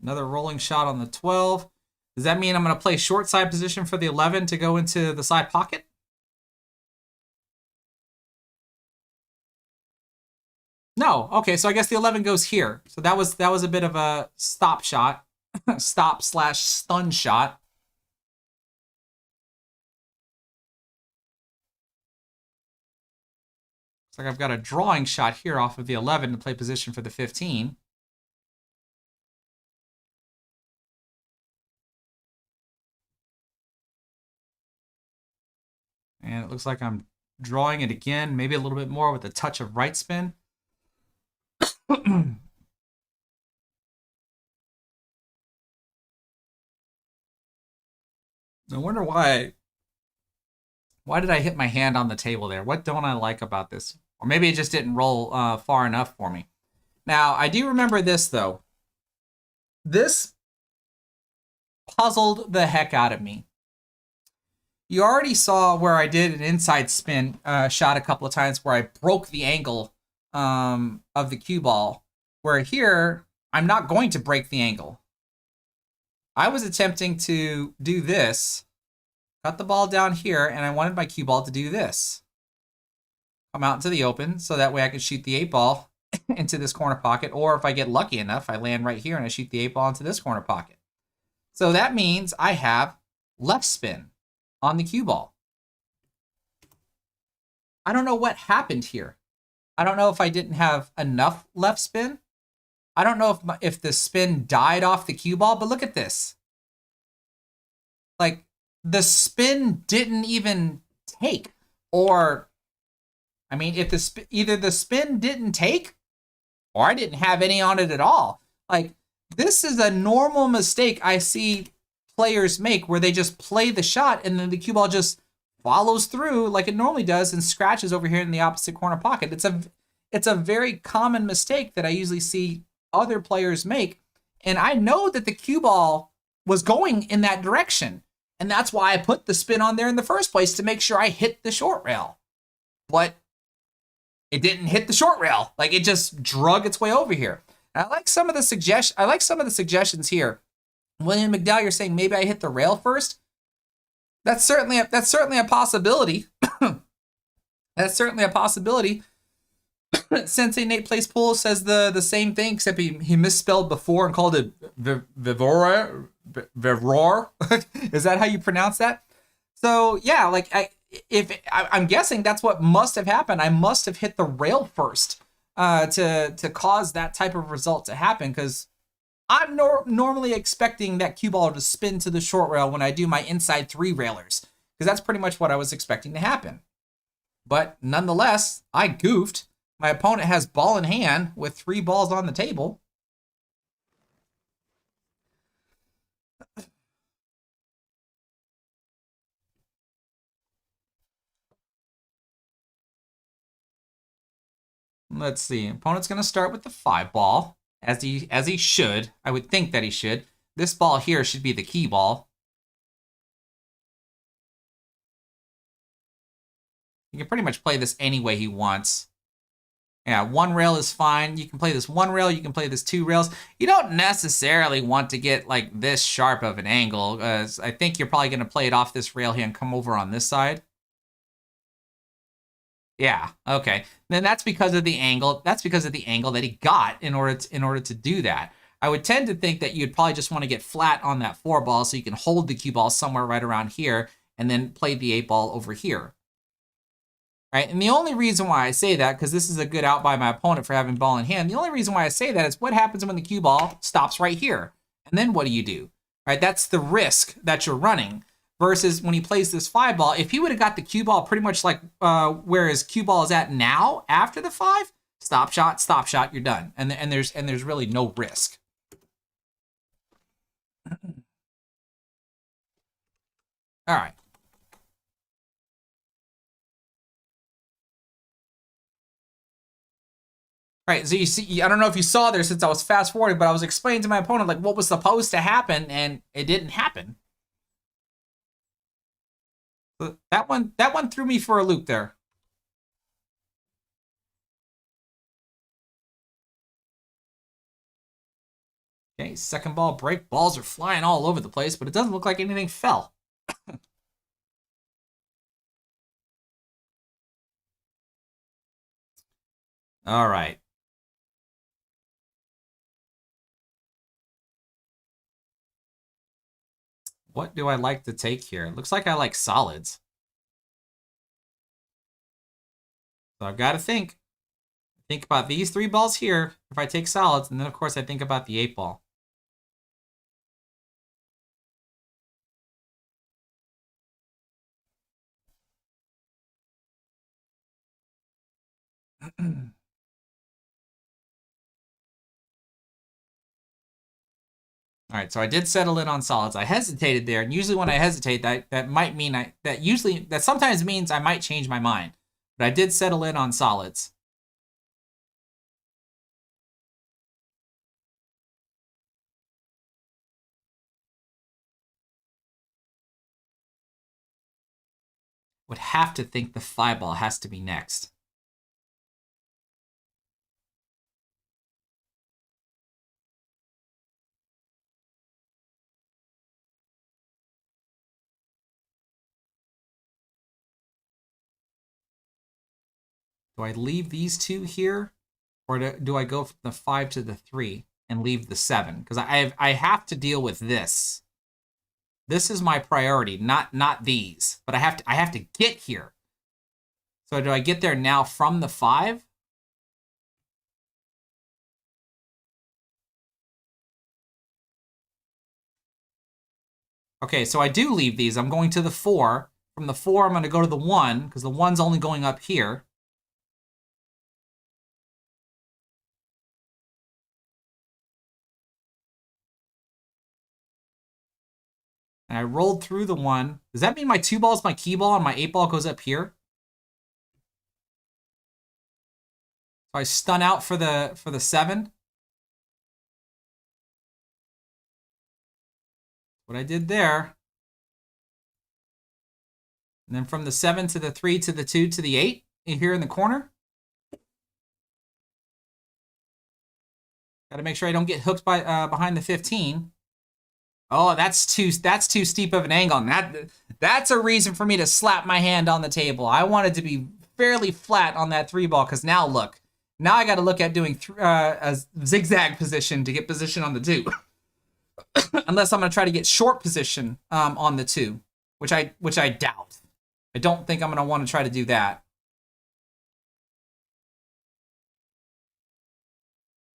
Another rolling shot on the 12. Does that mean I'm going to play short side position for the 11 to go into the side pocket? No. Okay, so I guess the 11 goes here. So that was a bit of a stop shot. Stop/stun shot. Looks like I've got a drawing shot here off of the 11 to play position for the 15. And it looks like I'm drawing it again, maybe a little bit more with a touch of right spin. I wonder why did I hit my hand on the table there? What don't I like about this? Or maybe it just didn't roll far enough for me. Now, I do remember this, though. This puzzled the heck out of me. You already saw where I did an inside spin shot a couple of times where I broke the angle of the cue ball. Where here, I'm not going to break the angle. I was attempting to do this, cut the ball down here, and I wanted my cue ball to do this. Come out into the open, so that way I can shoot the 8-ball into this corner pocket, or if I get lucky enough, I land right here and I shoot the 8-ball into this corner pocket. So that means I have left spin on the cue ball. I don't know what happened here. I don't know if I didn't have enough left spin. I don't know if the spin died off the cue ball, but look at this. Like, the spin didn't even take. Or, I mean, if either the spin didn't take, or I didn't have any on it at all. Like, this is a normal mistake I see players make where they just play the shot and then the cue ball just follows through like it normally does and scratches over here in the opposite corner pocket. It's a very common mistake that I usually see other players make. And I know that the cue ball was going in that direction. And that's why I put the spin on there in the first place, to make sure I hit the short rail. But it didn't hit the short rail. Like, it just drug its way over here. And I like some of the suggestions here. William McDowell, you're saying maybe I hit the rail first. That's certainly a possibility. That's certainly a possibility. Sensei Nate Plays Pool says the same thing, except he misspelled before and called it Vivor. Is that how you pronounce that? So yeah, like I'm guessing that's what must have happened. I must have hit the rail first to cause that type of result to happen, because I'm normally expecting that cue ball to spin to the short rail when I do my inside 3 railers, because that's pretty much what I was expecting to happen. But nonetheless, I goofed. My opponent has ball in hand with 3 balls on the table. Let's see. Opponent's going to start with the 5 ball, as he should. I would think that he should. This ball here should be the key ball. He can pretty much play this any way he wants. Yeah, 1 rail is fine. You can play this 1 rail. You can play this 2 rails. You don't necessarily want to get like this sharp of an angle, because I think you're probably going to play it off this rail here and come over on this side. Yeah, okay. Then that's because of the angle. That's because of the angle that he got in order to do that. I would tend to think that you'd probably just want to get flat on that 4 ball so you can hold the cue ball somewhere right around here and then play the 8 ball over here. Right? And the only reason why I say that, because this is a good out by my opponent for having ball in hand, the only reason why I say that is what happens when the cue ball stops right here. And then what do? Right? That's the risk that you're running. Versus when he plays this 5 ball, if he would have got the cue ball pretty much like where his cue ball is at now after the 5, stop shot, you're done. And there's really no risk. All right. All right, so you see, I don't know if you saw there since I was fast forwarding, but I was explaining to my opponent like what was supposed to happen, and it didn't happen. So that one threw me for a loop there. Okay, second ball break. Balls are flying all over the place, but it doesn't look like anything fell. All right. What do I like to take here? It looks like I like solids. So I've got to think. Think about these 3 balls here if I take solids, and then of course I think about the 8 ball. All right, so I did settle in on solids. I hesitated there, and usually when I hesitate, that might mean that sometimes means I might change my mind. But I did settle in on solids. Would have to think the 5 ball has to be next. Do I leave these 2 here, or do I go from the 5 to the 3 and leave the 7? Because I have to deal with this. This is my priority, not these. But I have to get here. So do I get there now from the 5? Okay, so I do leave these. I'm going to the 4. From the 4, I'm going to go to the 1, because the 1's only going up here. And I rolled through the 1. Does that mean my 2 ball's my key ball and my 8 ball goes up here? So I stun out for the 7. What I did there. And then from the 7 to the 3 to the 2 to the 8 here in the corner. Got to make sure I don't get hooked by behind the 15. Oh, that's too steep of an angle. And that's a reason for me to slap my hand on the table. I wanted to be fairly flat on that 3 ball, because now look. Now I got to look at doing a zigzag position to get position on the 2. Unless I'm going to try to get short position on the 2, which I doubt. I don't think I'm going to want to try to do that.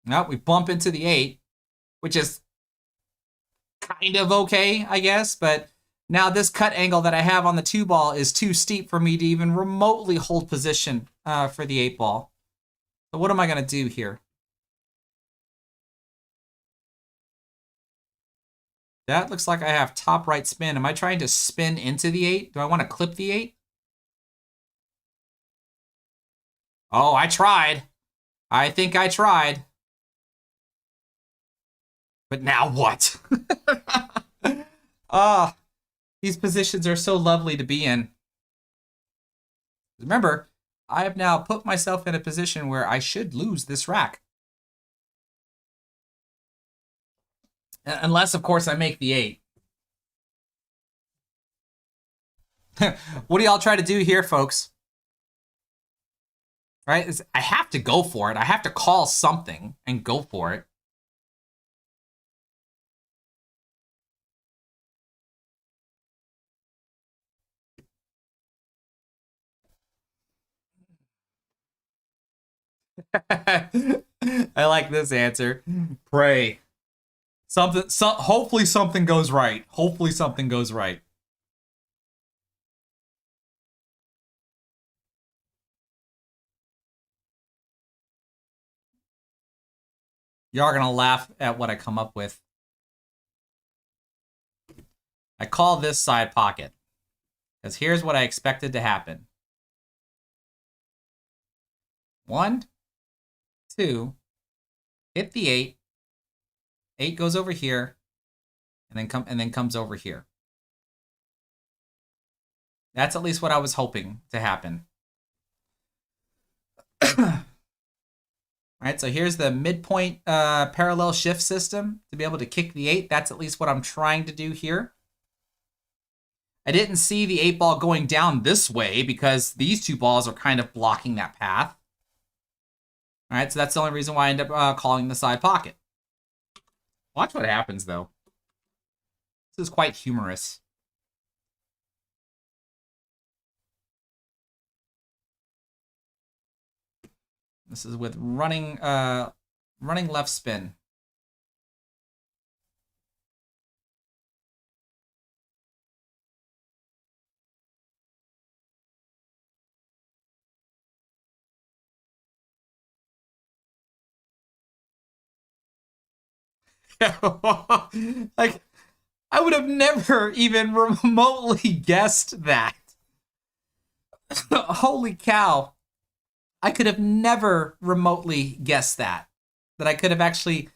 No, we bump into the 8, which is kind of okay, I guess. But now this cut angle that I have on the 2 ball is too steep for me to even remotely hold position for the 8 ball. So what am I going to do here? That looks like I have top right spin. Am I trying to spin into the 8? Do I want to clip the 8? Oh, I tried. I think I tried. But now what? These positions are so lovely to be in. Remember, I have now put myself in a position where I should lose this rack. Unless, of course, I make the 8. What do y'all try to do here, folks? Right? I have to go for it. I have to call something and go for it. I like this answer. Pray. Hopefully something goes right. Hopefully something goes right. Y'all are gonna laugh at what I come up with. I call this side pocket. Because here's what I expected to happen. 1, 2, hit the 8. 8 goes over here, and then comes over here. That's at least what I was hoping to happen. All right, so here's the midpoint parallel shift system to be able to kick the 8. That's at least what I'm trying to do here. I didn't see the 8 ball going down this way because these 2 balls are kind of blocking that path. All right, so that's the only reason why I end up calling the side pocket. Watch what happens, though. This is quite humorous. This is with running left spin. Like, I would have never even remotely guessed that. Holy cow. I could have never remotely guessed that. That I could have actually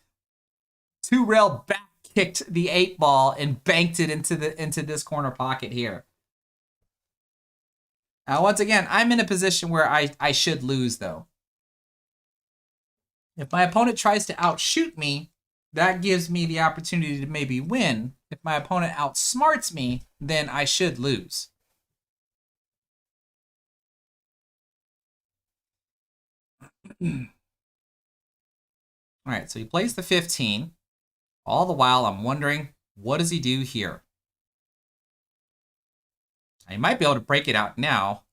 2-rail back kicked the 8 ball and banked it into this corner pocket here. Now, once again, I'm in a position where I should lose, though. If my opponent tries to outshoot me, that gives me the opportunity to maybe win. If my opponent outsmarts me, then I should lose. All right, so he plays the 15. All the while, I'm wondering, what does he do here? He might be able to break it out now.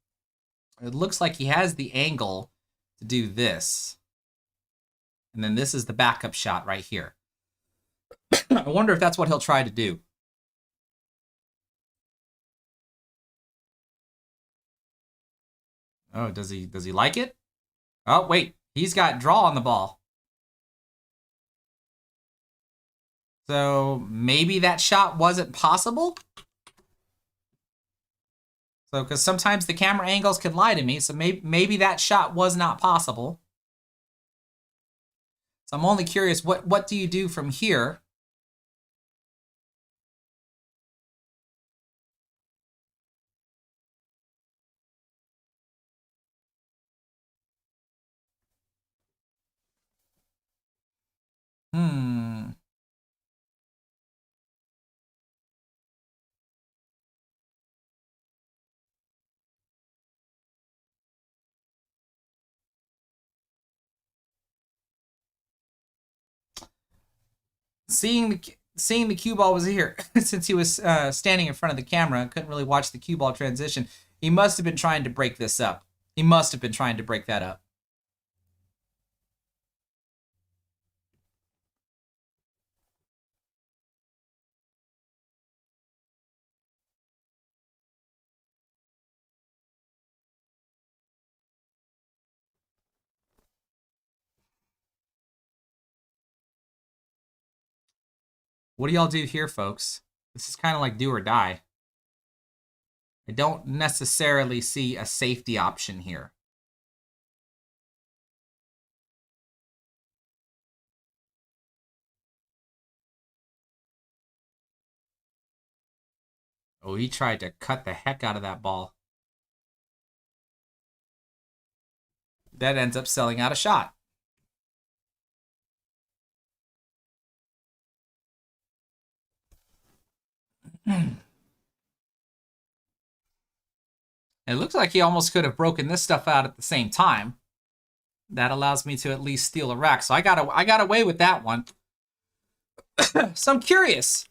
It looks like he has the angle to do this. And then this is the backup shot right here. I wonder if that's what he'll try to do. Oh, does he like it? Oh, wait. He's got draw on the ball. So maybe that shot wasn't possible? So, because sometimes the camera angles can lie to me, so maybe that shot was not possible. So I'm only curious, what do you do from here? Seeing the cue ball was here, since he was standing in front of the camera, couldn't really watch the cue ball transition. He must have been trying to break this up. He must have been trying to break that up. What do y'all do here, folks? This is kind of like do or die. I don't necessarily see a safety option here. Oh, he tried to cut the heck out of that ball. That ends up selling out a shot. It looks like he almost could have broken this stuff out at the same time. That allows me to at least steal a rack. So I got away with that one. So I'm curious.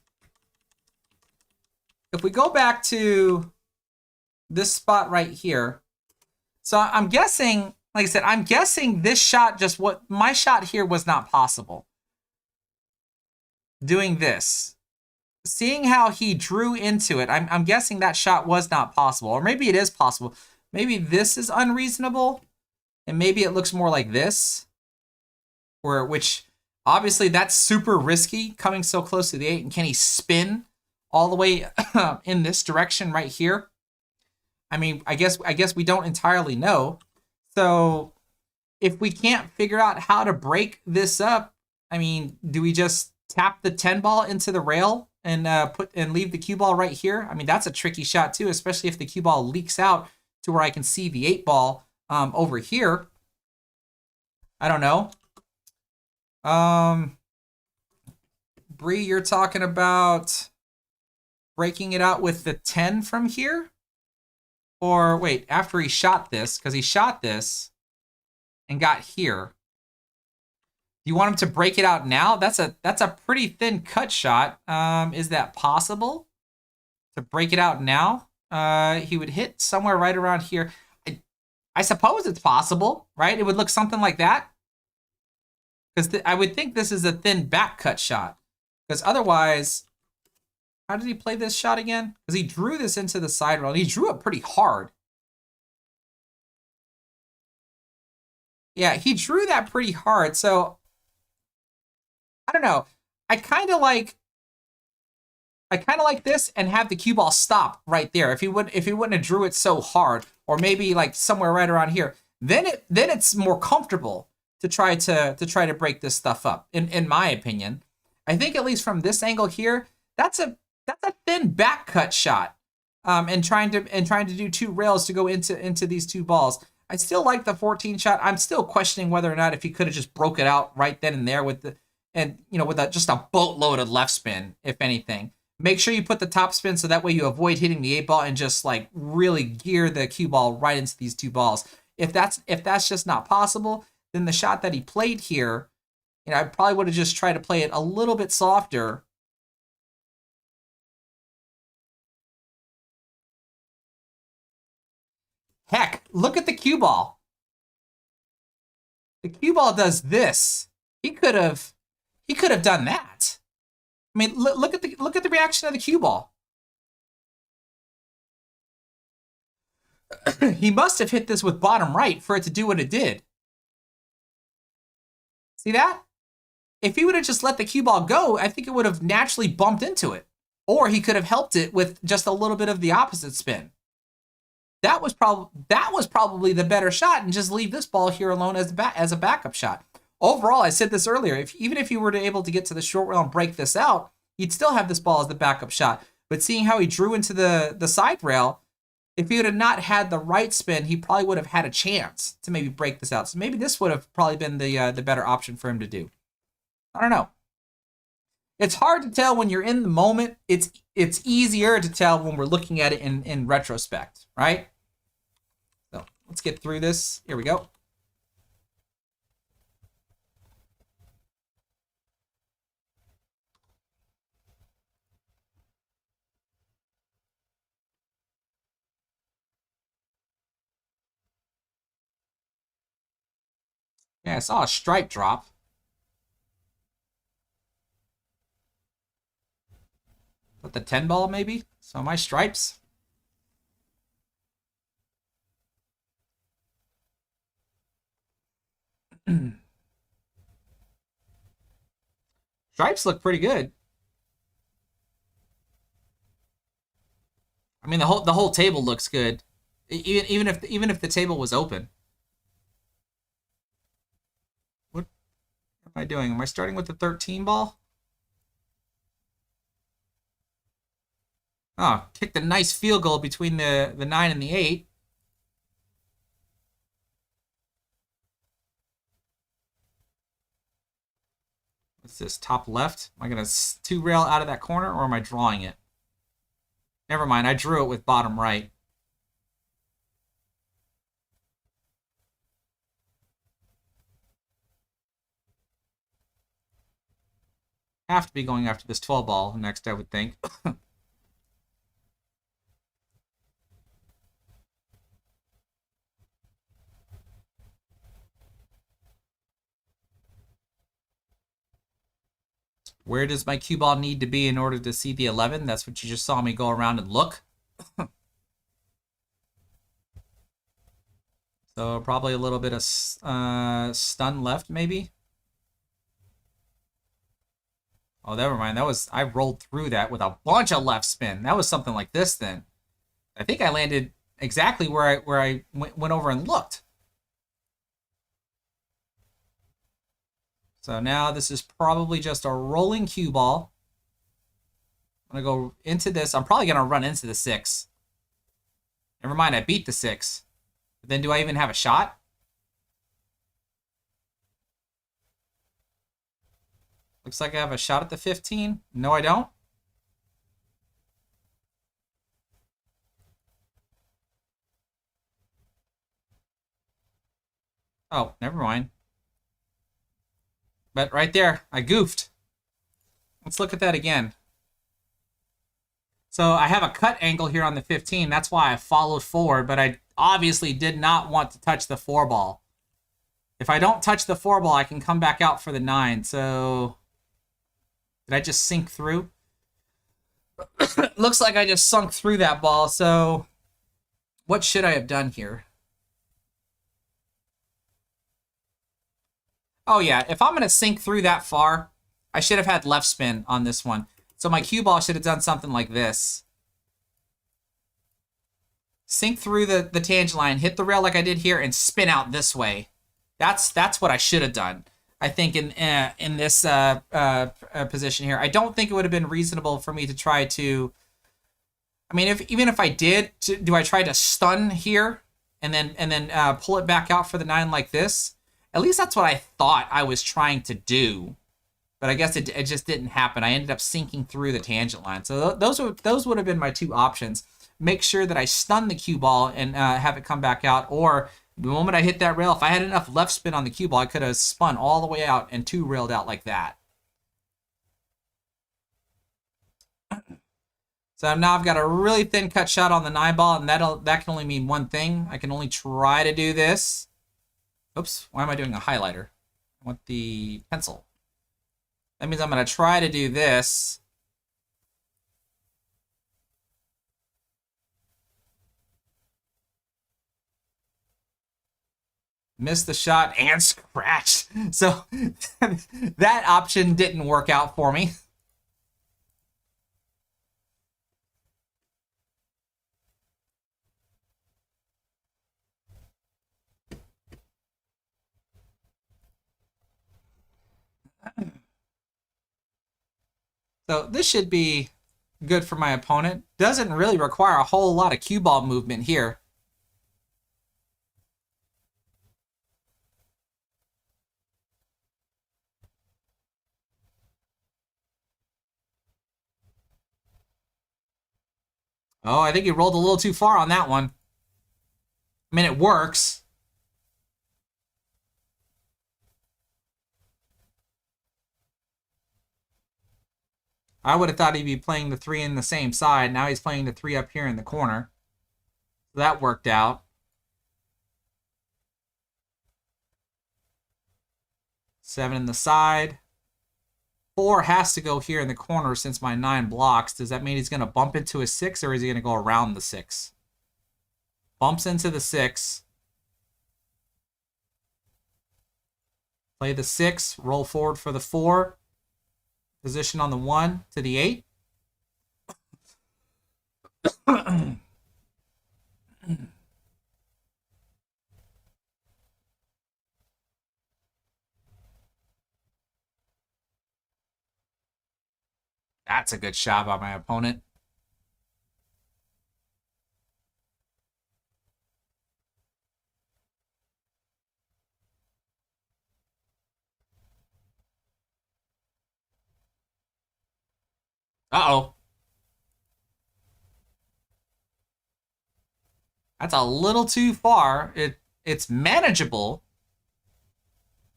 If we go back to this spot right here. So I'm guessing, like I said, I'm guessing this shot my shot here was not possible. Doing this. Seeing how he drew into it, I'm guessing that shot was not possible. Or maybe it is possible. Maybe this is unreasonable. And maybe it looks more like this. Which Obviously, that's super risky coming so close to the 8. And can he spin all the way in this direction right here? I mean, I guess we don't entirely know. So if we can't figure out how to break this up, I mean, do we just tap the 10 ball into the rail and put and leave the cue ball right here? I mean, that's a tricky shot too, especially if the cue ball leaks out to where I can see the 8 ball over here. I don't know. Bree, you're talking about breaking it out with the 10 from here? Or wait, after he shot this, because he shot this and got here. Do you want him to break it out now? That's a pretty thin cut shot. Is that possible? To break it out now? He would hit somewhere right around here. I suppose it's possible, right? It would look something like that. Because I would think this is a thin back cut shot. Because otherwise, how did he play this shot again? Because he drew this into the side rail, and he drew it pretty hard. Yeah, he drew that pretty hard. So I don't know. I kind of like this and have the cue ball stop right there. If he wouldn't have drew it so hard, or maybe like somewhere right around here, then it's more comfortable to try to break this stuff up. In my opinion, I think at least from this angle here, that's a thin back cut shot. And trying to do 2 rails to go into these 2 balls. I still like the 14 shot. I'm still questioning whether or not if he could have just broke it out right then and there with just a boatload of left spin, if anything. Make sure you put the top spin so that way you avoid hitting the 8 ball and just like really gear the cue ball right into these 2 balls. If that's just not possible, then the shot that he played here, I probably would have just tried to play it a little bit softer. Heck, look at the cue ball. The cue ball does this. He could have done that. I mean, look at the reaction of the cue ball. He must have hit this with bottom right for it to do what it did. See that? If he would have just let the cue ball go, I think it would have naturally bumped into it. Or he could have helped it with just a little bit of the opposite spin. That was probably the better shot, and just leave this ball here alone as a backup shot. Overall, I said this earlier, even if you were able to get to the short rail and break this out, you'd still have this ball as the backup shot. But seeing how he drew into the side rail, if he would have not had the right spin, he probably would have had a chance to maybe break this out. So maybe this would have probably been the better option for him to do. I don't know. It's hard to tell when you're in the moment. It's easier to tell when we're looking at it in retrospect, right? So let's get through this. Here we go. Yeah, I saw a stripe drop. But the 10 ball maybe? So my stripes? Stripes look pretty good. I mean, the whole table looks good, even if the table was open. What am I doing? Am I starting with the 13 ball? Oh, kicked a nice field goal between the 9 and the 8. What's this, top left? Am I going to 2 rail out of that corner, or am I drawing it? Never mind, I drew it with bottom right. Have to be going after this 12 ball next, I would think. Where does my cue ball need to be in order to see the 11? That's what you just saw me go around and look. So probably a little bit of stun left, maybe. Oh, never mind. I rolled through that with a bunch of left spin. That was something like this then. I think I landed exactly where I went over and looked. So now this is probably just a rolling cue ball. I'm going to go into this. I'm probably going to run into the 6. Never mind, I beat the 6. But then do I even have a shot? Looks like I have a shot at the 15. No, I don't. Oh, never mind. But right there, I goofed. Let's look at that again. So I have a cut angle here on the 15. That's why I followed forward, but I obviously did not want to touch the 4 ball. If I don't touch the 4 ball, I can come back out for the 9. So did I just sink through? Looks like I just sunk through that ball. So what should I have done here? Oh yeah, if I'm going to sink through that far, I should have had left spin on this one. So my cue ball should have done something like this. Sink through the tangent line, hit the rail like I did here, and spin out this way. That's what I should have done. I think in this position here, I don't think it would have been reasonable for me to try to. I mean, even if I did, do I try to stun here and then pull it back out for the 9 like this? At least that's what I thought I was trying to do, but I guess it just didn't happen. I ended up sinking through the tangent line. So those would have been my 2 options. Make sure that I stun the cue ball and have it come back out, or the moment I hit that rail, if I had enough left spin on the cue ball, I could have spun all the way out and 2-railed out like that. So now I've got a really thin cut shot on the 9 ball, and that can only mean one thing. I can only try to do this. Oops, why am I doing a highlighter? I want the pencil. That means I'm going to try to do this. Missed the shot and scratched. So that option didn't work out for me. So this should be good for my opponent. Doesn't really require a whole lot of cue ball movement here. Oh, I think he rolled a little too far on that one. I mean, it works. I would have thought he'd be playing the 3 in the same side. Now he's playing the 3 up here in the corner. So that worked out. 7 in the side. 4 has to go here in the corner since my 9 blocks. Does that mean he's going to bump into a 6, or is he going to go around the 6? Bumps into the 6. Play the 6. Roll forward for the 4. Position on the 1 to the 8. That's a good shot by my opponent. Uh-oh. That's a little too far. It's manageable.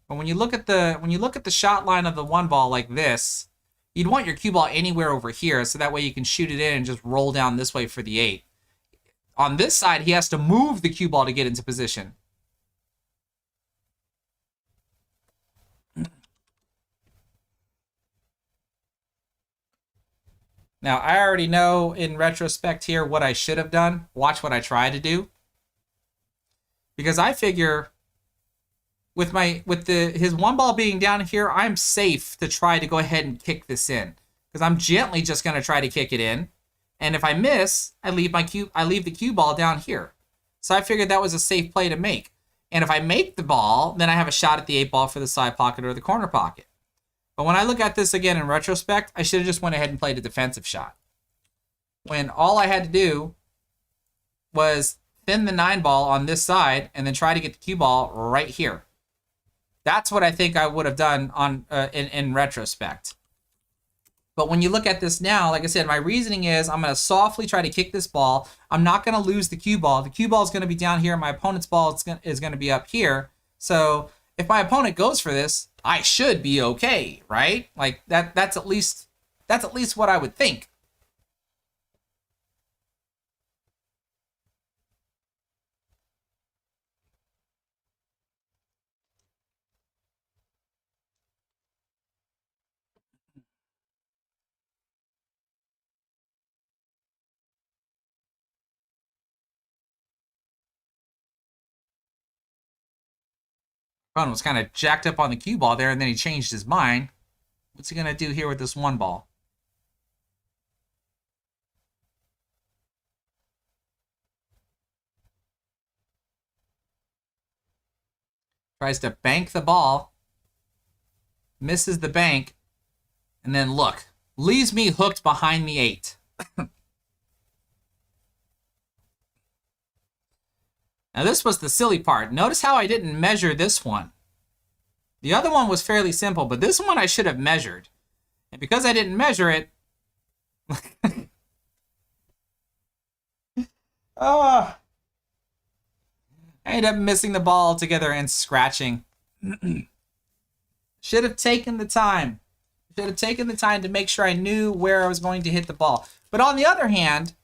But when you look at the shot line of the 1 ball like this, you'd want your cue ball anywhere over here, so that way you can shoot it in and just roll down this way for the 8. On this side, he has to move the cue ball to get into position. Now, I already know in retrospect here what I should have done. Watch what I tried to do. Because I figure with his one ball being down here, I'm safe to try to go ahead and kick this in because I'm gently just going to try to kick it in, and if I miss, I leave the cue ball down here. So I figured that was a safe play to make. And if I make the ball, then I have a shot at the 8 ball for the side pocket or the corner pocket. But when I look at this again in retrospect, I should have just went ahead and played a defensive shot. When all I had to do was thin the 9 ball on this side and then try to get the cue ball right here. That's what I think I would have done in retrospect. But when you look at this now, like I said, my reasoning is I'm going to softly try to kick this ball. I'm not going to lose the cue ball. The cue ball is going to be down here. My opponent's ball is going to be up here. So if my opponent goes for this, I should be okay, right? Like that's at least what I would think. Opponent was kind of jacked up on the cue ball there, and then he changed his mind. What's he going to do here with this 1 ball? Tries to bank the ball, misses the bank, and then look, leaves me hooked behind the 8. Now this was the silly part. Notice how I didn't measure this one. The other one was fairly simple, but this one I should have measured. And because I didn't measure it, I ended up missing the ball altogether and scratching. Should have taken the time. Should have taken the time to make sure I knew where I was going to hit the ball. But on the other hand,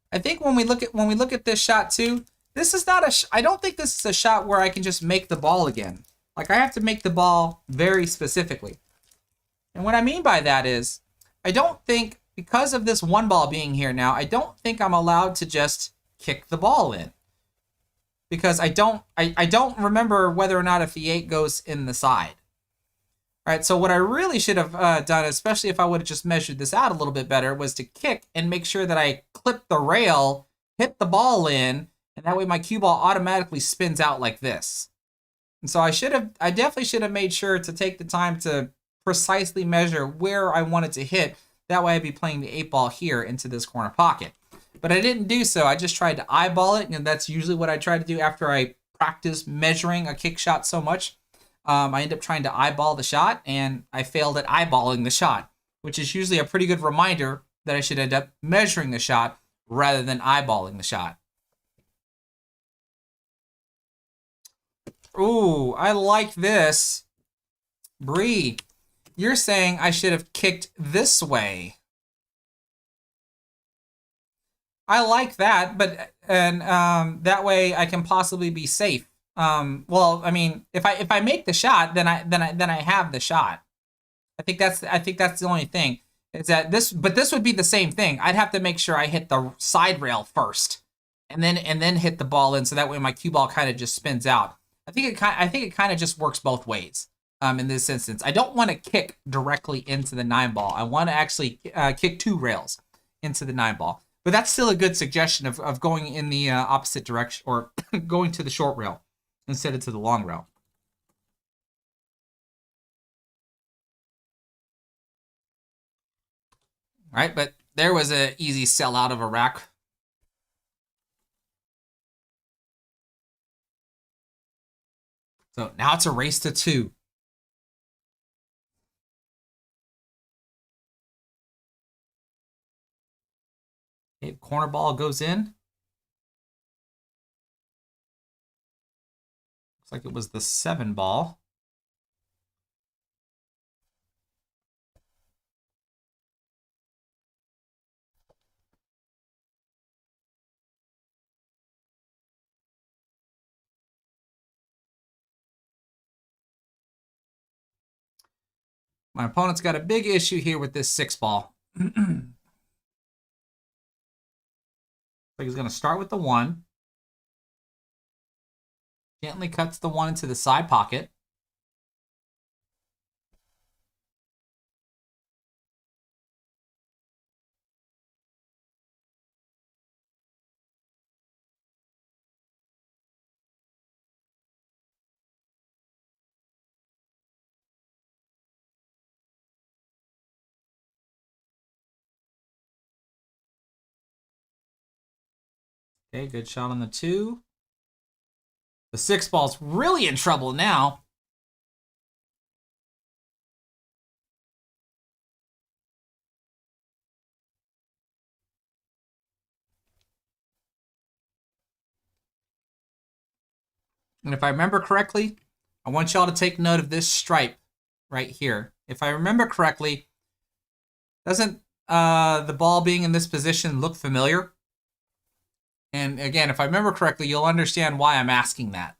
I think when we look at this shot too, this is not I don't think this is a shot where I can just make the ball again. Like I have to make the ball very specifically. And what I mean by that is, I don't think, because of this 1 ball being here now, I don't think I'm allowed to just kick the ball in. Because I don't remember whether or not if the 8 goes in the side. All right, so what I really should have done, especially if I would have just measured this out a little bit better, was to kick and make sure that I clip the rail, hit the ball in, and that way my cue ball automatically spins out like this. And so I definitely should have made sure to take the time to precisely measure where I wanted to hit. That way I'd be playing the 8 ball here into this corner pocket. But I didn't do so. I just tried to eyeball it, and that's usually what I try to do after I practice measuring a kick shot so much. I end up trying to eyeball the shot, and I failed at eyeballing the shot, which is usually a pretty good reminder that I should end up measuring the shot rather than eyeballing the shot. Ooh, I like this. Bree, you're saying I should have kicked this way. I like that, but that way I can possibly be safe. Well, I mean, if I make the shot, then I have the shot. I think that's the only thing is that this would be the same thing. I'd have to make sure I hit the side rail first, and then hit the ball in, so that way my cue ball kind of just spins out. I think it kind of just works both ways. In this instance, I don't want to kick directly into the 9 ball. I want to actually kick 2 rails into the 9 ball. But that's still a good suggestion of going in the opposite direction, or going to the short rail instead of to the long rail. All right, but there was an easy sell out of a rack. So now it's a race to 2. Okay, corner ball goes in. Looks like it was the 7 ball. My opponent's got a big issue here with this 6 ball. Like he's going to start with the 1. Gently cuts the one into the side pocket. Okay, good shot on the 2. The 6 ball's really in trouble now. And if I remember correctly, I want y'all to take note of this stripe right here. If I remember correctly, doesn't the ball being in this position look familiar? And again, if I remember correctly, you'll understand why I'm asking that.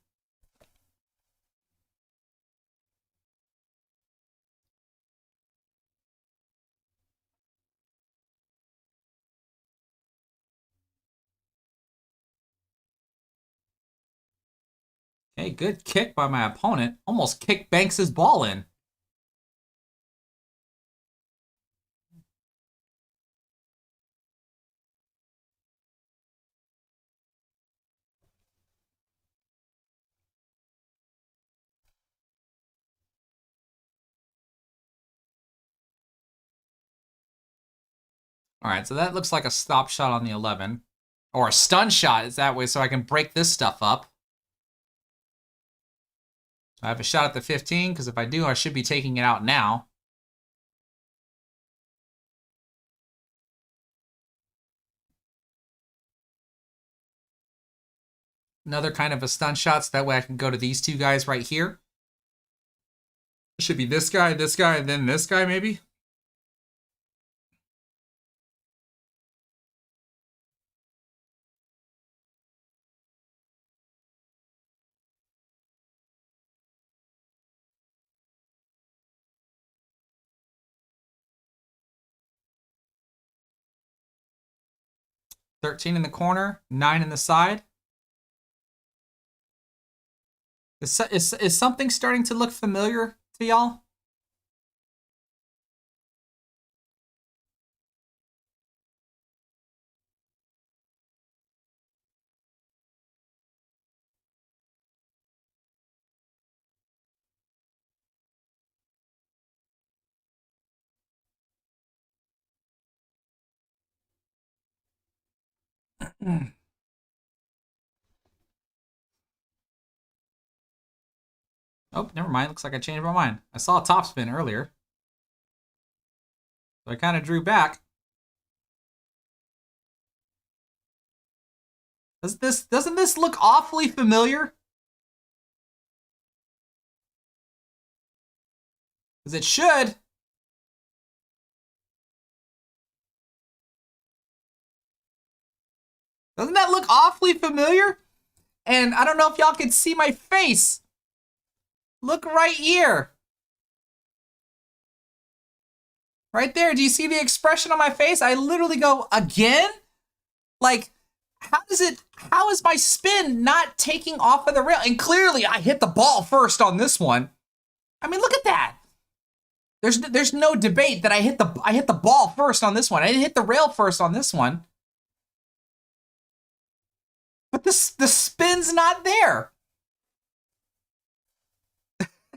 Okay, good kick by my opponent. Almost kicked Banks' ball in. All right, so that looks like a stop shot on the 11. Or a stun shot is that way so I can break this stuff up. I have a shot at the 15, because if I do, I should be taking it out now. Another kind of a stun shot, so that way I can go to these 2 guys right here. It should be this guy, and then this guy, maybe? $13 in the corner, 9 in the side. Is something starting to look familiar to y'all? Oh, never mind. Looks like I changed my mind. I saw a topspin earlier. So I kind of drew back. Doesn't this look awfully familiar? Because it should. Doesn't that look awfully familiar? And I don't know if y'all can see my face. Look right here. Right there. Do you see the expression on my face? I literally go, again? Like, how is my spin not taking off of the rail? And clearly I hit the ball first on this one. I mean, look at that. There's no debate that I hit the ball first on this one. I didn't hit the rail first on this one. But the spin's not there.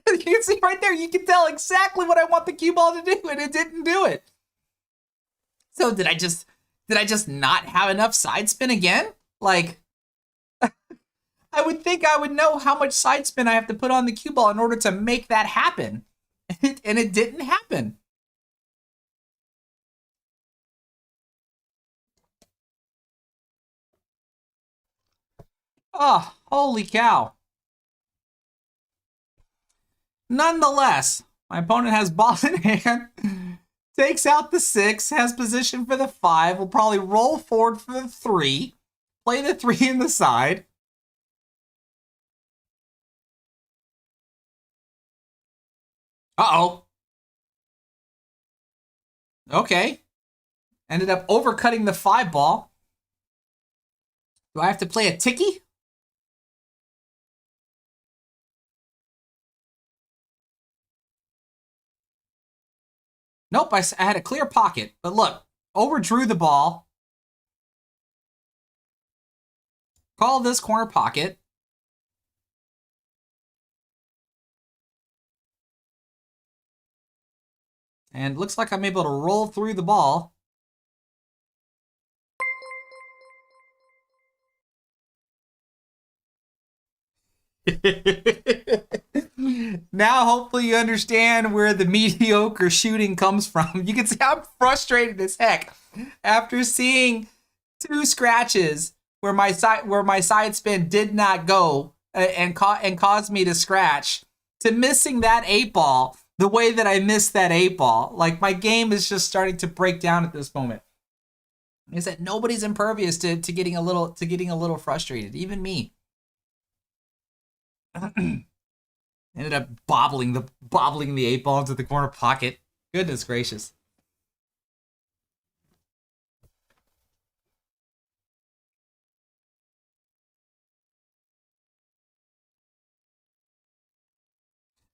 You can see right there, you can tell exactly what I want the cue ball to do, and it didn't do it. So did I just not have enough side spin again? Like, I would think I would know how much side spin I have to put on the cue ball in order to make that happen. And it didn't happen. Oh, holy cow. Nonetheless, my opponent has ball in hand, takes out the 6, has position for the 5, will probably roll forward for the 3, play the 3 in the side. Uh-oh. Okay. Ended up overcutting the 5 ball. Do I have to play a ticky? Nope, I had a clear pocket. But look, overdrew the ball. Call this corner pocket. And looks like I'm able to roll through the ball. Now, hopefully, you understand where the mediocre shooting comes from. You can see I'm frustrated as heck after seeing two scratches where my side spin did not go and caused me to scratch, to missing that 8-ball the way that I missed that 8-ball. Like, my game is just starting to break down at this moment. Is that nobody's impervious to getting a little frustrated, even me. Ended up bobbling the 8-ball into the corner pocket. Goodness gracious.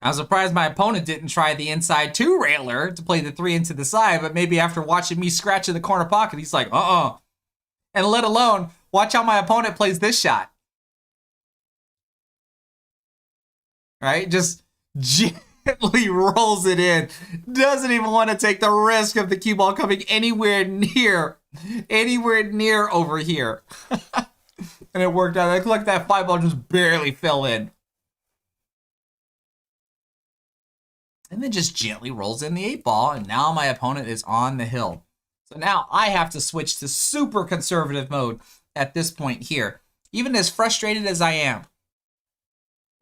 I was surprised my opponent didn't try the inside 2-railer to play the 3 into the side, but maybe after watching me scratch in the corner pocket, he's like, And let alone, watch how my opponent plays this shot. Right? Just gently rolls it in. Doesn't even want to take the risk of the cue ball coming anywhere near over here. And it worked out. It looked like that 5-ball just barely fell in. And then just gently rolls in the 8-ball, and now my opponent is on the hill. So now I have to switch to super conservative mode at this point here. Even as frustrated as I am.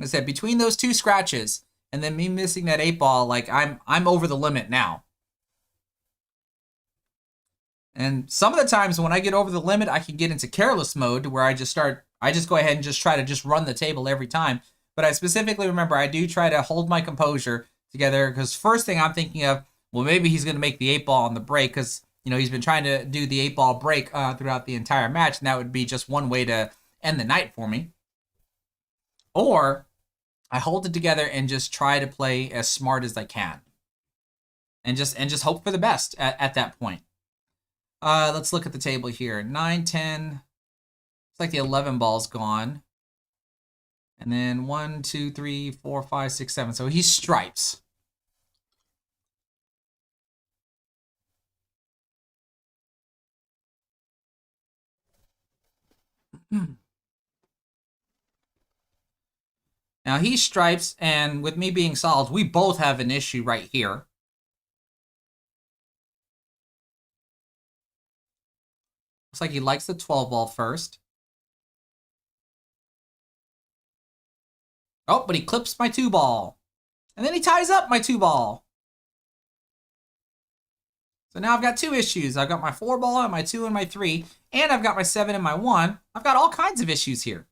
I said, between those two scratches and then me missing that 8-ball, like I'm over the limit now. And some of the times when I get over the limit, I can get into careless mode where I just go ahead and just try to just run the table every time. But I specifically remember I do try to hold my composure together, because first thing I'm thinking of, well, maybe he's going to make the 8-ball on the break, because he's been trying to do the 8-ball break throughout the entire match, and that would be just one way to end the night for me. Or I hold it together and just try to play as smart as I can, and just hope for the best at that point. Let's look at the table here. 9, 10. It's like the 11 ball's gone. And then 1, 2, 3, 4, 5, 6, 7. So he stripes. Now he stripes, and with me being solid, we both have an issue right here. Looks like he likes the 12-ball first. Oh, but he clips my 2-ball. And then he ties up my 2-ball. So now I've got two issues. I've got my 4-ball and my 2 and my 3. And I've got my 7 and my 1. I've got all kinds of issues here.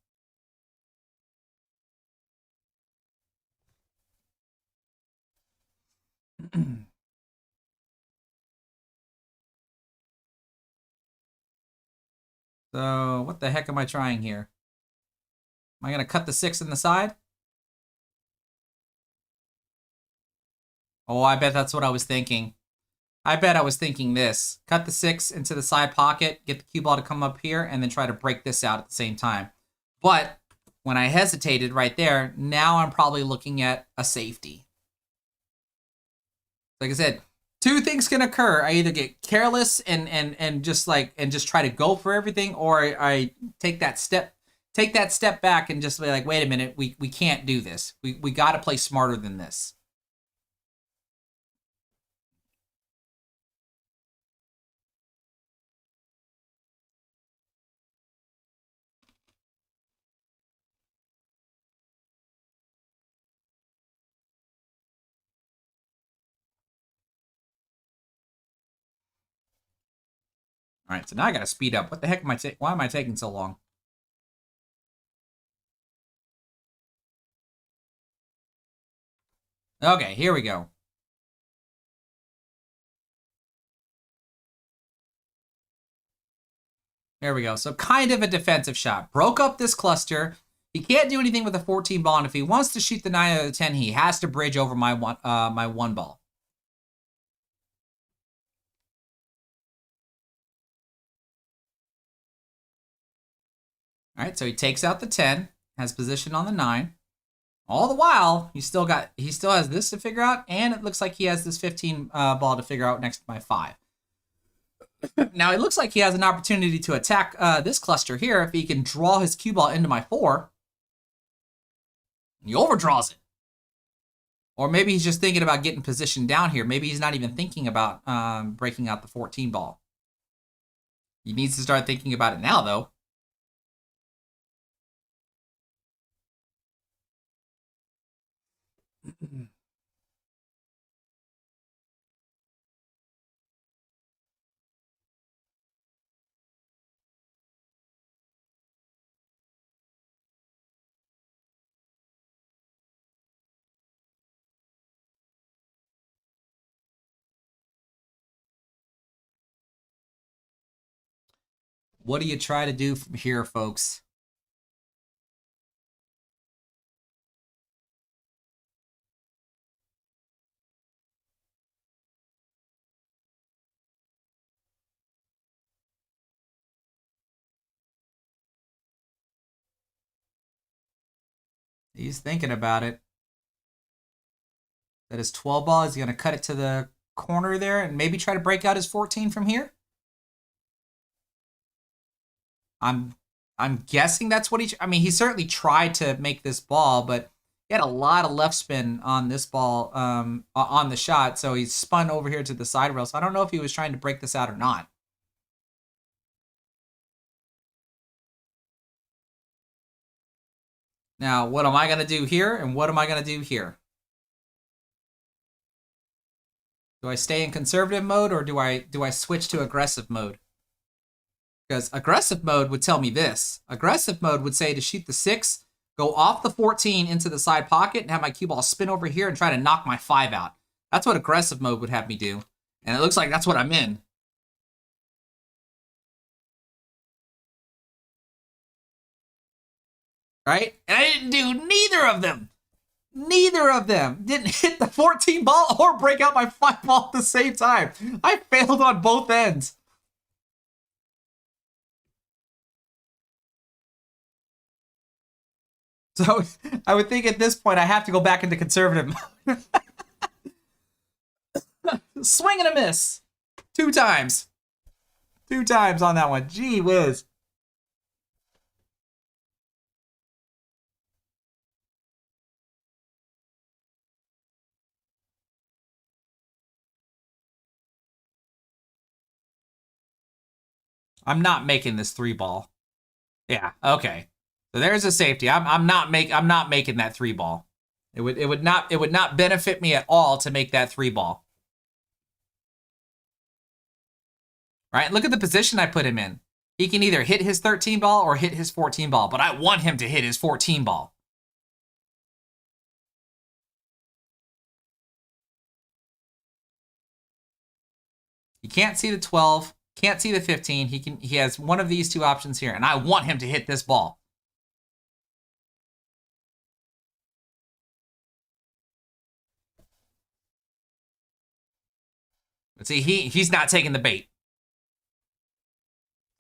So what the heck am I trying here? Am I going to cut the 6 in the side? Oh, I bet that's what I was thinking. I bet I was thinking this. Cut the 6 into the side pocket, get the cue ball to come up here, and then try to break this out at the same time. But when I hesitated right there, now I'm probably looking at a safety. Like I said, two things can occur. I either get careless and just try to go for everything, or I take that step back and just be like, wait a minute, we can't do this. We got to play smarter than this. All right, so now I got to speed up. What the heck am I why am I taking so long? Okay, here we go. There we go. So kind of a defensive shot. Broke up this cluster. He can't do anything with a 14 ball, and if he wants to shoot the 9 out of the 10, he has to bridge over my 1 ball. All right, so he takes out the 10, has position on the 9. All the while, he still has this to figure out, and it looks like he has this 15 ball to figure out next to my 5. Now, it looks like he has an opportunity to attack this cluster here if he can draw his cue ball into my 4. He overdraws it. Or maybe he's just thinking about getting positioned down here. Maybe he's not even thinking about breaking out the 14 ball. He needs to start thinking about it now, though. What do you try to do from here, folks? He's thinking about it. That his 12 ball is going to cut it to the corner there and maybe try to break out his 14 from here. I'm guessing that's what he certainly tried to make this ball, but he had a lot of left spin on this ball on the shot, so he spun over here to the side rail. So I don't know if he was trying to break this out or not. Now, what am I going to do here, and what am I going to do here? Do I stay in conservative mode, or do I switch to aggressive mode? Because aggressive mode would tell me this. Aggressive mode would say to shoot the 6, go off the 14 into the side pocket, and have my cue ball spin over here and try to knock my 5 out. That's what aggressive mode would have me do. And it looks like that's what I'm in. Right? And I didn't do neither of them. Neither of them didn't hit the 14 ball or break out my 5 ball at the same time. I failed on both ends. So I would think at this point I have to go back into conservative mode. Swing and a miss. 2 times. 2 times on that one. Gee whiz. I'm not making this 3 ball. Yeah, okay. So there's a safety. I'm not making that 3 ball. It would not benefit me at all to make that 3 ball. Right? Look at the position I put him in. He can either hit his 13 ball or hit his 14 ball, but I want him to hit his 14 ball. He can't see the 12, can't see the 15. He has one of these 2 options here, and I want him to hit this ball. But see, he's not taking the bait.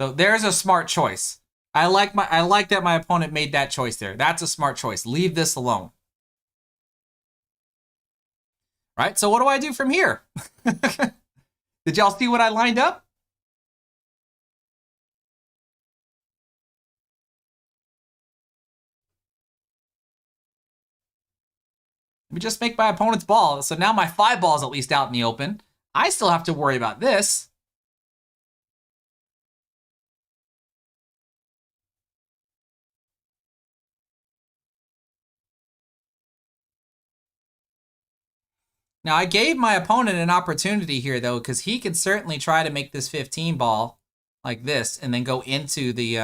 So there's a smart choice. I like that my opponent made that choice there. That's a smart choice. Leave this alone. Right? So what do I do from here? Did y'all see what I lined up? Let me just make my opponent's ball. So now my 5 ball is at least out in the open. I still have to worry about this. Now, I gave my opponent an opportunity here, though, because he can certainly try to make this 15 ball like this and then go into the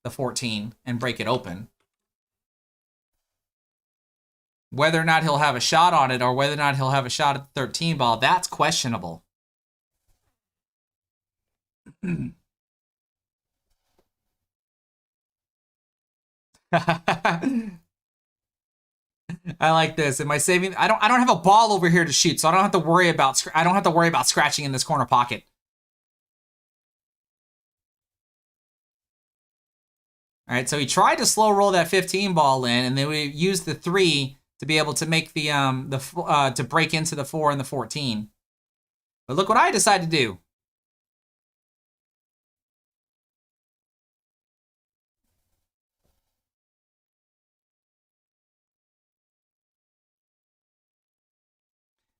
14 and break it open. Whether or not he'll have a shot on it or whether or not he'll have a shot at the 13 ball, that's questionable. I like this. Am I saving? I don't have a ball over here to shoot, so I don't have to worry about scratching in this corner pocket. All right, so he tried to slow roll that 15 ball in, and then we used the 3 to be able to make the to break into the 4 and the 14. But look what I decided to do.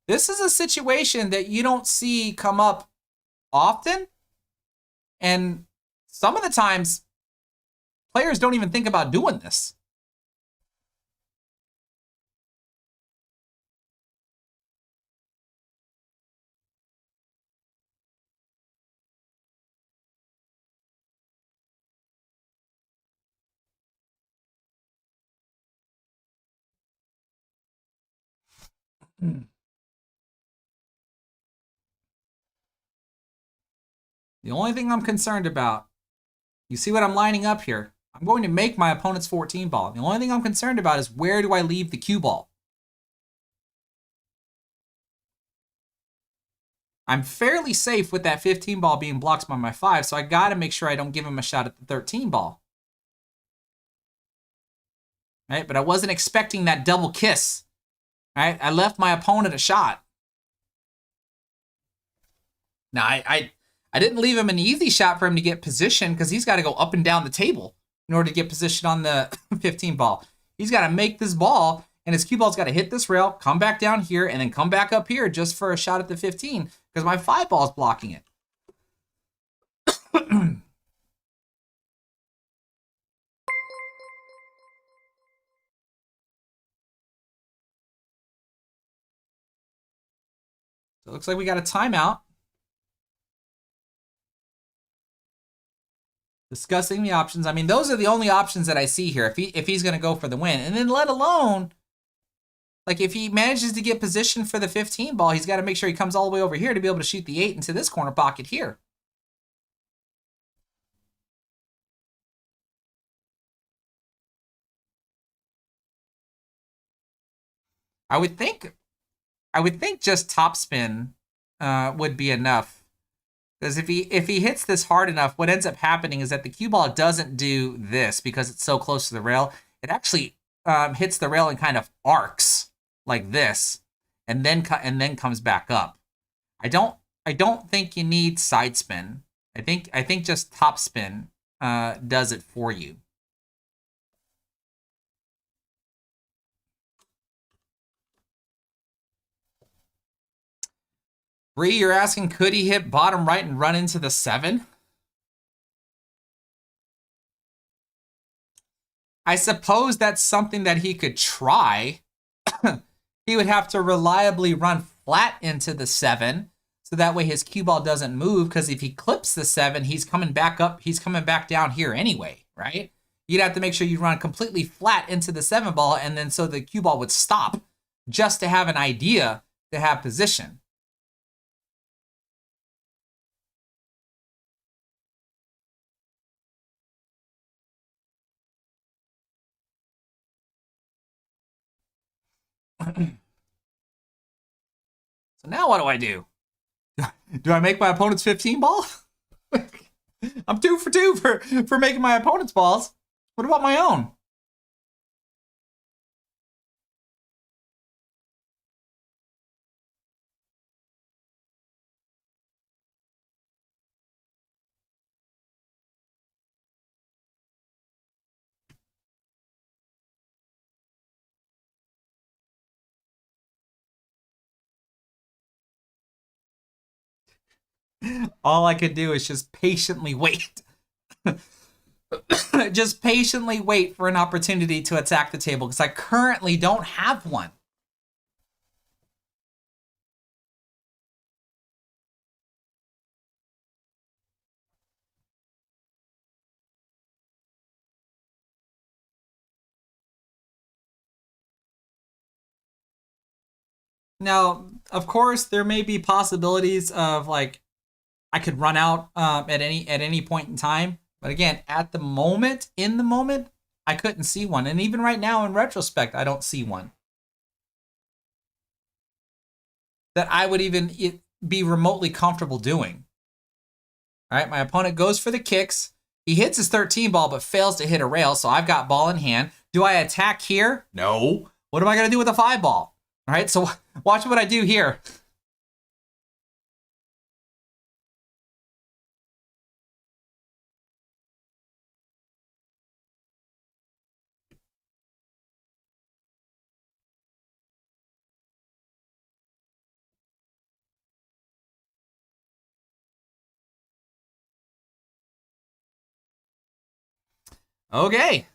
This is a situation that you don't see come up often, and some of the times players don't even think about doing this. The only thing I'm concerned about, you see what I'm lining up here? I'm going to make my opponent's 14 ball. The only thing I'm concerned about is where do I leave the cue ball? I'm fairly safe with that 15 ball being blocked by my 5, so I got to make sure I don't give him a shot at the 13 ball. Right? But I wasn't expecting that double kiss. Right? I left my opponent a shot. Now, I didn't leave him an easy shot for him to get position because he's got to go up and down the table in order to get position on the 15 ball. He's got to make this ball, and his cue ball's got to hit this rail, come back down here, and then come back up here just for a shot at the 15 because my 5 ball is blocking it. So it looks like we got a timeout. Discussing the options. I mean, those are the only options that I see here if he's going to go for the win. And then let alone, like if he manages to get position for the 15 ball, he's got to make sure he comes all the way over here to be able to shoot the 8 into this corner pocket here. I would think just topspin would be enough. Because if he hits this hard enough, what ends up happening is that the cue ball doesn't do this because it's so close to the rail. It actually hits the rail and kind of arcs like this, and then comes back up. I don't think you need side spin. I think just top spin does it for you. Bree, you're asking, could he hit bottom right and run into the 7? I suppose that's something that he could try. He would have to reliably run flat into the 7, so that way his cue ball doesn't move, because if he clips the 7, he's coming back up, he's coming back down here anyway, right? You'd have to make sure you run completely flat into the 7 ball, and then so the cue ball would stop just to have an idea to have position. So now what do I do? Do I make my opponent's 15 ball? I'm 2 for 2 for making my opponent's balls. What about my own? All I could do is just patiently wait. Just patiently wait for an opportunity to attack the table because I currently don't have one. Now, of course, there may be possibilities of like I could run out at any point in time. But again, at the moment, in the moment, I couldn't see one. And even right now, in retrospect, I don't see one that I would even be remotely comfortable doing. All right, my opponent goes for the kicks. He hits his 13 ball, but fails to hit a rail, so I've got ball in hand. Do I attack here? No. What am I going to do with a 5 ball? All right, so watch what I do here. Okay.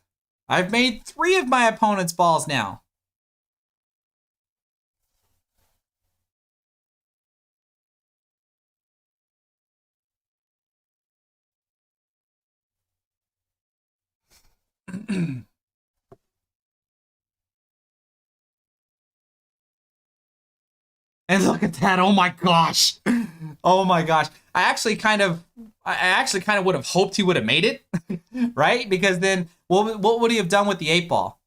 I've made 3 of my opponent's balls now. And look at that. Oh my gosh. Oh my gosh. I actually kind of would have hoped he would have made it. Right? Because then what would he have done with the 8 ball?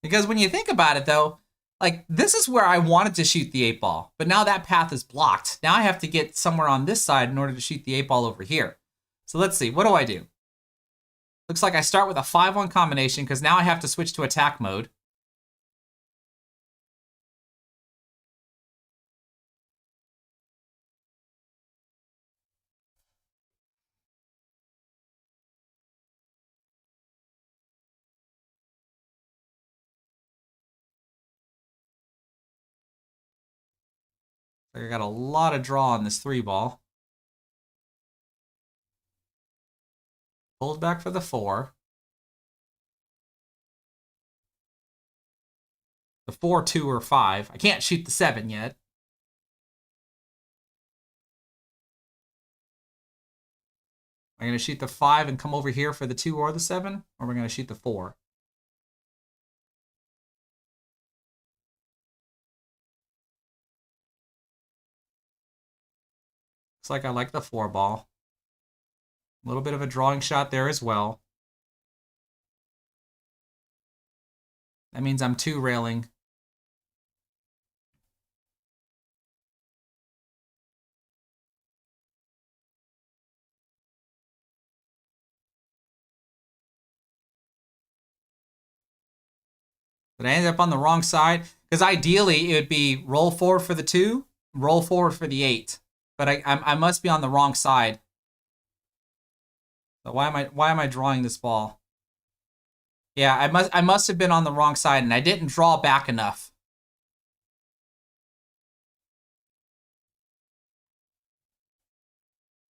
Because when you think about it though, like this is where I wanted to shoot the 8 ball, but now that path is blocked. Now I have to get somewhere on this side in order to shoot the 8 ball over here. So let's see. What do I do? Looks like I start with a 5-1 combination because now I have to switch to attack mode. I got a lot of draw on this 3 ball. Pulls back for the 4. The 4, 2, or 5. I can't shoot the 7 yet. Am I going to shoot the 5 and come over here for the 2 or the 7? Or am I going to shoot the 4? Looks like I like the 4 ball. A little bit of a drawing shot there as well. That means I'm 2 railing. But I ended up on the wrong side because ideally it would be roll 4 for the 2, roll forward for the 8. But I must be on the wrong side. So why am I drawing this ball? Yeah, I must have been on the wrong side and I didn't draw back enough.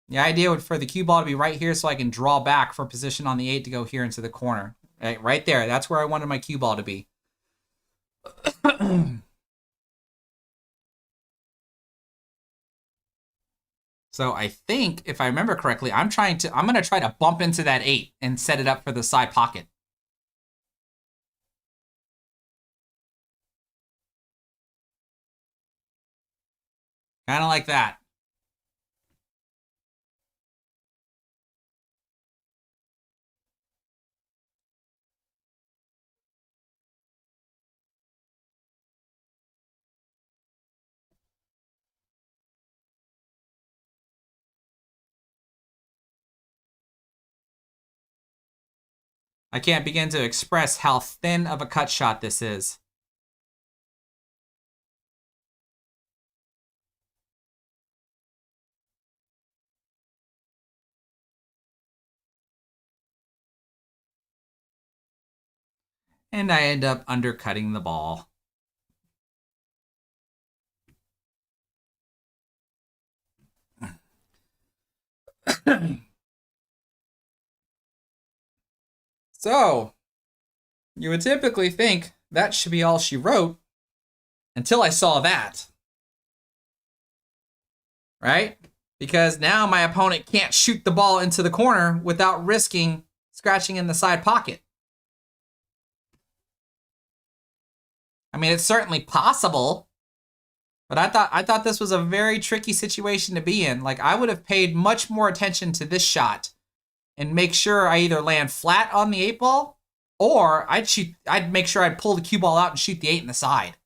The idea would for the cue ball to be right here so I can draw back for position on the 8 to go here into the corner. Right there. That's where I wanted my cue ball to be. So I think, if I remember correctly, I'm going to try to bump into that 8 and set it up for the side pocket. Kind of like that. I can't begin to express how thin of a cut shot this is. And I end up undercutting the ball. So, you would typically think that should be all she wrote until I saw that. Right? Because now my opponent can't shoot the ball into the corner without risking scratching in the side pocket. I mean, it's certainly possible, but I thought this was a very tricky situation to be in. Like, I would have paid much more attention to this shot and make sure I either land flat on the 8 ball or I'd make sure I'd pull the cue ball out and shoot the 8 in the side.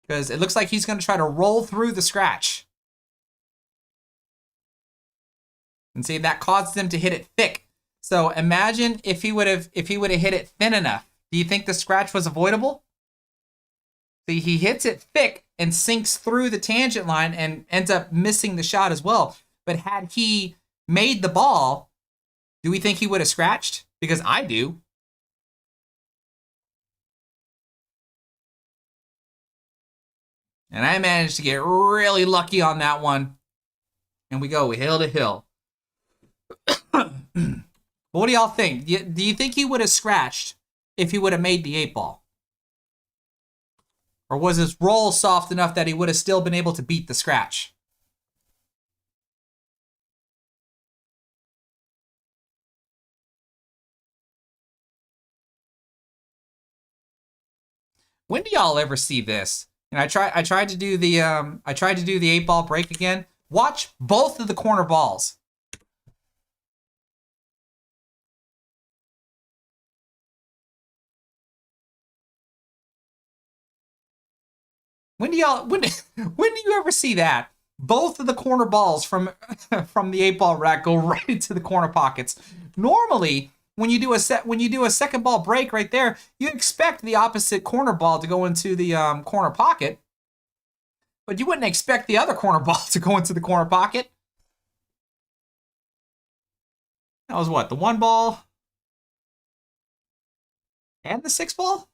Because it looks like he's going to try to roll through the scratch. And see, that caused him to hit it thick. So imagine if he would have hit it thin enough. Do you think the scratch was avoidable? See, he hits it thick and sinks through the tangent line and ends up missing the shot as well. But had he made the ball, do we think he would have scratched? Because I do. And I managed to get really lucky on that one. And we go hill to hill. What do y'all think? Do you think he would have scratched if he would have made the 8-ball? Or was his roll soft enough that he would have still been able to beat the scratch? When do y'all ever see this? And I tried to do the 8-ball break again. Watch both of the corner balls. When do you ever see that? Both of the corner balls from the 8-ball rack go right into the corner pockets. Normally, when you do a second ball break right there, you expect the opposite corner ball to go into the corner pocket, but you wouldn't expect the other corner ball to go into the corner pocket. That was what, the 1-ball and the 6-ball?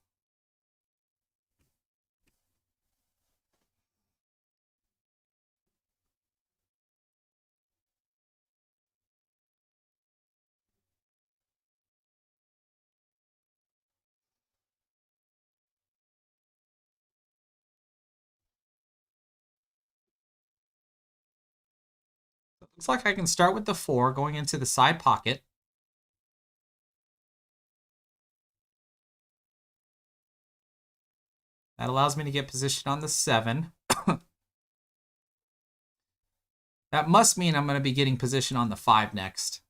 Looks like I can start with the 4 going into the side pocket. That allows me to get position on the 7. That must mean I'm going to be getting position on the 5 next.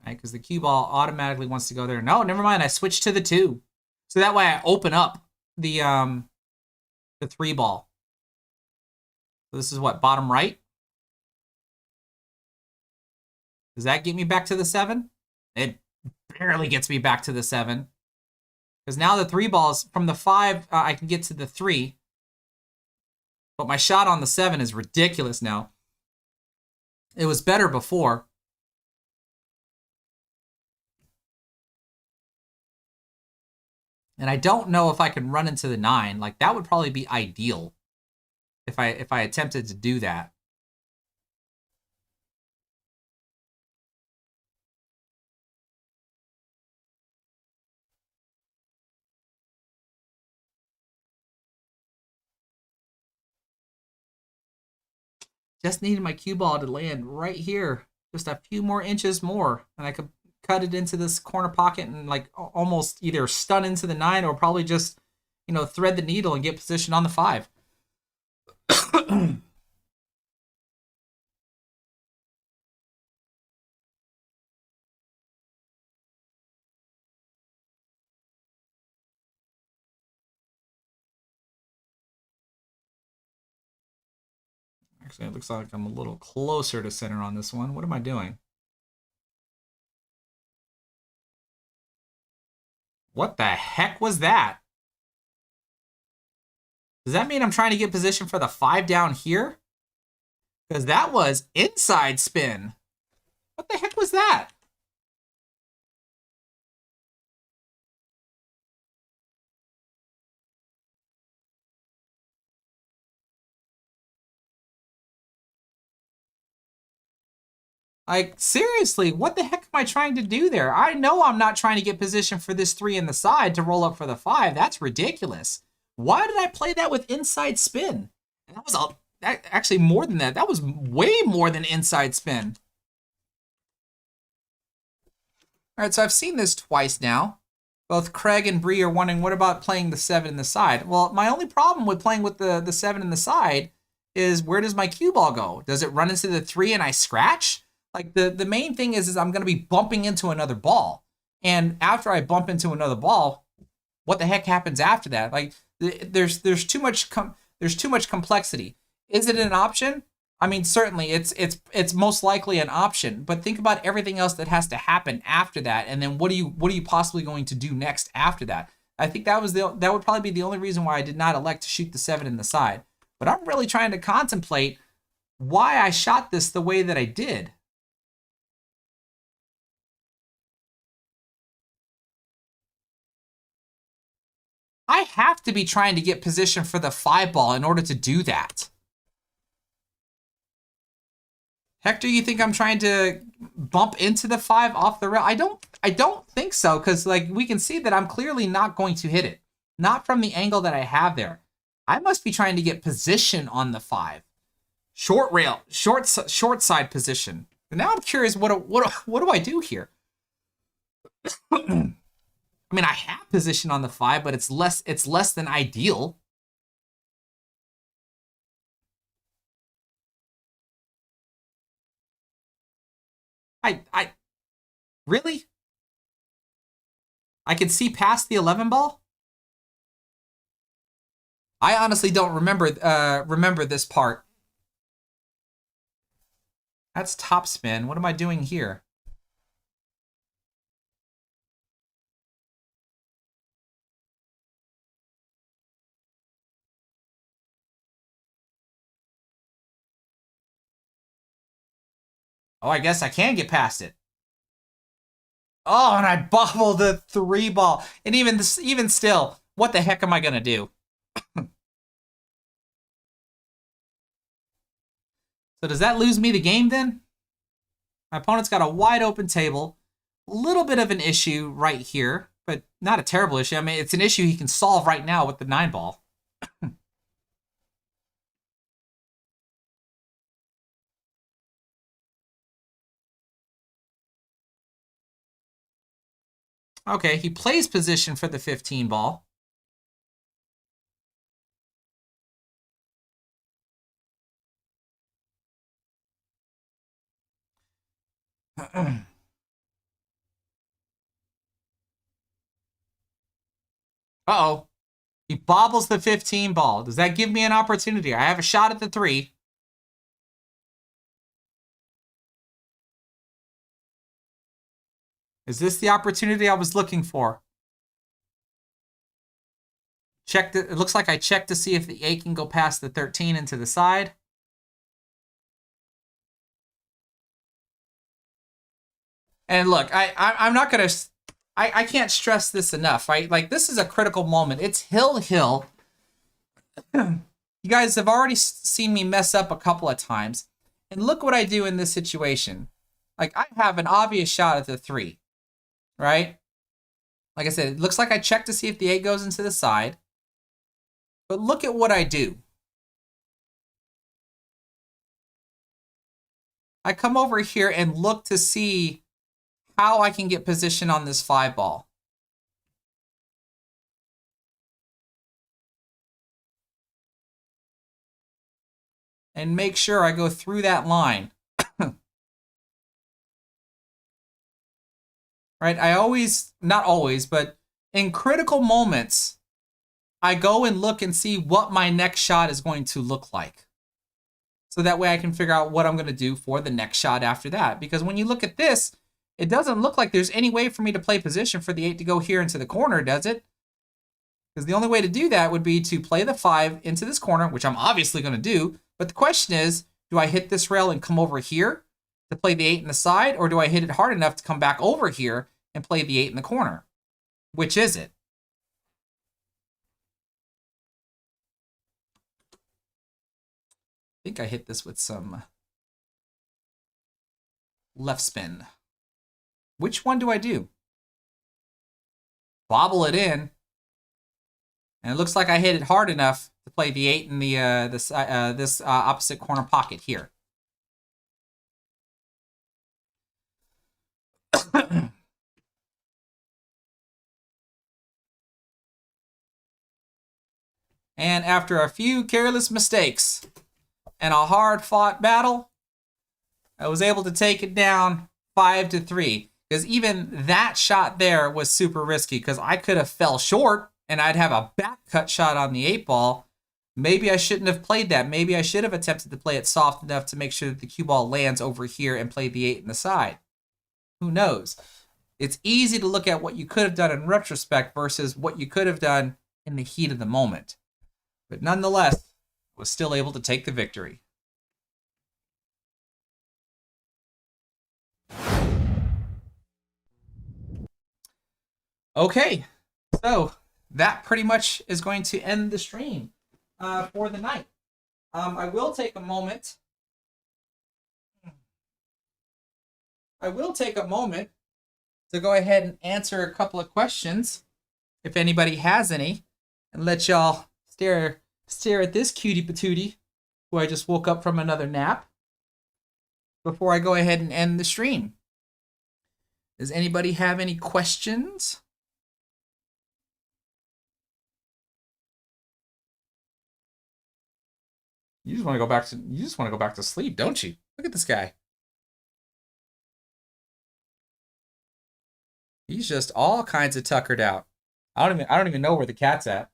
Right? Because the cue ball automatically wants to go there. No, never mind. I switched to the 2. So that way I open up the 3-ball. So this is what, bottom right? Does that get me back to the 7? It barely gets me back to the 7. Because now the 3 balls, from the 5, I can get to the 3. But my shot on the 7 is ridiculous now. It was better before. And I don't know if I can run into the 9. Like, that would probably be ideal if I attempted to do that. Just needed my cue ball to land right here. Just a few more inches more. And I could cut it into this corner pocket and like almost either stun into the 9 or probably just, thread the needle and get position on the 5. Actually, it looks like I'm a little closer to center on this one. What am I doing? What the heck was that? Does that mean I'm trying to get position for the 5 down here? Because that was inside spin. What the heck was that? Like, seriously, what the heck am I trying to do there? I know I'm not trying to get position for this 3 in the side to roll up for the 5. That's ridiculous. Why did I play that with inside spin? That was actually more than that. That was way more than inside spin. All right, so I've seen this twice now. Both Craig and Bree are wondering, what about playing the 7 in the side? Well, my only problem with playing with the 7 in the side is, where does my cue ball go? Does it run into the 3 and I scratch? Like, the main thing is I'm going to be bumping into another ball. And after I bump into another ball, what the heck happens after that? Like, there's too much complexity. Is it an option? I mean, certainly it's most likely an option, but think about everything else that has to happen after that, and then what are you possibly going to do next after that? I think that would probably be the only reason why I did not elect to shoot the 7 in the side. But I'm really trying to contemplate why I shot this the way that I did. I have to be trying to get position for the 5 ball in order to do that. Hector, you think I'm trying to bump into the 5 off the rail? I don't think so, because like we can see that I'm clearly not going to hit it. Not from the angle that I have there. I must be trying to get position on the 5. Short rail, short side position. And now I'm curious, what do I do here? I mean, I have position on the 5, but it's less than ideal. I really? I can see past the 11 ball? I honestly don't remember this part. That's top spin. What am I doing here? Oh, I guess I can get past it. Oh, and I bobbled the 3 ball. And even still, what the heck am I gonna do? So does that lose me the game then? My opponent's got a wide open table. A little bit of an issue right here, but not a terrible issue. I mean, it's an issue he can solve right now with the 9 ball. Okay, he plays position for the 15 ball. Uh-oh. He bobbles the 15 ball. Does that give me an opportunity? I have a shot at the 3. Is this the opportunity I was looking for? It looks like I checked to see if the 8 can go past the 13 into the side. And look, I'm not gonna. I can't stress this enough, right? Like, this is a critical moment. It's hill. You guys have already seen me mess up a couple of times. And look what I do in this situation. Like, I have an obvious shot at the 3, right? Like I said, it looks like I check to see if the 8 goes into the side. But look at what I do. I come over here and look to see how I can get position on this 5 ball. And make sure I go through that line. Right? I always, not always, but in critical moments, I go and look and see what my next shot is going to look like. So that way I can figure out what I'm going to do for the next shot after that. Because when you look at this, it doesn't look like there's any way for me to play position for the 8 to go here into the corner, does it? Because the only way to do that would be to play the 5 into this corner, which I'm obviously going to do. But the question is, do I hit this rail and come over here to play the 8 in the side? Or do I hit it hard enough to come back over here and play the 8 in the corner? Which is it? I think I hit this with some left spin. Which one do I do? Bobble it in. And it looks like I hit it hard enough to play the 8 in the this opposite corner pocket here. And after a few careless mistakes and a hard-fought battle, I was able to take it down 5-3. Because even that shot there was super risky, because I could have fell short and I'd have a back cut shot on the 8 ball. Maybe I shouldn't have played that. Maybe I should have attempted to play it soft enough to make sure that the cue ball lands over here and play the 8 in the side. Who knows? It's easy to look at what you could have done in retrospect versus what you could have done in the heat of the moment. But nonetheless, I was still able to take the victory. Okay, so that pretty much is going to end the stream for the night. I will take a moment. To go ahead and answer a couple of questions, if anybody has any, and let y'all stare at this cutie patootie, who I just woke up from another nap, before I go ahead and end the stream. Does anybody have any questions? You just want to go back to sleep, don't you? Look at this guy. He's just all kinds of tuckered out. I don't even know where the cat's at.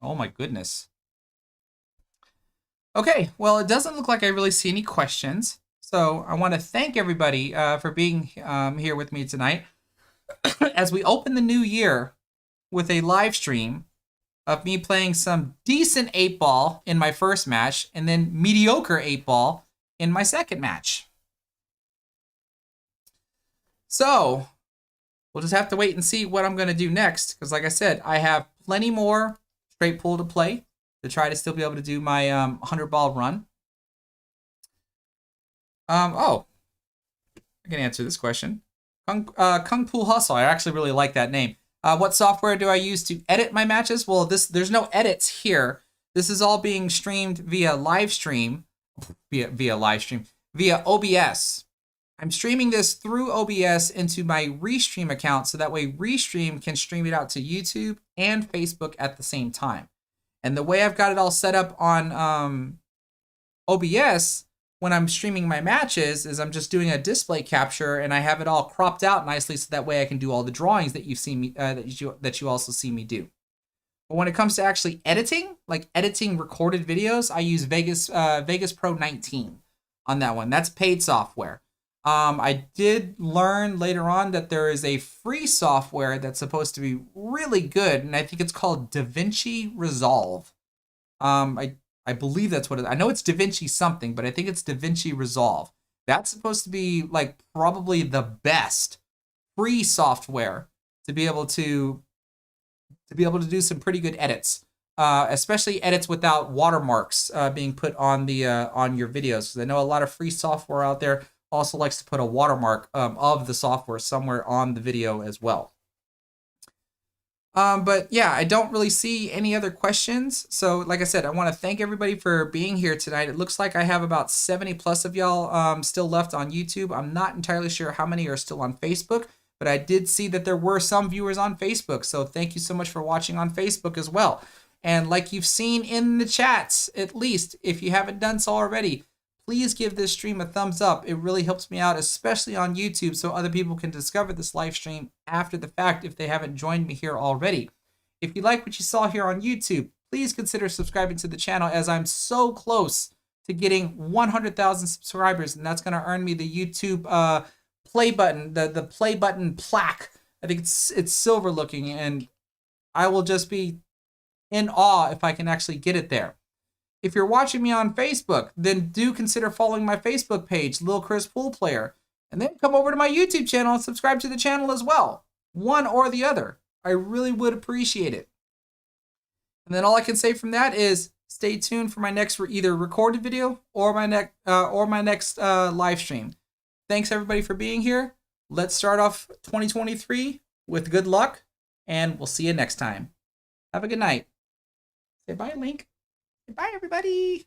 Oh my goodness. Okay, well, it doesn't look like I really see any questions. So I want to thank everybody for being here with me tonight as we open the new year with a live stream of me playing some decent 8-ball in my first match and then mediocre 8-ball in my second match. So we'll just have to wait and see what I'm going to do next, because like I said, I have plenty more straight pull to play to try to still be able to do my 100-ball run. Oh, I can answer this question. Kung Fu Hustle, I actually really like that name. What software do I use to edit my matches? Well, there's no edits here. This is all being streamed via live stream, via OBS. I'm streaming this through OBS into my Restream account, so that way Restream can stream it out to YouTube and Facebook at the same time. And the way I've got it all set up on OBS when I'm streaming my matches is I'm just doing a display capture, and I have it all cropped out nicely, so that way I can do all the drawings that you've seen me that you also see me do. But when it comes to actually editing, like editing recorded videos, I use Vegas Pro 19 on that one. That's paid software. I did learn later on that there is a free software that's supposed to be really good, and I think it's called DaVinci Resolve. I believe that's what it is. I know it's DaVinci something, but I think it's DaVinci Resolve. That's supposed to be like probably the best free software to be able to do some pretty good edits, especially edits without watermarks being put on the on your videos. Because I know a lot of free software out there also likes to put a watermark of the software somewhere on the video as well. But yeah, I don't really see any other questions. So like I said, I want to thank everybody for being here tonight. It looks like I have about 70 plus of y'all still left on YouTube. I'm not entirely sure how many are still on Facebook, but I did see that there were some viewers on Facebook. So thank you so much for watching on Facebook as well. And like you've seen in the chats, at least, if you haven't done so already, please give this stream a thumbs up. It really helps me out, especially on YouTube, so other people can discover this live stream after the fact if they haven't joined me here already. If you like what you saw here on YouTube, please consider subscribing to the channel, as I'm so close to getting 100,000 subscribers, and that's going to earn me the YouTube play button, the play button plaque. I think it's silver looking, and I will just be in awe if I can actually get it there. If you're watching me on Facebook, then do consider following my Facebook page, Lil Chris Pool Player, and then come over to my YouTube channel and subscribe to the channel as well. One or the other. I really would appreciate it. And then all I can say from that is stay tuned for my next either recorded video or my next live stream. Thanks everybody for being here. Let's start off 2023 with good luck, and we'll see you next time. Have a good night. Say bye, Link. Bye, everybody.